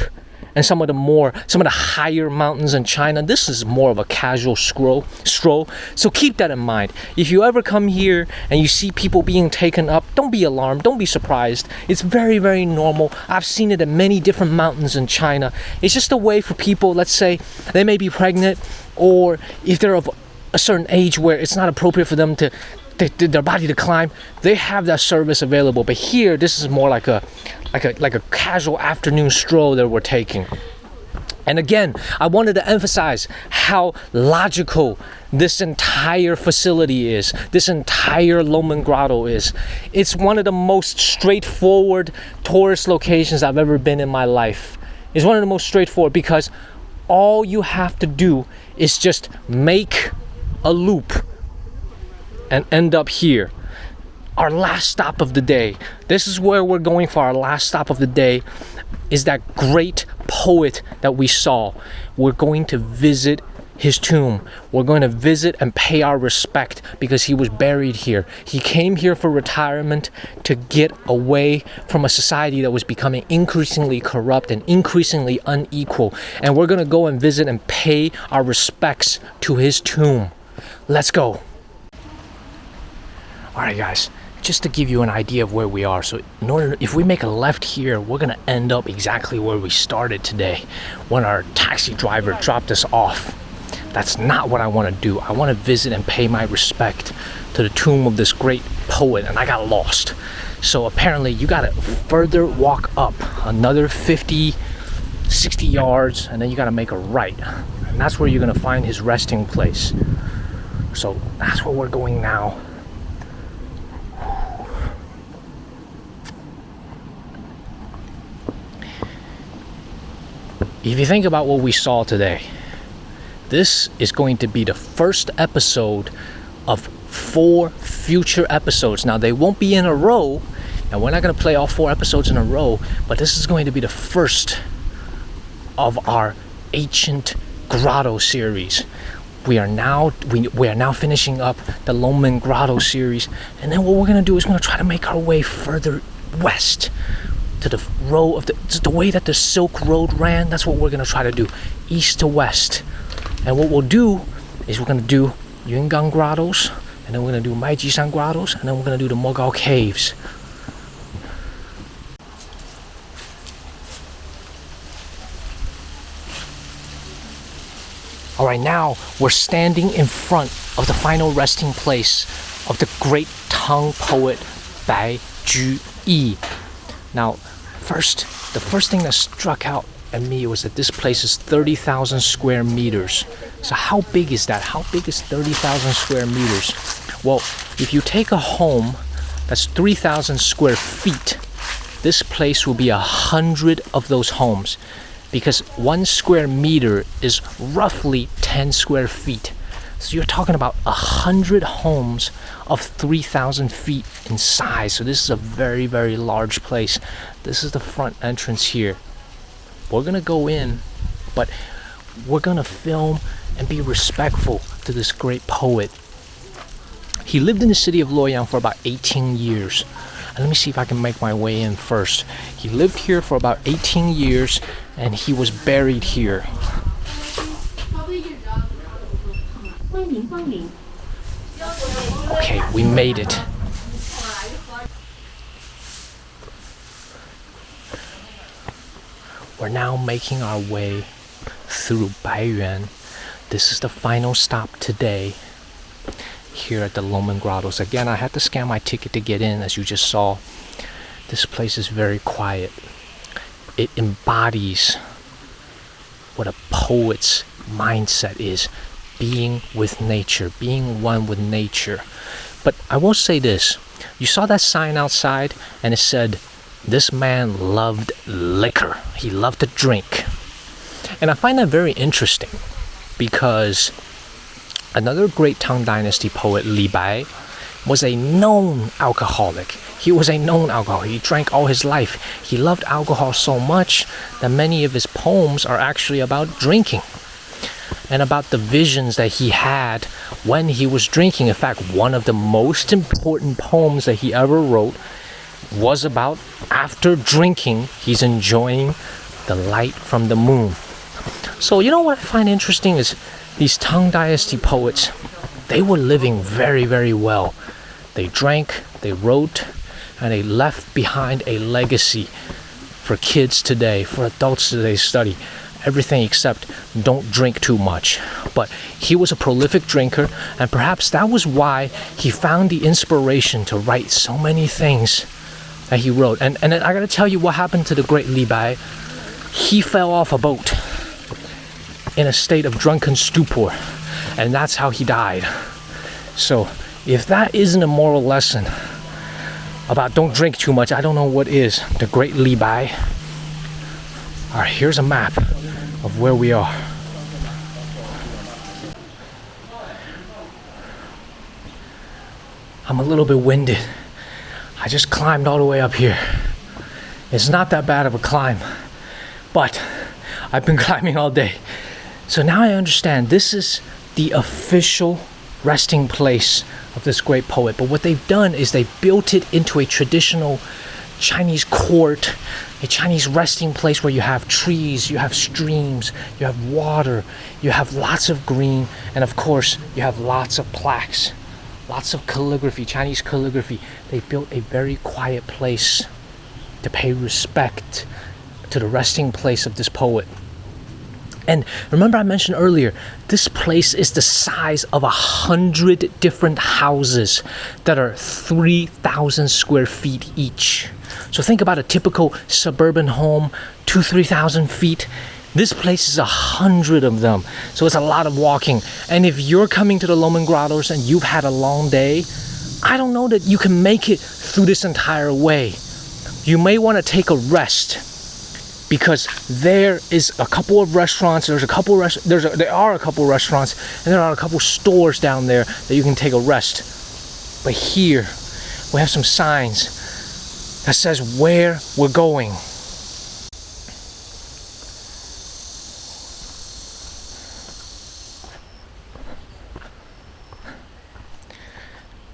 Speaker 1: and some of the higher mountains in China. This is more of a casual stroll. So keep that in mind. If you ever come here and you see people being taken up, don't be alarmed, don't be surprised. It's very, very normal. I've seen it in many different mountains in China. It's just a way for people, let's say they may be pregnant, or if they're of a certain age where it's not appropriate for them to their body to climb, they have that service available. But here, this is more like a casual afternoon stroll that we're taking. And again, I wanted to emphasize how logical this entire facility is, this entire Longmen Grotto is. It's one of the most straightforward tourist locations I've ever been in my life. It's one of the most straightforward because all you have to do is just make a loop and end up here. Our last stop of the day. This is where we're going for our last stop of the day, is that great poet that we saw. We're going to visit his tomb. We're going to visit and pay our respect because he was buried here. He came here for retirement to get away from a society that was becoming increasingly corrupt and increasingly unequal. And we're going to go and visit and pay our respects to his tomb. Let's go. All right, guys, just to give you an idea of where we are. So if we make a left here, we're gonna end up exactly where we started today when our taxi driver dropped us off. That's not what I wanna do. I wanna visit and pay my respect to the tomb of this great poet, and I got lost. So apparently you gotta further walk up another 50, 60 yards, and then you gotta make a right. And that's where you're gonna find his resting place. So that's where we're going now. If you think about what we saw today, this is going to be the first episode of 4 future episodes. Now, they won't be in a row, and we're not going to play all 4 episodes in a row, but this is going to be the first of our Ancient Grotto series. We are now finishing up the Longmen Grotto series, and then what we're going to do is we're going to try to make our way further west to the row of the way that the Silk Road ran. That's what we're gonna try to do, east to west. And what we'll do is we're gonna do Yungang Grottoes, and then we're gonna do Maijishan Grottoes, and then we're gonna do the Mogao Caves. All right, now we're standing in front of the final resting place of the great Tang poet Bai Juyi. Now, the first thing that struck out at me was that this place is 30,000 square meters. So how big is that? How big is 30,000 square meters? Well, if you take a home that's 3,000 square feet, this place will be 100 of those homes, because 1 square meter is roughly 10 square feet. So you're talking about 100 homes of 3,000 feet in size. So this is a very, very large place. This is the front entrance here. We're gonna go in, but we're gonna film and be respectful to this great poet. He lived in the city of Luoyang for about 18 years. And let me see if I can make my way in first. He lived here for about 18 years, and he was buried here. Okay, we made it. We're now making our way through Baiyuan. This is the final stop today here at the Longmen Grottoes. Again, I had to scan my ticket to get in, as you just saw. This place is very quiet. It embodies what a poet's mindset is. Being with nature, being one with nature. But I will say this, you saw that sign outside and it said, this man loved liquor. He loved to drink. And I find that very interesting because another great Tang Dynasty poet, Li Bai, was a known alcoholic. He was a known alcoholic. He drank all his life. He loved alcohol so much that many of his poems are actually about drinking. and about the visions that he had when he was drinking. In fact, one of the most important poems that he ever wrote was about after drinking, he's enjoying the light from the moon. So you know what I find interesting is these Tang Dynasty poets, they were living very, very well. They drank, they wrote, and they left behind a legacy for kids today, for adults today study. Everything except don't drink too much. But he was a prolific drinker, and perhaps that was why he found the inspiration to write so many things that he wrote. And I gotta tell you what happened to the great Li Bai. He fell off a boat in a state of drunken stupor, and that's how he died. So if that isn't a moral lesson about don't drink too much, I don't know what is. The great Li Bai. All right, here's a map of where we are. I'm a little bit winded. I just climbed all the way up here. It's not that bad of a climb, but I've been climbing all day. So now I understand this is the official resting place of this great poet. But what they've done is they built it into a traditional Chinese court, a Chinese resting place where you have trees, you have streams, you have water, you have lots of green, and of course you have lots of plaques, lots of calligraphy, Chinese calligraphy. They built a very quiet place to pay respect to the resting place of this poet. And remember I mentioned earlier, this place is the size of 100 different houses that are 3,000 square feet each. So think about a typical suburban home, 2,000-3,000 feet. This place is 100 of them. So it's a lot of walking. And if you're coming to the Longmen Grottoes and you've had a long day, I don't know that you can make it through this entire way. You may want to take a rest, because there is a couple of restaurants, there are a couple restaurants, and there are a couple stores down there that you can take a rest. But here we have some signs that says where we're going.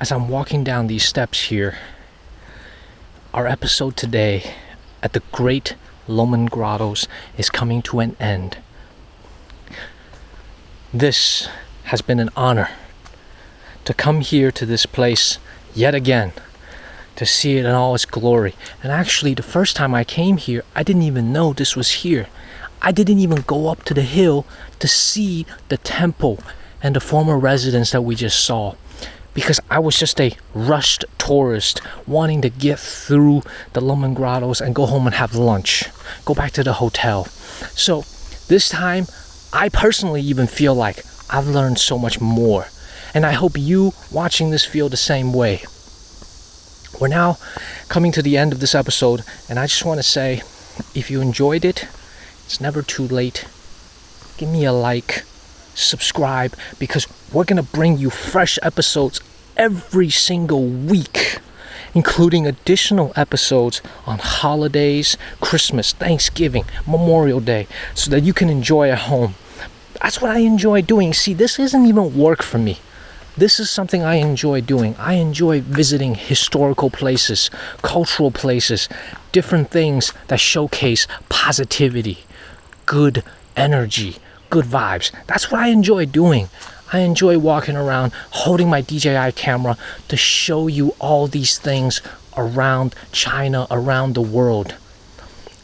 Speaker 1: As I'm walking down these steps here, our episode today at the Great Longmen Grottoes is coming to an end. This has been an honor to come here to this place yet again, to see it in all its glory. And actually, the first time I came here, I didn't even know this was here. I didn't even go up to the hill to see the temple and the former residence that we just saw, because I was just a rushed tourist wanting to get through the Longmen Grottoes and go home and have lunch, go back to the hotel. So this time, I personally even feel like I've learned so much more. And I hope you watching this feel the same way. We're now coming to the end of this episode, and I just want to say, if you enjoyed it, it's never too late. Give me a like, subscribe, because we're gonna bring you fresh episodes every single week, including additional episodes on holidays, Christmas, Thanksgiving, Memorial Day, so that you can enjoy at home. That's what I enjoy doing. See, this isn't even work for me. This is something I enjoy doing. I enjoy visiting historical places, cultural places, different things that showcase positivity, good energy, good vibes. That's what I enjoy doing. I enjoy walking around, holding my DJI camera to show you all these things around China, around the world.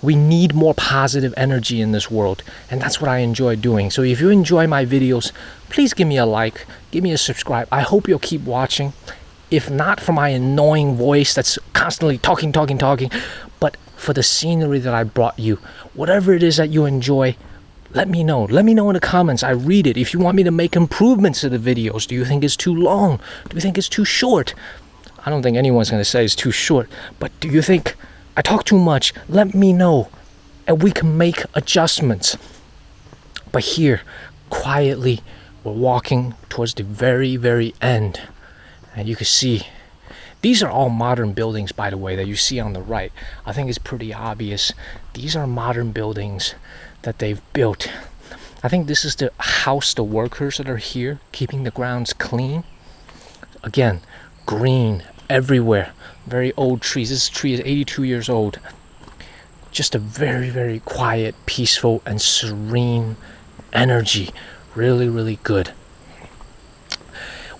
Speaker 1: We need more positive energy in this world, and that's what I enjoy doing. So if you enjoy my videos, please give me a like, give me a subscribe. I hope you'll keep watching. If not for my annoying voice that's constantly talking, but for the scenery that I brought you, whatever it is that you enjoy, let me know. Let me know in the comments. I read it. If you want me to make improvements to the videos, do you think it's too long? Do you think it's too short? I don't think anyone's going to say it's too short, but do you think I talk too much? Let me know, and we can make adjustments. But here, quietly, we're walking towards the very, very end. And you can see, these are all modern buildings, by the way, that you see on the right. I think it's pretty obvious. These are modern buildings that they've built. I think this is to house the workers that are here, keeping the grounds clean. Again, green everywhere. Very old trees. This tree is 82 years old. Just a very, very quiet, peaceful, and serene energy. Really, really good.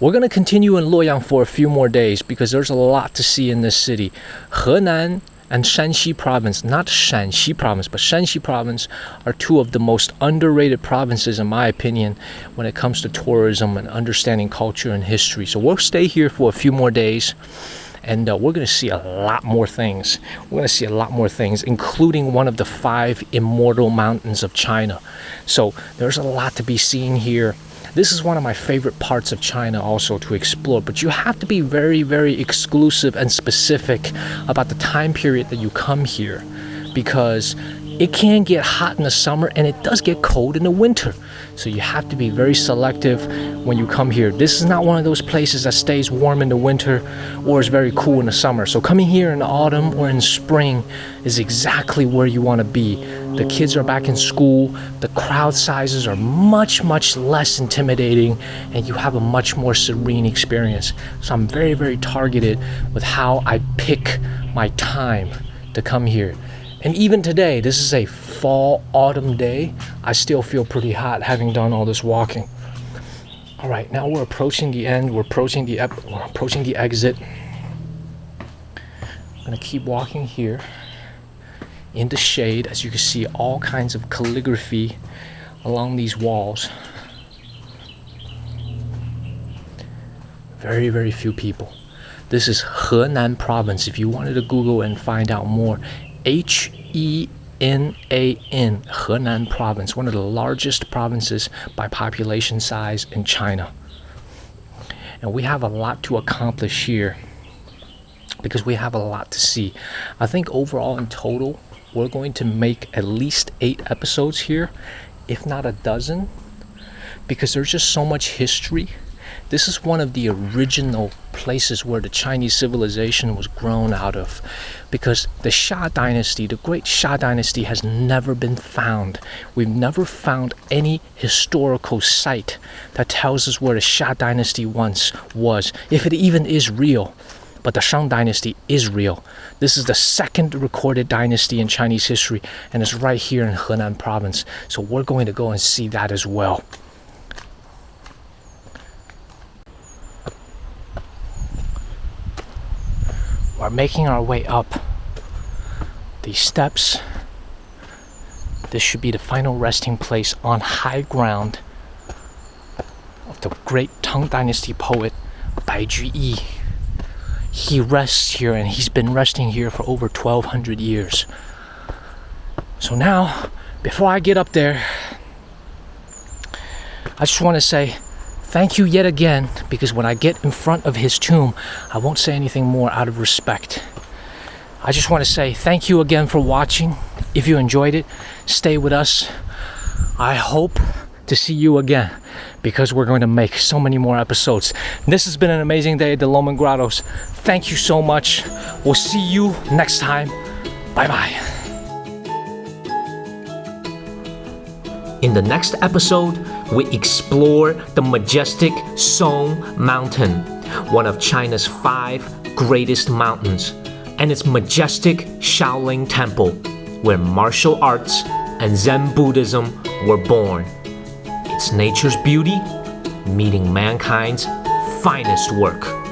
Speaker 1: We're going to continue in Luoyang for a few more days because there's a lot to see in this city. Henan and Shanxi Province, not Shanxi Province, but Shanxi Province are two of the most underrated provinces, in my opinion, when it comes to tourism and understanding culture and history. So we'll stay here for a few more days, and we're going to see a lot more things. We're going to see a lot more things, including one of the 5 immortal mountains of China. So there's a lot to be seen here. This is one of my favorite parts of China also to explore, but you have to be very, very exclusive and specific about the time period that you come here, because it can get hot in the summer and it does get cold in the winter. So you have to be very selective when you come here. This is not one of those places that stays warm in the winter or is very cool in the summer. So coming here in the autumn or in spring is exactly where you want to be. The kids are back in school, the crowd sizes are much, much less intimidating, and you have a much more serene experience. So I'm very, very targeted with how I pick my time to come here. And even today, this is a fall, autumn day, I still feel pretty hot having done all this walking. All right, now we're approaching the end, we're approaching the exit. I'm gonna keep walking here in the shade. As you can see, all kinds of calligraphy along these walls. Very, very few people. This is Henan Province. If you wanted to Google and find out more, Henan, Henan Province, one of the largest provinces by population size in China. And we have a lot to accomplish here because we have a lot to see. I think overall in total, we're going to make at least 8 episodes here, if not a dozen, because there's just so much history. This is one of the original places where the Chinese civilization was grown out of, because the Xia Dynasty, the great Xia Dynasty, has never been found. We've never found any historical site that tells us where the Xia Dynasty once was, if it even is real. But the Shang Dynasty is real. This is the 2nd recorded dynasty in Chinese history, and it's right here in Henan Province. So we're going to go and see that as well. We're making our way up these steps. This should be the final resting place on high ground of the great Tang Dynasty poet Juyi. He rests here, and he's been resting here for over 1,200 years. So now, before I get up there, I just want to say thank you yet again, because when I get in front of his tomb, I won't say anything more out of respect. I just want to say thank you again for watching. If you enjoyed it, stay with us. I hope to see you again, because we're going to make so many more episodes. This has been an amazing day at the Longmen Grottoes. Thank you so much. We'll see you next time. Bye-bye. In the next episode, we explore the majestic Song Mountain, one of China's 5 greatest mountains, and its majestic Shaolin Temple, where martial arts and Zen Buddhism were born. It's nature's beauty meeting mankind's finest work.